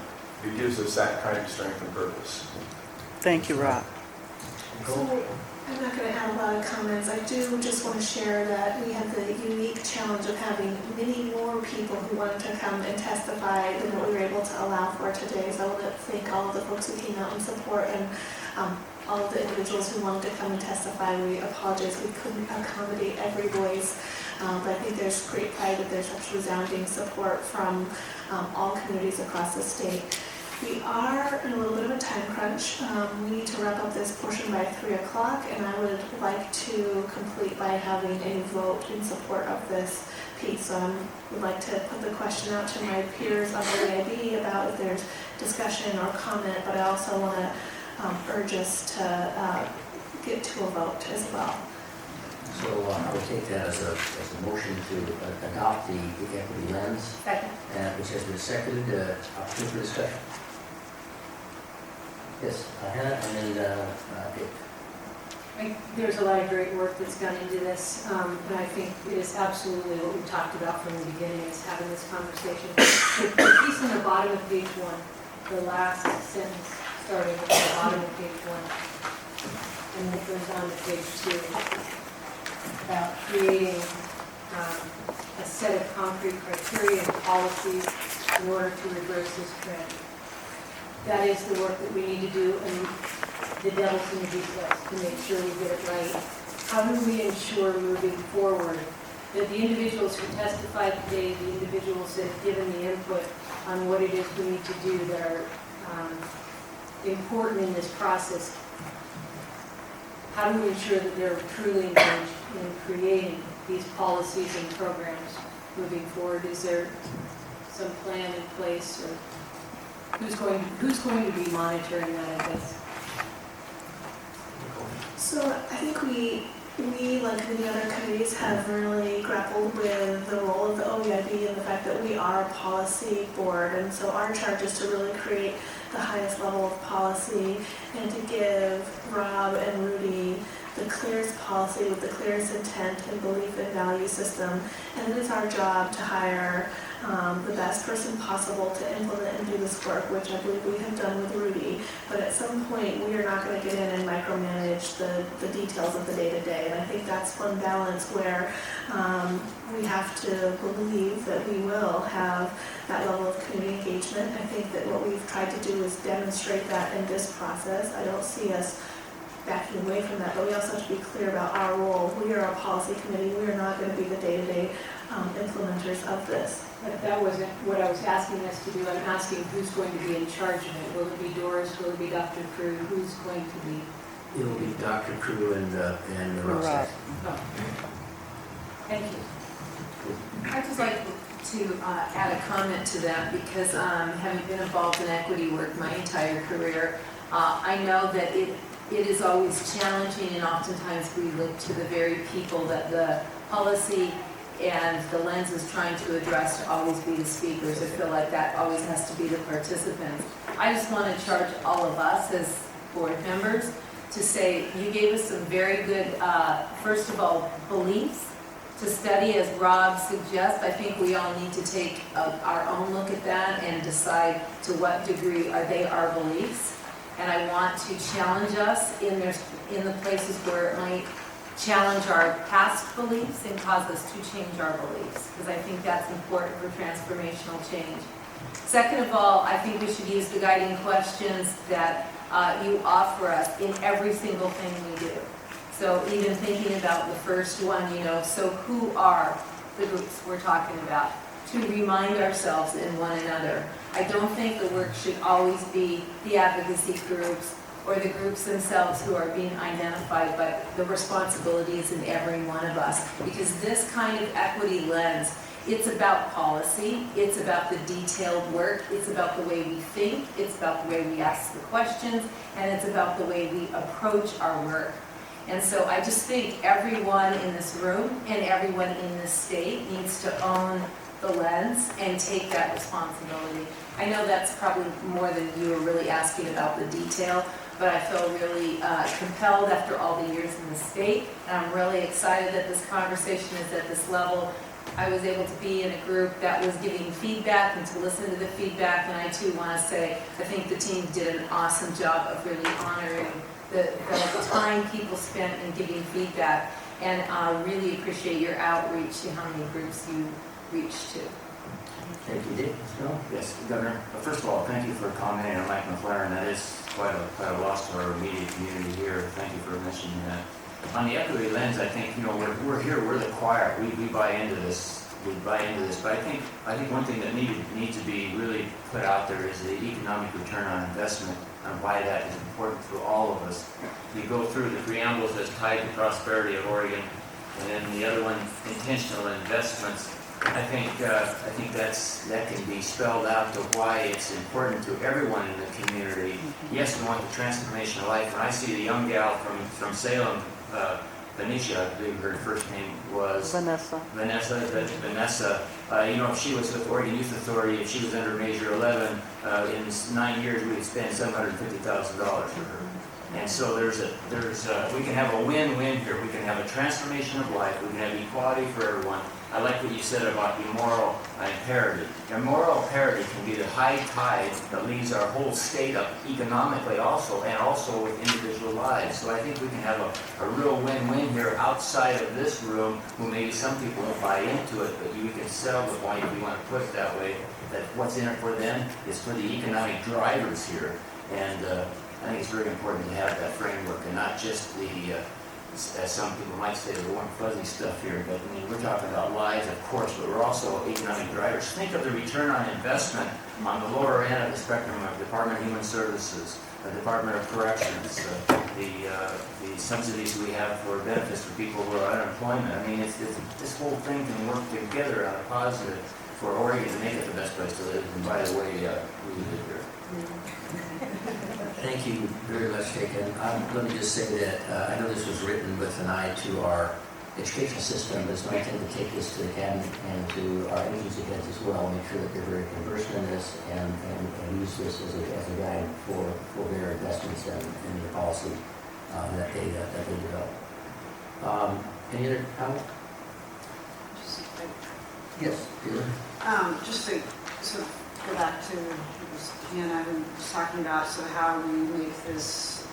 Speaker 10: that gives us that kind of strength and purpose.
Speaker 11: Thank you, Rob.
Speaker 9: So I'm not going to add a lot of comments. I do just want to share that we have the unique challenge of having many more people who wanted to come and testify than what we were able to allow for today. So I want to thank all of the folks who came out in support and all of the individuals who wanted to come and testify. We apologize we couldn't accommodate every voice, but I think there's great pride that there's such resounding support from all communities across the state. We are in a little bit of a time crunch. We need to wrap up this portion by 3 o'clock, and I would like to complete by having a vote in support of this piece. So I would like to put the question out to my peers on OEIB about if there's discussion or comment, but I also want to urge us to get to a vote as well.
Speaker 1: So I would take that as a motion to adopt the equity lens.
Speaker 16: Second.
Speaker 1: Which has been seconded. Opportunity for discussion. Yes, Hannah, and then Dave.
Speaker 4: There's a lot of great work that's gone into this, and I think it is absolutely what we talked about from the beginning, is having this conversation. The piece on the bottom of page 1, the last sentence starting at the bottom of page 1, and then it goes on to page 2, about creating a set of concrete criteria and policies in order to reverse this trend. That is the work that we need to do, and the devil's in the details to make sure we get it right. How do we ensure moving forward that the individuals who testified today, the individuals that have given the input on what it is we need to do that are important in this process, how do we ensure that they're truly engaged in creating these policies and programs moving forward? Is there some plan in place, or who's going to be monitoring that, I guess?
Speaker 9: So I think we, like many other committees, have really grappled with the role of the OEIB and the fact that we are a policy board. And so our charge is to really create the highest level of policy and to give Rob and Rudy the clearest policy with the clearest intent and belief and value system. And it is our job to hire the best person possible to implement and do this work, which I believe we have done with Rudy. But at some point, we are not going to get in and micromanage the details of the day-to-day. And I think that's one balance where we have to believe that we will have that level of community engagement. I think that what we've tried to do is demonstrate that in this process. I don't see us backing away from that, but we also have to be clear about our role. We are a policy committee. We are not going to be the day-to-day implementers of this.
Speaker 4: But that wasn't what I was asking us to do. I'm asking who's going to be in charge of it. Will it be Doris? Will it be Dr. Crew? Who's going to be?
Speaker 1: It'll be Dr. Crew and Rob.
Speaker 4: Oh. Thank you.
Speaker 6: I'd just like to add a comment to that because having been involved in equity work my entire career, I know that it is always challenging, and oftentimes we look to the very people that the policy and the lens is trying to address to always be the speakers. I feel like that always has to be the participants. I just want to charge all of us as board members to say you gave us some very good, first of all, beliefs to study, as Rob suggests. I think we all need to take our own look at that and decide to what degree are they our beliefs. And I want to challenge us in the places where it might challenge our past beliefs and cause us to change our beliefs, because I think that's important for transformational change. Second of all, I think we should use the guiding questions that you offer us in every single thing we do. So even thinking about the first one, so who are the groups we're talking about? To remind ourselves in one another. I don't think the work should always be the advocacy groups or the groups themselves who are being identified, but the responsibility is in every one of us. Because this kind of equity lens, it's about policy, it's about the detailed work, it's about the way we think, it's about the way we ask the questions, and it's about the way we approach our work. And so I just think everyone in this room and everyone in this state needs to own the lens and take that responsibility. I know that's probably more than you were really asking about the detail, but I feel really compelled after all the years in the state. And I'm really excited that this conversation is at this level. I was able to be in a group that was giving feedback and to listen to the feedback, and I too want to say I think the team did an awesome job of really honoring the time people spent in giving feedback, and really appreciate your outreach to how many groups you reached to.
Speaker 1: Thank you, Dick.
Speaker 7: Yes, Governor. First of all, thank you for commenting on Mike McLaren. That is quite a loss to our immediate community here. Thank you for mentioning that. On the equity lens, I think we're here. We're the choir. We buy into this. We buy into this. But I think one thing that needs to be really put out there is the economic return on investment and why that is important to all of us. You go through the preambles that's tied to prosperity of Oregon, and then the other one, intentional investments. I think that can be spelled out to why it's important to everyone in the community. Yes, we want the transformation of life. When I see the young gal from Salem, Venetia, I believe her first name was
Speaker 11: Vanessa.
Speaker 7: If she was with Oregon Youth Authority, if she was under Measure 11, in 9 years we would spend $750,000 for her. And so we can have a win-win here. We can have a transformation of life. We can have equality for everyone. I like what you said about immoral parity. Immoral parity can be the high tide that leads our whole state up economically also, and also with individual lives. So I think we can have a real win-win here outside of this room, who maybe some people won't buy into it, but we can sell the point, if we want to put it that way, that what's in it for them is for the economic drivers here. And I think it's very important to have that framework and not just the as some people might say, the warm fuzzy stuff here, but I mean, we're talking about lives, of course, but we're also economic drivers. Think of the return on investment on the lower end of the spectrum of Department of Human Services, the Department of Corrections, the subsidies we have for benefits for people who are unemployment. I mean, this whole thing can work together on a positive for Oregon to make it the best place to live. And by the way, we live here.
Speaker 1: Thank you very much, Taken. Let me just say that I know this was written with an eye to our educational system, but it's my intent to take this to the cabinet and to our agency heads as well, make sure that they're very conversant in this and use this as a guide for their investments and the policy that they develop. Any other comment? Yes, Taylor?
Speaker 8: Just to sort of go back to what Hannah was talking about, sort of how we make this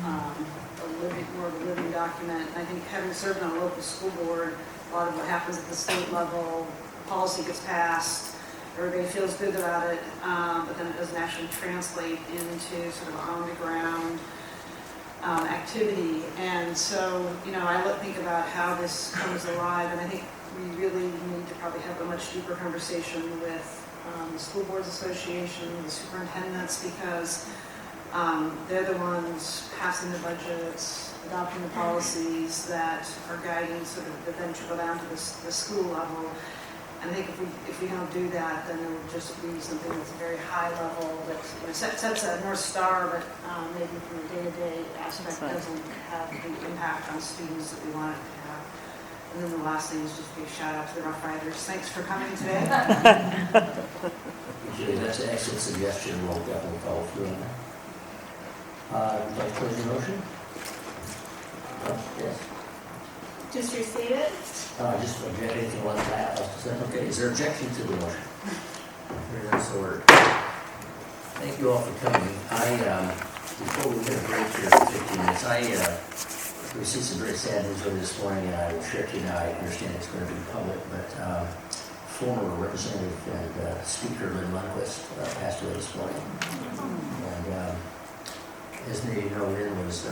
Speaker 8: more of a living document. And I think having served on a local school board, a lot of what happens at the state level, policy gets passed, everybody feels good about it, but then it doesn't actually translate into sort of on-the-ground activity. And so, I think about how this comes alive, and I think we really need to probably have a much deeper conversation with the School Boards Association, the superintendents, because they're the ones passing the budgets, adopting the policies that are guiding sort of the then trickle down to the school level. And I think if we don't do that, then it will just be something that's a very high level that sets a North Star, but maybe from a day-to-day aspect doesn't have the impact on students that we want it to have. And then the last thing is just a big shout out to the Rough Riders. Thanks for coming today.
Speaker 1: Julie, that's an excellent suggestion. We'll definitely follow through on that. Would you like to close the motion? Yes.
Speaker 9: Just restate it?
Speaker 1: Just object anything like that. Okay, is there objection to the motion? Very nice order. Thank you all for coming. Before we get a break here for 15 minutes, we received some very sad news earlier this morning, and I will share it to you now. I understand it's going to be public, but former Representative and Speaker Lynn Lundquist passed away this morning. And as many of you know, Lynn was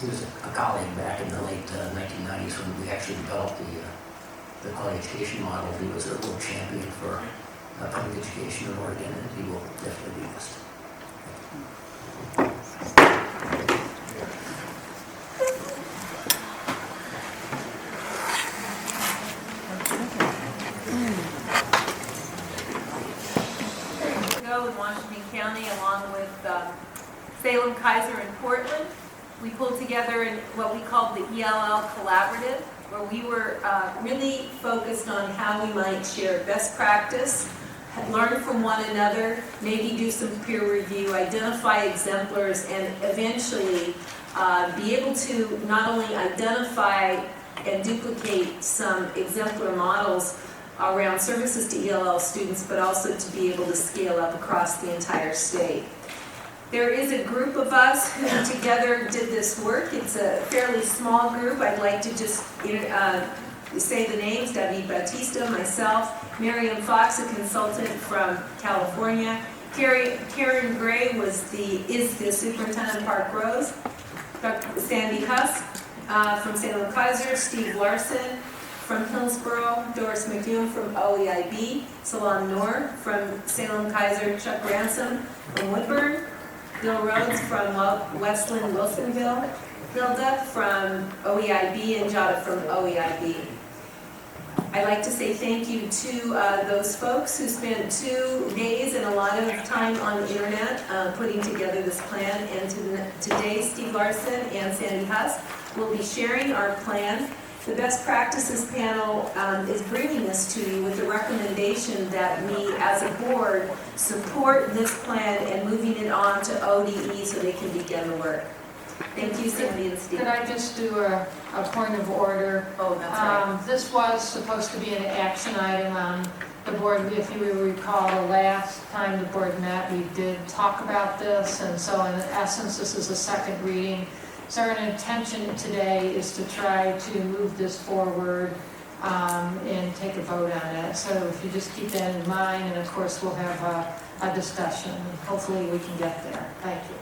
Speaker 1: he was a colleague back in the late 1990s when we actually developed the quality education model. He was a real champion for public education in Oregon, and he will definitely be missed.
Speaker 6: In Washington County, along with Salem, Kaiser, and Portland, we pulled together in what we called the ELL Collaborative, where we were really focused on how we might share best practice, learn from one another, maybe do some peer review, identify exemplars, and eventually be able to not only identify and duplicate some exemplar models around services to ELL students, but also to be able to scale up across the entire state. There is a group of us who together did this work. It's a fairly small group. I'd like to just say the names: David Batista, myself, Miriam Fox, a consultant from California, Karen Gray is the superintendent of Park Rose, Dr. Sandy Huss from Salem Kaiser, Steve Larson from Hillsborough, Doris McEwen from OEIB, Salam Noor from Salem Kaiser, Chuck Ransom from Woodburn, Bill Rhodes from Westland Wilsonville, Hilda from OEIB, and Jada from OEIB. I'd like to say thank you to those folks who spent 2 days and a lot of time on the internet putting together this plan. And today, Steve Larson and Sandy Huss will be sharing our plan. The Best Practices panel is bringing this to you with the recommendation that we, as a board, support this plan and moving it on to ODE so they can begin the work. Thank you, Sandy and Steve.
Speaker 12: Could I just do a point of order?
Speaker 6: Oh, that's right.
Speaker 12: This was supposed to be an action item on the board. If you recall, the last time the board met, we did talk about this, and so in essence, this is a second reading. So our intention today is to try to move this forward and take a vote on it. So if you just keep that in mind, and of course we'll have a discussion. Hopefully we can get there. Thank you.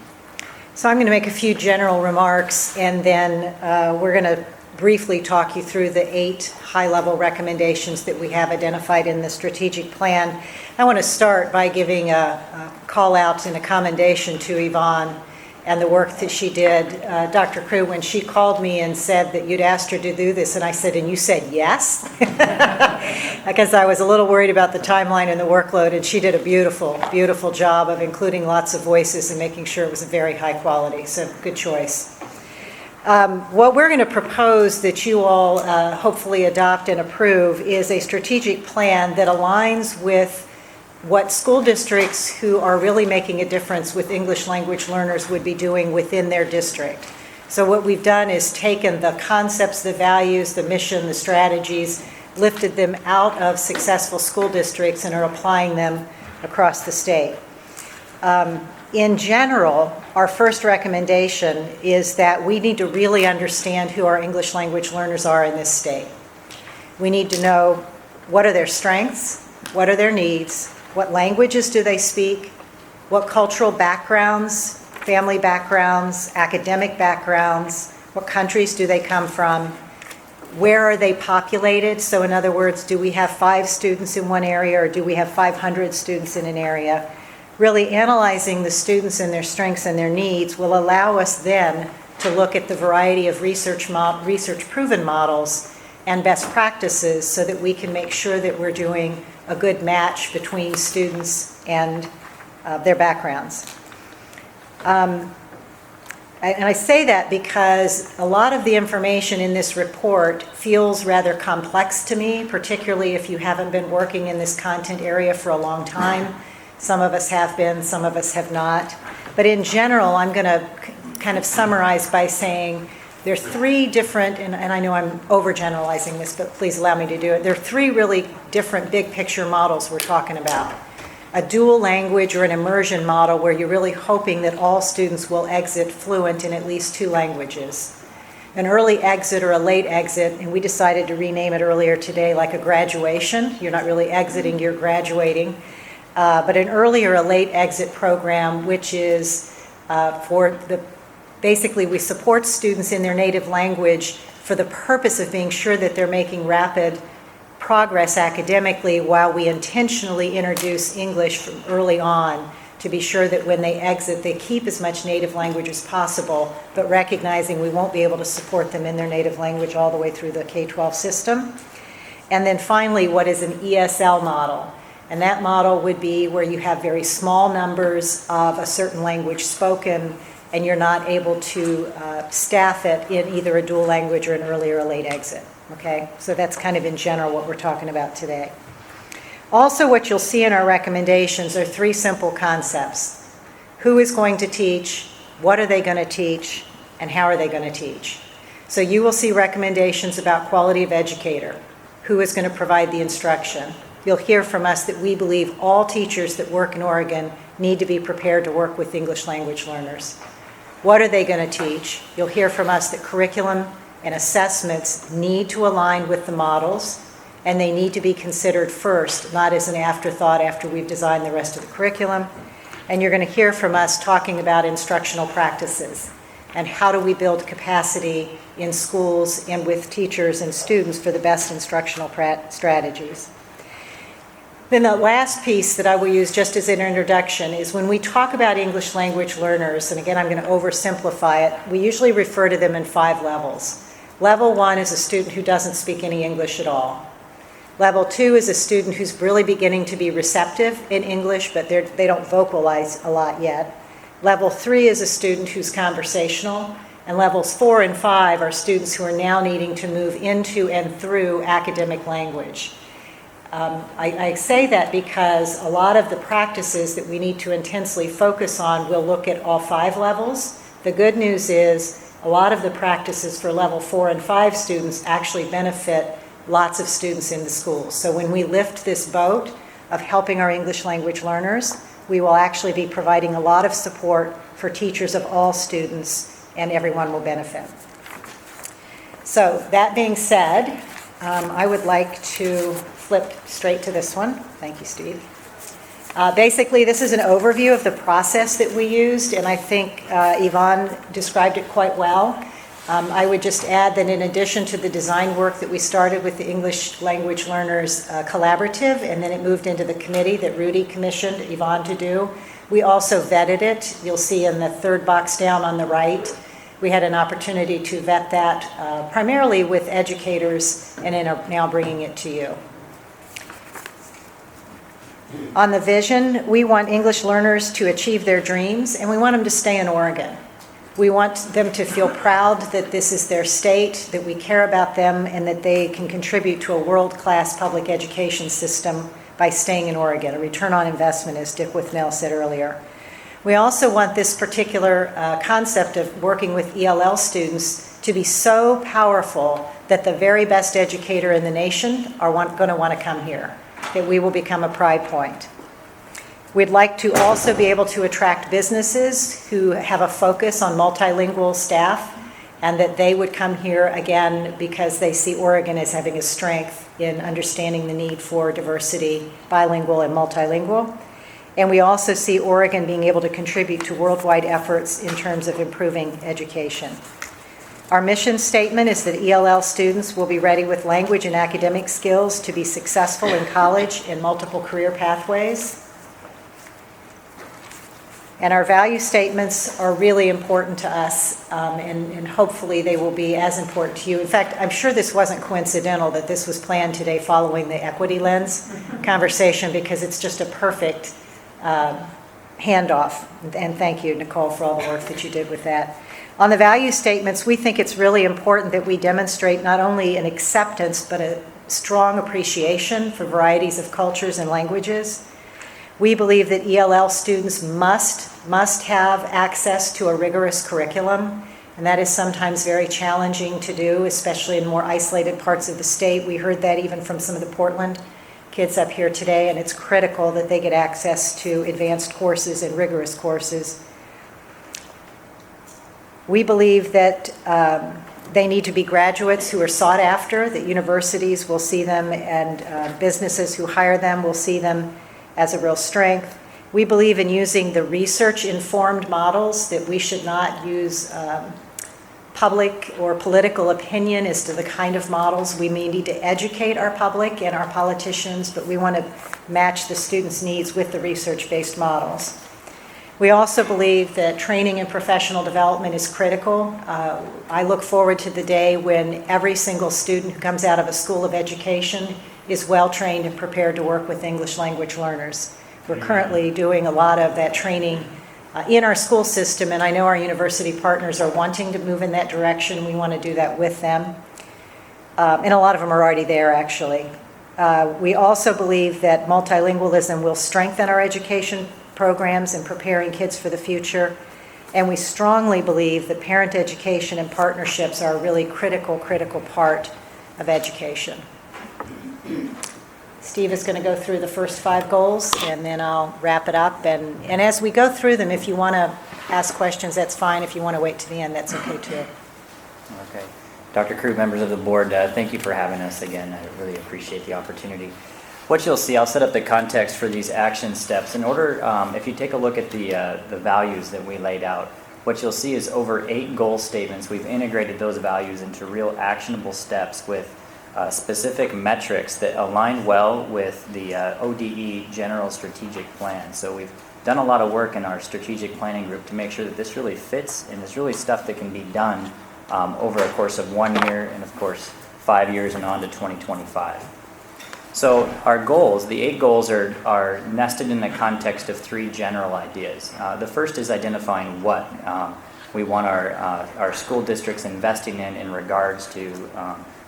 Speaker 23: So I'm going to make a few general remarks, and then we're going to briefly talk you through the 8 high-level recommendations that we have identified in the strategic plan. I want to start by giving a call out and a commendation to Yvonne and the work that she did. Dr. Crew, when she called me and said that you'd asked her to do this, and I said, and you said yes? Because I was a little worried about the timeline and the workload, and she did a beautiful, beautiful job of including lots of voices and making sure it was a very high quality, so good choice. What we're going to propose that you all hopefully adopt and approve is a strategic plan that aligns with what school districts who are really making a difference with English language learners would be doing within their district. So what we've done is taken the concepts, the values, the mission, the strategies, lifted them out of successful school districts and are applying them across the state. In general, our first recommendation is that we need to really understand who our English language learners are in this state. We need to know what are their strengths, what are their needs, what languages do they speak, what cultural backgrounds, family backgrounds, academic backgrounds, what countries do they come from, where are they populated? So in other words, do we have 5 students in one area or do we have 500 students in an area? Really analyzing the students and their strengths and their needs will allow us then to look at the variety of research-proven models and best practices so that we can make sure that we're doing a good match between students and their backgrounds. And I say that because a lot of the information in this report feels rather complex to me, particularly if you haven't been working in this content area for a long time. Some of us have been, some of us have not. But in general, I'm going to kind of summarize by saying there are 3 different, and I know I'm overgeneralizing this, but please allow me to do it. There are 3 really different big picture models we're talking about. A dual language or an immersion model where you're really hoping that all students will exit fluent in at least 2 languages. An early exit or a late exit, and we decided to rename it earlier today like a graduation. You're not really exiting, you're graduating. But an early or a late exit program, which is basically we support students in their native language for the purpose of being sure that they're making rapid progress academically while we intentionally introduce English from early on to be sure that when they exit, they keep as much native language as possible, but recognizing we won't be able to support them in their native language all the way through the K-12 system. And then finally, what is an ESL model? And that model would be where you have very small numbers of a certain language spoken and you're not able to staff it in either a dual language or an early or a late exit. Okay, so that's kind of in general what we're talking about today. Also, what you'll see in our recommendations are 3 simple concepts. Who is going to teach, what are they going to teach, and how are they going to teach? So you will see recommendations about quality of educator, who is going to provide the instruction. You'll hear from us that we believe all teachers that work in Oregon need to be prepared to work with English language learners. What are they going to teach? You'll hear from us that curriculum and assessments need to align with the models, and they need to be considered first, not as an afterthought after we've designed the rest of the curriculum. And you're going to hear from us talking about instructional practices and how do we build capacity in schools and with teachers and students for the best instructional strategies. Then the last piece that I will use just as an introduction is when we talk about English language learners, and again I'm going to oversimplify it, we usually refer to them in 5 levels. Level 1 is a student who doesn't speak any English at all. Level 2 is a student who's really beginning to be receptive in English, but they don't vocalize a lot yet. Level 3 is a student who's conversational, and levels 4 and 5 are students who are now needing to move into and through academic language. I say that because a lot of the practices that we need to intensely focus on will look at all 5 levels. The good news is a lot of the practices for level 4 and 5 students actually benefit lots of students in the schools. So when we lift this boat of helping our English language learners, we will actually be providing a lot of support for teachers of all students, and everyone will benefit. So that being said, I would like to flip straight to this one. Thank you, Steve. Basically, this is an overview of the process that we used, and I think Yvonne described it quite well. I would just add that in addition to the design work that we started with the English Language Learners Collaborative, and then it moved into the committee that Rudy commissioned Yvonne to do, We also vetted it. You'll see in the third box down on the right, we had an opportunity to vet that primarily with educators and are now bringing it to you. On the vision, we want English learners to achieve their dreams, and we want them to stay in Oregon. We want them to feel proud that this is their state, that we care about them, and that they can contribute to a world-class public education system by staying in Oregon, a return on investment, as Dick Withnell said earlier. We also want this particular concept of working with ELL students to be so powerful that the very best educator in the nation are going to want to come here, that we will become a pride point. We'd like to also be able to attract businesses who have a focus on multilingual staff, and that they would come here again because they see Oregon as having a strength in understanding the need for diversity, bilingual and multilingual. And we also see Oregon being able to contribute to worldwide efforts in terms of improving education. Our mission statement is that ELL students will be ready with language and academic skills to be successful in college and multiple career pathways. And our value statements are really important to us, and hopefully they will be as important to you. In fact, I'm sure this wasn't coincidental that this was planned today following the equity lens conversation, because it's just a perfect handoff. And thank you, Nicole, for all the work that you did with that. On the value statements, we think it's really important that we demonstrate not only an acceptance, but a strong appreciation for varieties of cultures and languages. We believe that ELL students must have access to a rigorous curriculum, and that is sometimes very challenging to do, especially in more isolated parts of the state. We heard that even from some of the Portland kids up here today, and it's critical that they get access to advanced courses and rigorous courses. We believe that they need to be graduates who are sought after, that universities will see them, and businesses who hire them will see them as a real strength. We believe in using the research-informed models, that we should not use public or political opinion as to the kind of models. We may need to educate our public and our politicians, but we want to match the students' needs with the research-based models. We also believe that training and professional development is critical. I look forward to the day when every single student who comes out of a school of education is well-trained and prepared to work with English language learners. We're currently doing a lot of that training in our school system, and I know our university partners are wanting to move in that direction. We want to do that with them. And a lot of them are already there, actually. We also believe that multilingualism will strengthen our education programs and preparing kids for the future. And we strongly believe that parent education and partnerships are a really critical part of education. Steve is going to go through the first 5 goals, and then I'll wrap it up. And as we go through them, if you want to ask questions, that's fine. If you want to wait to the end, that's okay too.
Speaker 13: Okay. Dr. Crew, members of the board, thank you for having us again. I really appreciate the opportunity. What you'll see, I'll set up the context for these action steps. In order, if you take a look at the values that we laid out, what you'll see is over 8 goal statements. We've integrated those values into real actionable steps with specific metrics that align well with the ODE General Strategic Plan. So we've done a lot of work in our strategic planning group to make sure that this really fits and is really stuff that can be done over a course of 1 year and of course 5 years and on to 2025. So our goals, the 8 goals are nested in the context of 3 general ideas. The first is identifying what we want our school districts investing in regards to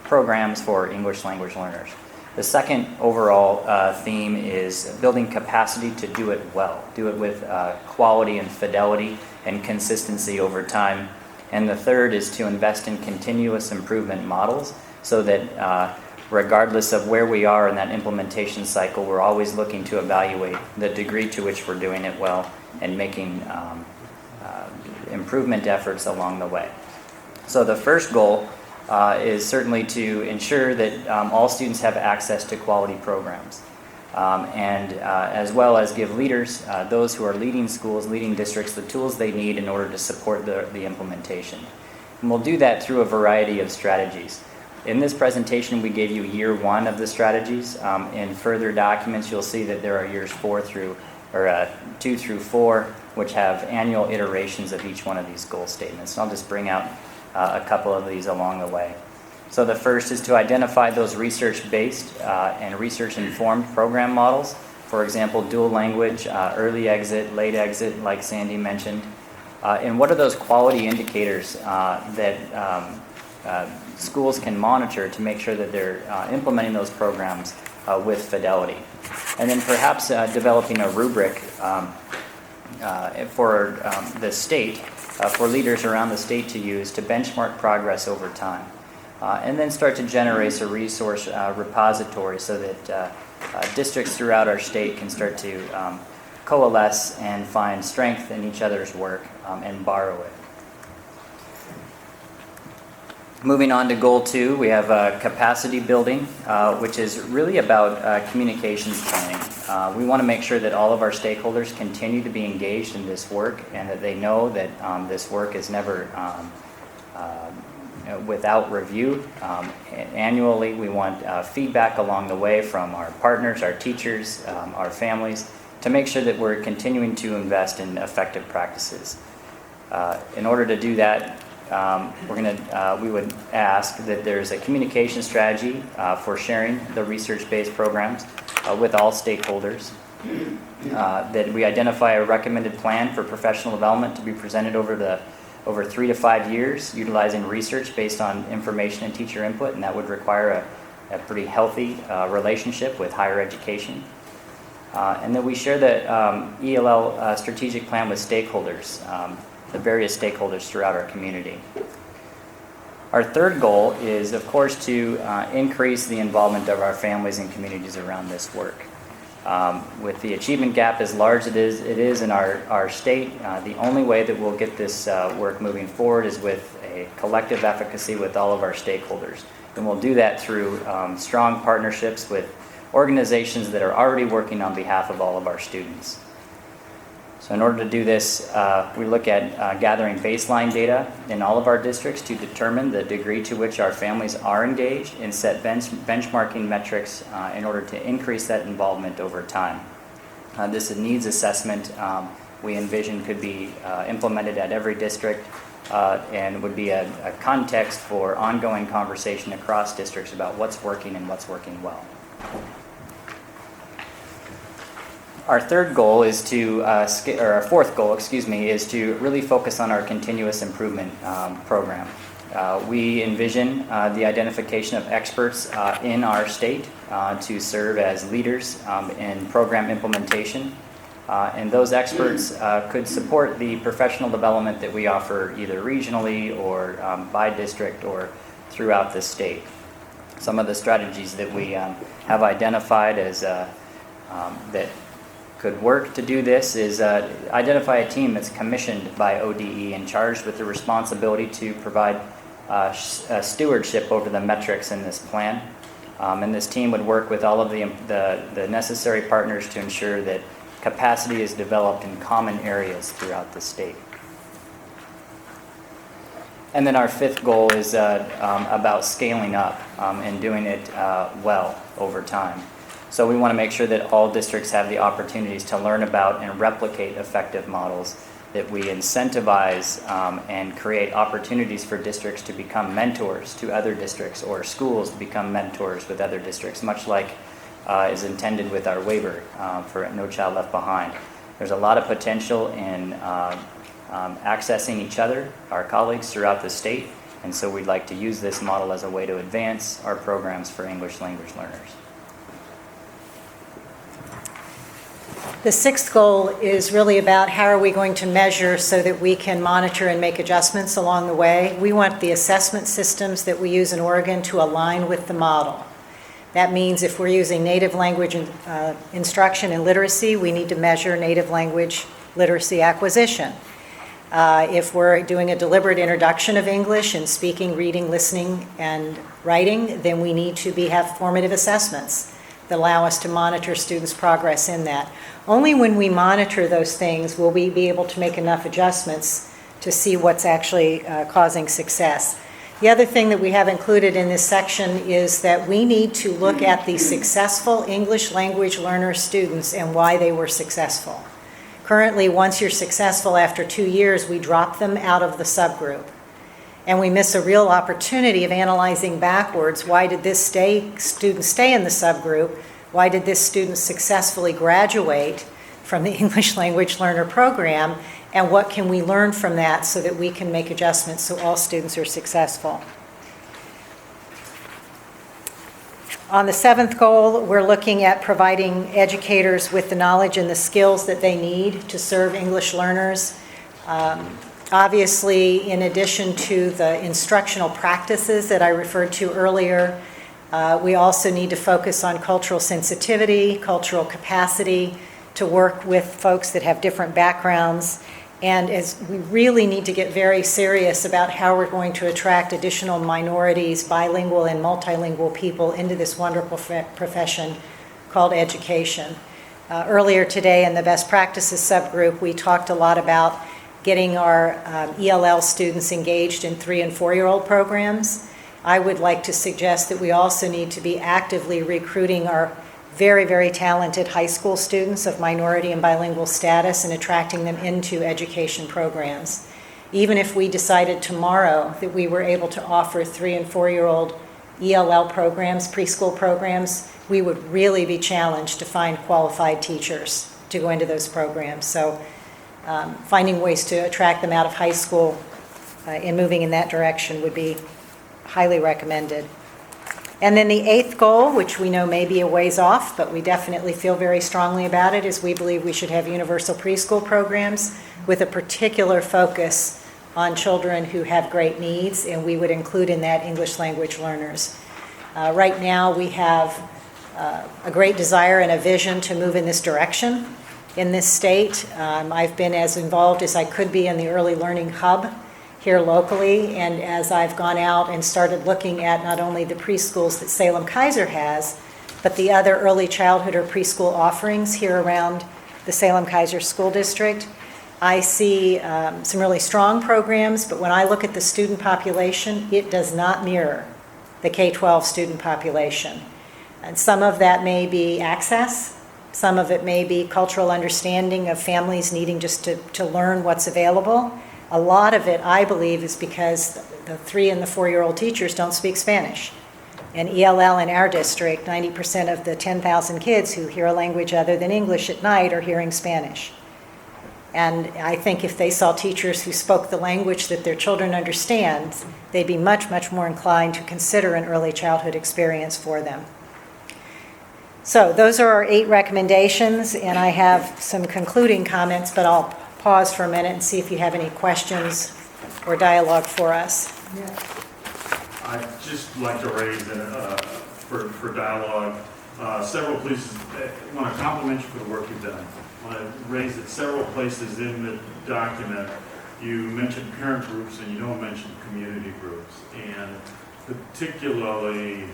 Speaker 13: programs for English language learners. The second overall theme is building capacity to do it well, do it with quality and fidelity and consistency over time. And the third is to invest in continuous improvement models so that regardless of where we are in that implementation cycle, we're always looking to evaluate the degree to which we're doing it well and making improvement efforts along the way. So the first goal is certainly to ensure that all students have access to quality programs, and as well as give leaders, those who are leading schools, leading districts, the tools they need in order to support the implementation. And we'll do that through a variety of strategies. In this presentation, we gave you year 1 of the strategies. In further documents, you'll see that there are years 4 through or 2 through 4, which have annual iterations of each one of these goal statements. And I'll just bring out a couple of these along the way. So the first is to identify those research-based and research-informed program models. For example, dual language, early exit, late exit, like Sandy mentioned. And what are those quality indicators that schools can monitor to make sure that they're implementing those programs with fidelity? And then perhaps developing a rubric for the state, for leaders around the state to use to benchmark progress over time. And then start to generate a resource repository so that districts throughout our state can start to coalesce and find strength in each other's work and borrow it. Moving on to goal 2, we have capacity building, which is really about communications planning. We want to make sure that all of our stakeholders continue to be engaged in this work and that they know that this work is never without review. Annually, we want feedback along the way from our partners, our teachers, our families, to make sure that we're continuing to invest in effective practices. In order to do that, we would ask that there's a communication strategy for sharing the research-based programs with all stakeholders, that we identify a recommended plan for professional development to be presented over 3 to 5 years, utilizing research based on information and teacher input, and that would require a pretty healthy relationship with higher education. And then we share the ELL strategic plan with stakeholders, the various stakeholders throughout our community. Our third goal is, of course, to increase the involvement of our families and communities around this work. With the achievement gap as large as it is in our state, the only way that we'll get this work moving forward is with a collective efficacy with all of our stakeholders. And we'll do that through strong partnerships with organizations that are already working on behalf of all of our students. So in order to do this, we look at gathering baseline data in all of our districts to determine the degree to which our families are engaged and set benchmarking metrics in order to increase that involvement over time. This needs assessment we envision could be implemented at every district and would be a context for ongoing conversation across districts about what's working and what's working well. Our third goal is to, or our fourth goal, is to really focus on our continuous improvement program. We envision the identification of experts in our state to serve as leaders in program implementation. And those experts could support the professional development that we offer either regionally or by district or throughout the state. Some of the strategies that we have identified as that could work to do this is identify a team that's commissioned by ODE and charged with the responsibility to provide stewardship over the metrics in this plan. And this team would work with all of the necessary partners to ensure that capacity is developed in common areas throughout the state. And then our fifth goal is about scaling up and doing it well over time. So we want to make sure that all districts have the opportunities to learn about and replicate effective models, that we incentivize and create opportunities for districts to become mentors to other districts or schools to become mentors with other districts, much like is intended with our waiver for No Child Left Behind. There's a lot of potential in accessing each other, our colleagues throughout the state, and so we'd like to use this model as a way to advance our programs for English language learners.
Speaker 23: The sixth goal is really about how are we going to measure so that we can monitor and make adjustments along the way. We want the assessment systems that we use in Oregon to align with the model. That means if we're using native language instruction and literacy, we need to measure native language literacy acquisition. If we're doing a deliberate introduction of English in speaking, reading, listening, and writing, then we need to have formative assessments that allow us to monitor students' progress in that. Only when we monitor those things will we be able to make enough adjustments to see what's actually causing success. The other thing that we have included in this section is that we need to look at the successful English language learner students and why they were successful. Currently, once you're successful after 2 years, we drop them out of the subgroup. And we miss a real opportunity of analyzing backwards, why did this student stay in the subgroup? Why did this student successfully graduate from the English language learner program? And what can we learn from that so that we can make adjustments so all students are successful? On the 7th goal, we're looking at providing educators with the knowledge and the skills that they need to serve English learners. Obviously, in addition to the instructional practices that I referred to earlier, we also need to focus on cultural sensitivity, cultural capacity, to work with folks that have different backgrounds. And as we really need to get very serious about how we're going to attract additional minorities, bilingual and multilingual people into this wonderful profession called education. Earlier today in the best practices subgroup, we talked a lot about getting our ELL students engaged in 3- and 4-year-old programs. I would like to suggest that we also need to be actively recruiting our very, very talented high school students of minority and bilingual status and attracting them into education programs. Even if we decided tomorrow that we were able to offer 3- and 4-year-old ELL programs, preschool programs, we would really be challenged to find qualified teachers to go into those programs. So finding ways to attract them out of high school and moving in that direction would be highly recommended. And then the 8th goal, which we know may be a ways off, but we definitely feel very strongly about it, is we believe we should have universal preschool programs with a particular focus on children who have great needs, and we would include in that English language learners. Right now, we have a great desire and a vision to move in this direction in this state. I've been as involved as I could be in the Early Learning Hub here locally, and as I've gone out and started looking at not only the preschools that Salem-Keizer has, but the other early childhood or preschool offerings here around the Salem-Keizer School District, I see some really strong programs, but when I look at the student population, it does not mirror the K-12 student population. And some of that may be access, some of it may be cultural understanding of families needing just to learn what's available. A lot of it, I believe, is because the 3- and 4-year-old teachers don't speak Spanish. In ELL in our district, 90% of the 10,000 kids who hear a language other than English at night are hearing Spanish. And I think if they saw teachers who spoke the language that their children understand, they'd be much, much more inclined to consider an early childhood experience for them. So those are our 8 recommendations, and I have some concluding comments, but I'll pause for a minute and see if you have any questions or dialogue for us.
Speaker 14: I'd just like to raise for dialogue several places. I want to compliment you for the work you've done. I want to raise it several places in the document. You mentioned parent groups and you don't mention community groups, and particularly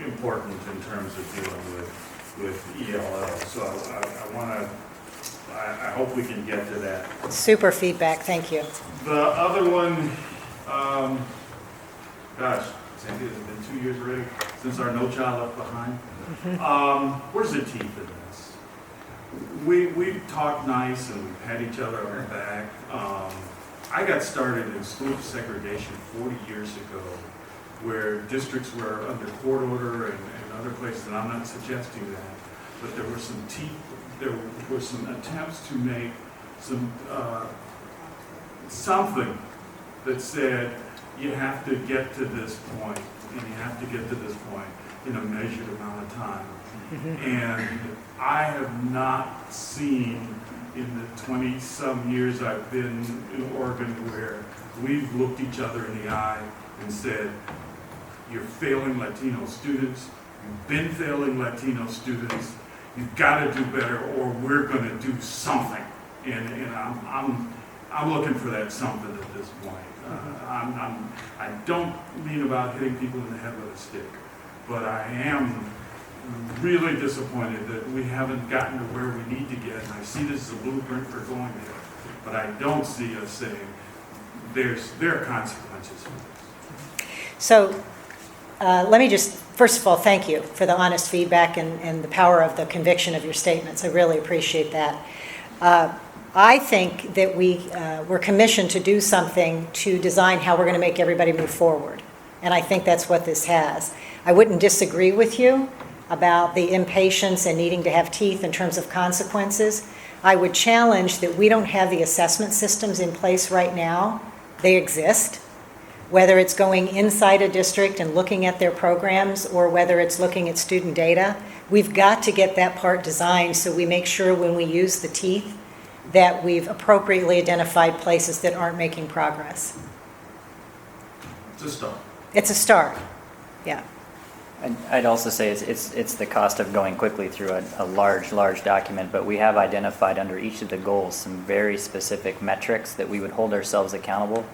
Speaker 14: important in terms of dealing with ELL. So I want to. I hope we can get to that.
Speaker 23: Super feedback, thank you.
Speaker 14: The other one, gosh, Sandy, it's been 2 years already since our No Child Left Behind. Where's the teeth in this? We talk nice and we pat each other on the back. I got started in school segregation 40 years ago, where districts were under court order and other places, and I'm not suggesting that, but there were some teeth. There were some attempts to make some something that said you have to get to this point, and you have to get to this point in a measured amount of time. And I have not seen in the 20-some years I've been in Oregon where we've looked each other in the eye and said, you're failing Latino students, you've been failing Latino students, you've got to do better, or we're going to do something. And I'm looking for that something at this point. I don't mean about hitting people in the head with a stick, but I am really disappointed that we haven't gotten to where we need to get. And I see this as a blueprint for going there, but I don't see us saying there are consequences for this.
Speaker 23: So let me just, first of all, thank you for the honest feedback and the power of the conviction of your statements. I really appreciate that. I think that we're commissioned to do something to design how we're going to make everybody move forward. And I think that's what this has. I wouldn't disagree with you about the impatience and needing to have teeth in terms of consequences. I would challenge that we don't have the assessment systems in place right now. They exist. Whether it's going inside a district and looking at their programs or whether it's looking at student data, we've got to get that part designed so we make sure when we use the teeth that we've appropriately identified places that aren't making progress.
Speaker 14: It's a start.
Speaker 23: It's a start, yeah.
Speaker 13: I'd also say it's the cost of going quickly through a large document, but we have identified under each of the goals some very specific metrics that we would hold ourselves accountable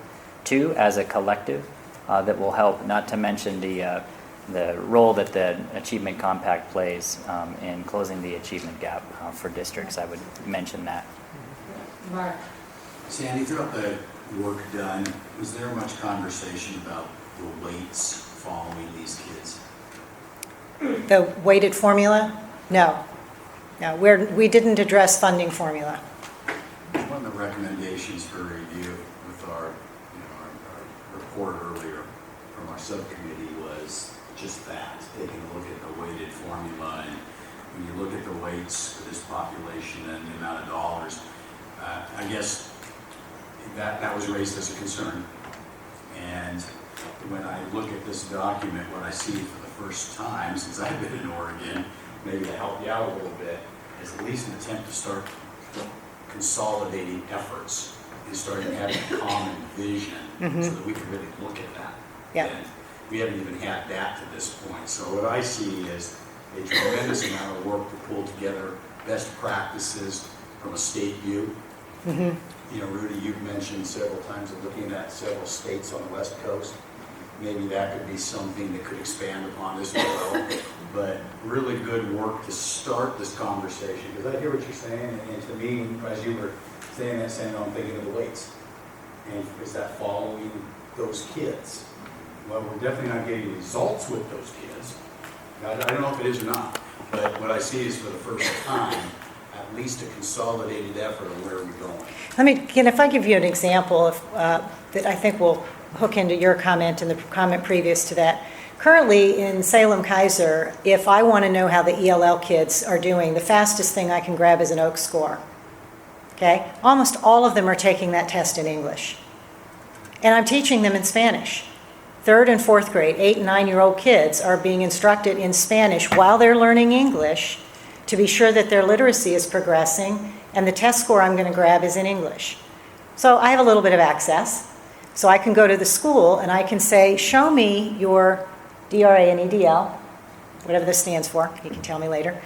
Speaker 13: to as a collective that will help, not to mention the role that the Achievement Compact plays in closing the achievement gap for districts. I would mention that.
Speaker 12: Mark.
Speaker 15: Sandy, throughout the work done, was there much conversation about the weights following these kids?
Speaker 23: The weighted formula? No. No, we didn't address funding formula.
Speaker 15: One of the recommendations for review with our report earlier from our subcommittee was just that, taking a look at the weighted formula, and when you look at the weights for this population and the amount of dollars, I guess that was raised as a concern. And when I look at this document, what I see for the first time since I've been in Oregon, maybe to help you out a little bit, is at least an attempt to start consolidating efforts and starting having a common vision so that we can really look at that.
Speaker 23: Yeah.
Speaker 15: And we haven't even had that to this point. So what I see is a tremendous amount of work to pull together best practices from a state view. You know, Rudy, you've mentioned several times of looking at several states on the West Coast. Maybe that could be something that could expand upon this as well. But really good work to start this conversation, because I hear what you're saying, and to me, as you were saying that, I'm thinking of the weights. And is that following those kids? Well, we're definitely not getting results with those kids. I don't know if it is or not, but what I see is for the first time, at least a consolidated effort of where we're going.
Speaker 23: If I give you an example that I think will hook into your comment and the comment previous to that. Currently in Salem-Kaiser, if I want to know how the ELL kids are doing, the fastest thing I can grab is an OAK score. Okay? Almost all of them are taking that test in English. And I'm teaching them in Spanish. 3rd and 4th grade, 8 and 9-year-old kids are being instructed in Spanish while they're learning English to be sure that their literacy is progressing, and the test score I'm going to grab is in English. So I have a little bit of access. So I can go to the school and I can say, show me your DRA and EDL, whatever this stands for, you can tell me later.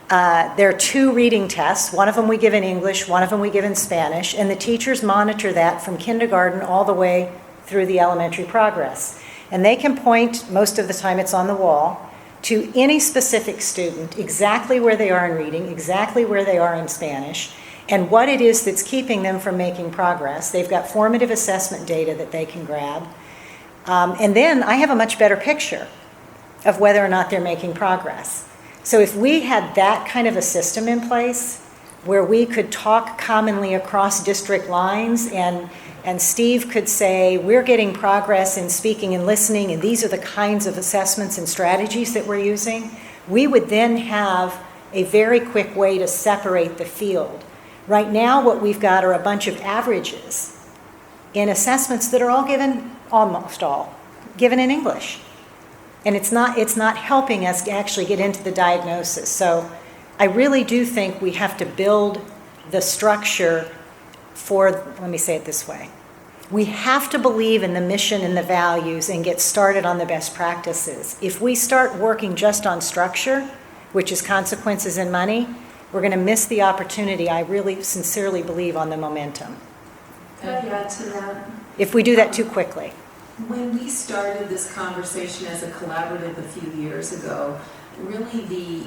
Speaker 23: There are 2 reading tests. One of them we give in English, one of them we give in Spanish, and the teachers monitor that from kindergarten all the way through the elementary progress. And they can point, most of the time it's on the wall, to any specific student, exactly where they are in reading, exactly where they are in Spanish, and what it is that's keeping them from making progress. They've got formative assessment data that they can grab. And then I have a much better picture of whether or not they're making progress. So if we had that kind of a system in place where we could talk commonly across district lines and Steve could say, we're getting progress in speaking and listening, and these are the kinds of assessments and strategies that we're using, we would then have a very quick way to separate the field. Right now, what we've got are a bunch of averages in assessments that are all given, almost all, given in English. And it's not helping us actually get into the diagnosis. So I really do think we have to build the structure for, let me say it this way. We have to believe in the mission and the values and get started on the best practices. If we start working just on structure, which is consequences and money, we're going to miss the opportunity, I really sincerely believe, on the momentum.
Speaker 6: Can I add to that?
Speaker 23: If we do that too quickly.
Speaker 6: When we started this conversation as a collaborative a few years ago, really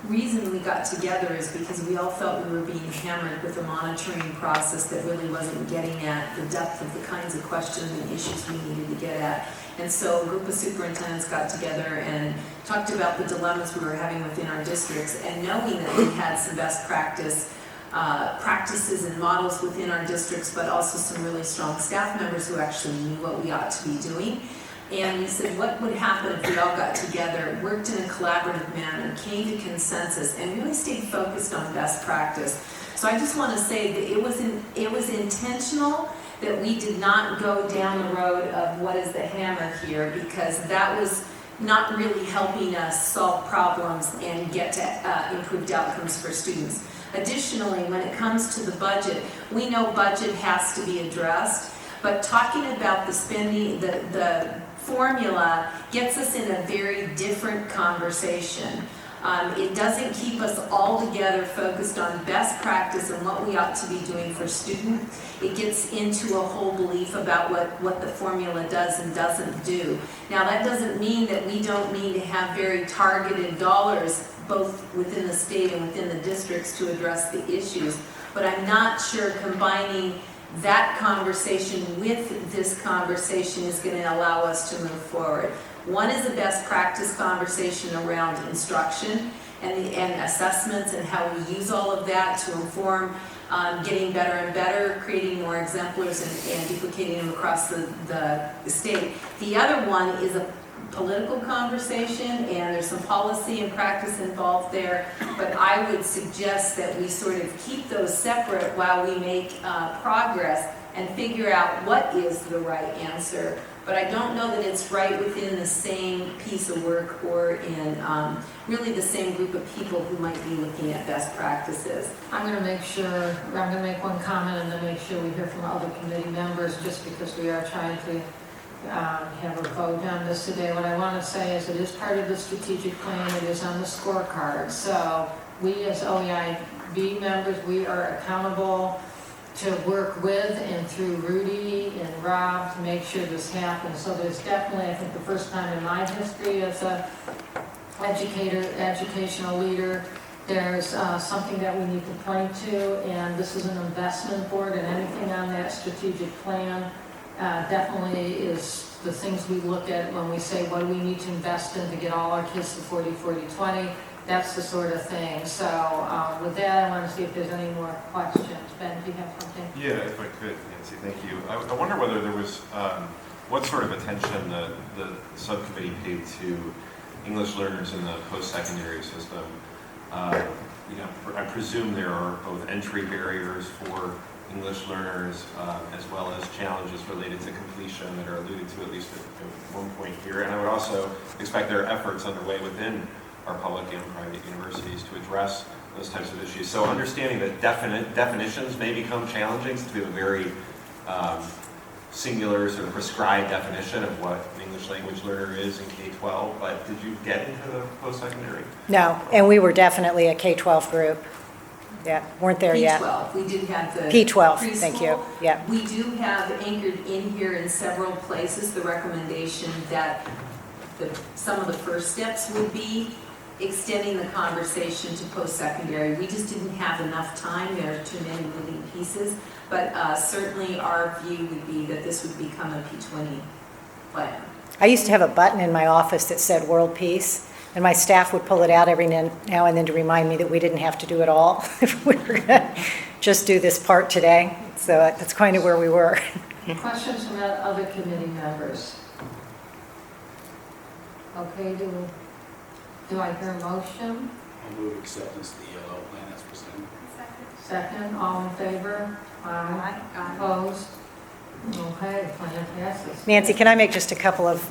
Speaker 6: reason we got together is because we all felt we were being hammered with a monitoring process that really wasn't getting at the depth of the kinds of questions and issues we needed to get at. And so a group of superintendents got together and talked about the dilemmas we were having within our districts, and knowing that we had some best practices and models within our districts, but also some really strong staff members who actually knew what we ought to be doing. And we said, what would happen if we all got together, worked in a collaborative manner, came to consensus, and really stayed focused on best practice? So I just want to say that it was intentional that we did not go down the road of what is the hammer here, because that was not really helping us solve problems and get to improved outcomes for students. Additionally, when it comes to the budget, we know budget has to be addressed, but talking about the spending, the formula gets us in a very different conversation. It doesn't keep us all together focused on best practice and what we ought to be doing for students. It gets into a whole belief about what the formula does and doesn't do. Now, that doesn't mean that we don't need to have very targeted dollars both within the state and within the districts to address the issues, but I'm not sure combining that conversation with this conversation is going to allow us to move forward. One is a best practice conversation around instruction and assessments and how we use all of that to inform getting better and better, creating more exemplars and duplicating them across the state. The other one is a political conversation, and there's some policy and practice involved there, but I would suggest that we sort of keep those separate while we make progress and figure out what is the right answer. But I don't know that it's right within the same piece of work or in really the same group of people who might be looking at best practices.
Speaker 12: I'm going to make one comment and then make sure we hear from other committee members, just because we are trying to have a vote on this today. What I want to say is it is part of the strategic plan. It is on the scorecard. So we as OEIB members, we are accountable to work with and through Rudy and Rob to make sure this happens. So there's definitely, I think, the first time in my history as a educational leader, there's something that we need to point to, and this is an investment board, and anything on that strategic plan definitely is the things we look at when we say what do we need to invest in to get all our kids to 40-40-20. That's the sort of thing. So with that, I want to see if there's any more questions. Ben, do you have something?
Speaker 17: Yeah, if I could, Nancy, thank you. I wonder whether there was, what sort of attention the subcommittee paid to English learners in the post-secondary system. You know, I presume there are both entry barriers for English learners as well as challenges related to completion that are alluded to at least at one point here. And I would also expect there are efforts underway within our public and private universities to address those types of issues. So understanding that definitions may become challenging, since we have a very singular sort of prescribed definition of what an English language learner is in K-12, but did you get into the post-secondary?
Speaker 23: No, and we were definitely a K-12 group. Yeah, weren't there yet.
Speaker 6: P-12, we did have the
Speaker 23: P-12,
Speaker 6: preschool.
Speaker 23: thank you, yeah.
Speaker 6: We do have anchored in here in several places the recommendation that some of the first steps would be extending the conversation to post-secondary. We just didn't have enough time. There are too many moving pieces, but certainly our view would be that this would become a P20 plan.
Speaker 23: I used to have a button in my office that said world peace, and my staff would pull it out every now and then to remind me that we didn't have to do it all if we were going to just do this part today. So that's kind of where we were.
Speaker 12: Questions from other committee members? Okay, do I hear a motion?
Speaker 15: I'll move acceptance of the ELL plan as presented.
Speaker 12: Second, all in favor? Aye. Opposed? Okay, the plan passes.
Speaker 23: Nancy, can I make just a couple of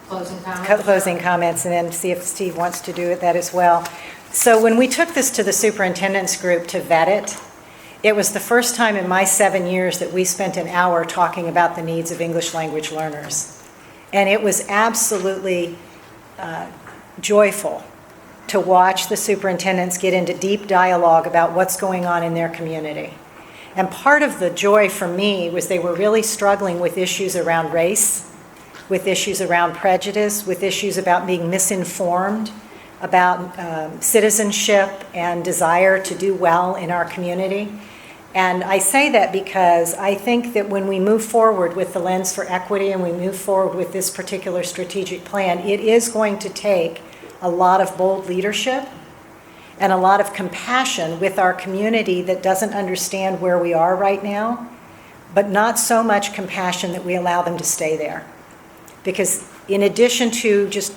Speaker 12: Closing
Speaker 23: comments and then see if Steve wants to do that as well. So when we took this to the superintendent's group to vet it, it was the first time in my 7 years that we spent an hour talking about the needs of English language learners. And it was absolutely joyful to watch the superintendents get into deep dialogue about what's going on in their community. And part of the joy for me was they were really struggling with issues around race, with issues around prejudice, with issues about being misinformed, about citizenship and desire to do well in our community. And I say that because I think that when we move forward with the Lens for Equity and we move forward with this particular strategic plan, it is going to take a lot of bold leadership and a lot of compassion with our community that doesn't understand where we are right now, but not so much compassion that we allow them to stay there. Because in addition to just,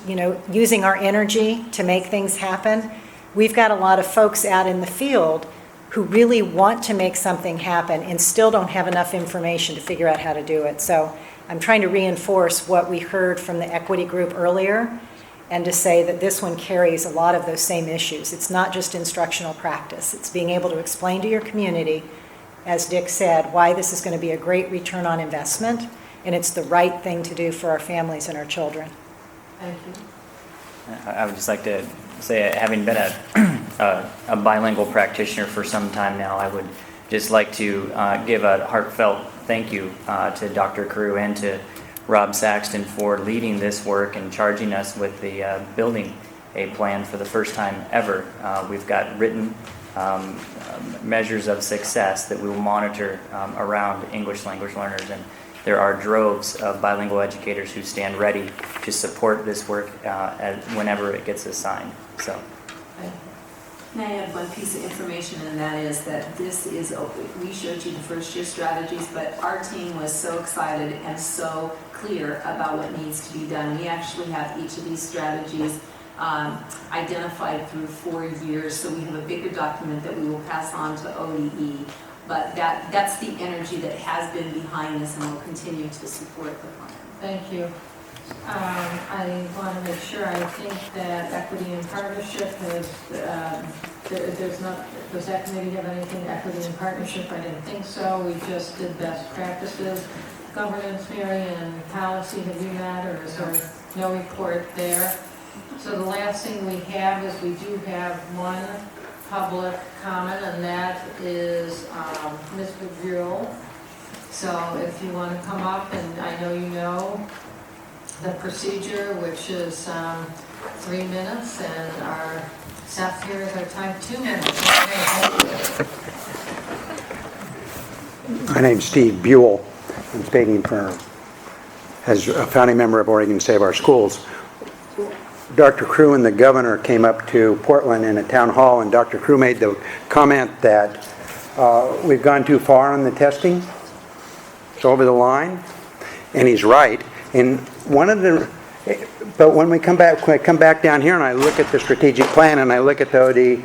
Speaker 23: using our energy to make things happen, we've got a lot of folks out in the field who really want to make something happen and still don't have enough information to figure out how to do it. So I'm trying to reinforce what we heard from the equity group earlier and to say that this one carries a lot of those same issues. It's not just instructional practice. It's being able to explain to your community, as Dick said, why this is going to be a great return on investment, and it's the right thing to do for our families and our children.
Speaker 12: Thank you.
Speaker 13: I would just like to say, having been a bilingual practitioner for some time now, I would just like to give a heartfelt thank you to Dr. Carew and to Rob Saxton for leading this work and charging us with the building a plan for the first time ever. We've got written measures of success that we will monitor around English language learners, and there are droves of bilingual educators who stand ready to support this work whenever it gets assigned. So.
Speaker 6: Can I add one piece of information, and that is that this is, we showed you the first year strategies, but our team was so excited and so clear about what needs to be done. We actually have each of these strategies identified through 4 years, so we have a bigger document that we will pass on to ODE. But that's the energy that has been behind this and will continue to support the plan.
Speaker 12: Thank you. I want to make sure, I think that equity and partnership has, does that committee have anything, equity and partnership? I didn't think so. We just did best practices. Governance, Mary, and policy, have you met, or is there no report there? So the last thing we have is we do have one public comment, and that is Mr. Buell. So if you want to come up, and I know you know the procedure, which is 3 minutes, and our staff here is our time 2 minutes.
Speaker 18: My name's Steve Buell. I'm speaking as a founding member of Oregon Save Our Schools. Dr. Carew and the governor came up to Portland in a town hall, and Dr. Carew made the comment that we've gone too far on the testing. It's over the line, and he's right. And but when we come back down here and I look at the strategic plan and I look at the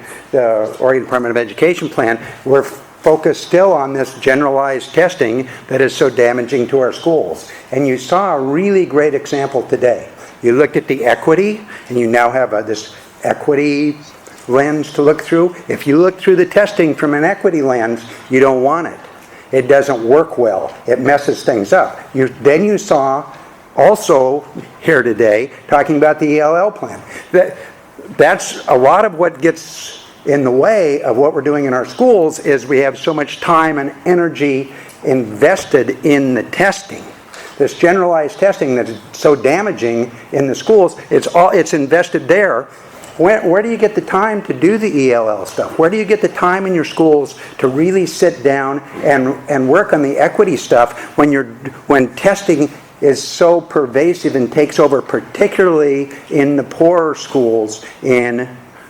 Speaker 18: Oregon Department of Education plan, we're focused still on this generalized testing that is so damaging to our schools. And you saw a really great example today. You looked at the equity, and you now have this equity lens to look through. If you look through the testing from an equity lens, you don't want it. It doesn't work well. It messes things up. Then you saw also here today talking about the ELL plan. That's a lot of what gets in the way of what we're doing in our schools is we have so much time and energy invested in the testing. This generalized testing that's so damaging in the schools, it's invested there. Where do you get the time to do the ELL stuff? Where do you get the time in your schools to really sit down and work on the equity stuff when testing is so pervasive and takes over, particularly in the poorer schools in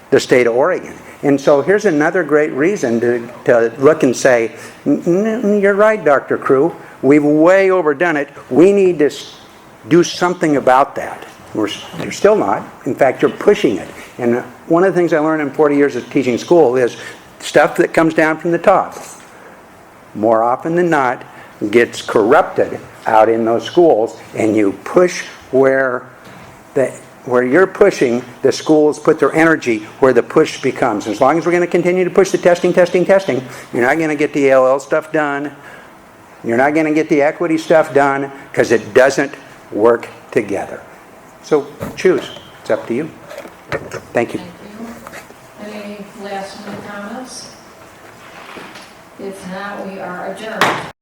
Speaker 18: the state of Oregon? And so here's another great reason to look and say, you're right, Dr. Carew. We've way overdone it. We need to do something about that. You're still not. In fact, you're pushing it. And one of the things I learned in 40 years of teaching school is stuff that comes down from the top, more often than not, gets corrupted out in those schools, and you push where you're pushing, the schools put their energy where the push becomes. As long as we're going to continue to push the testing, you're not going to get the ALL stuff done. You're not going to get the equity stuff done because it doesn't work together. So choose. It's up to you. Thank you.
Speaker 12: Thank you. Any last minute comments? If not, we are adjourned.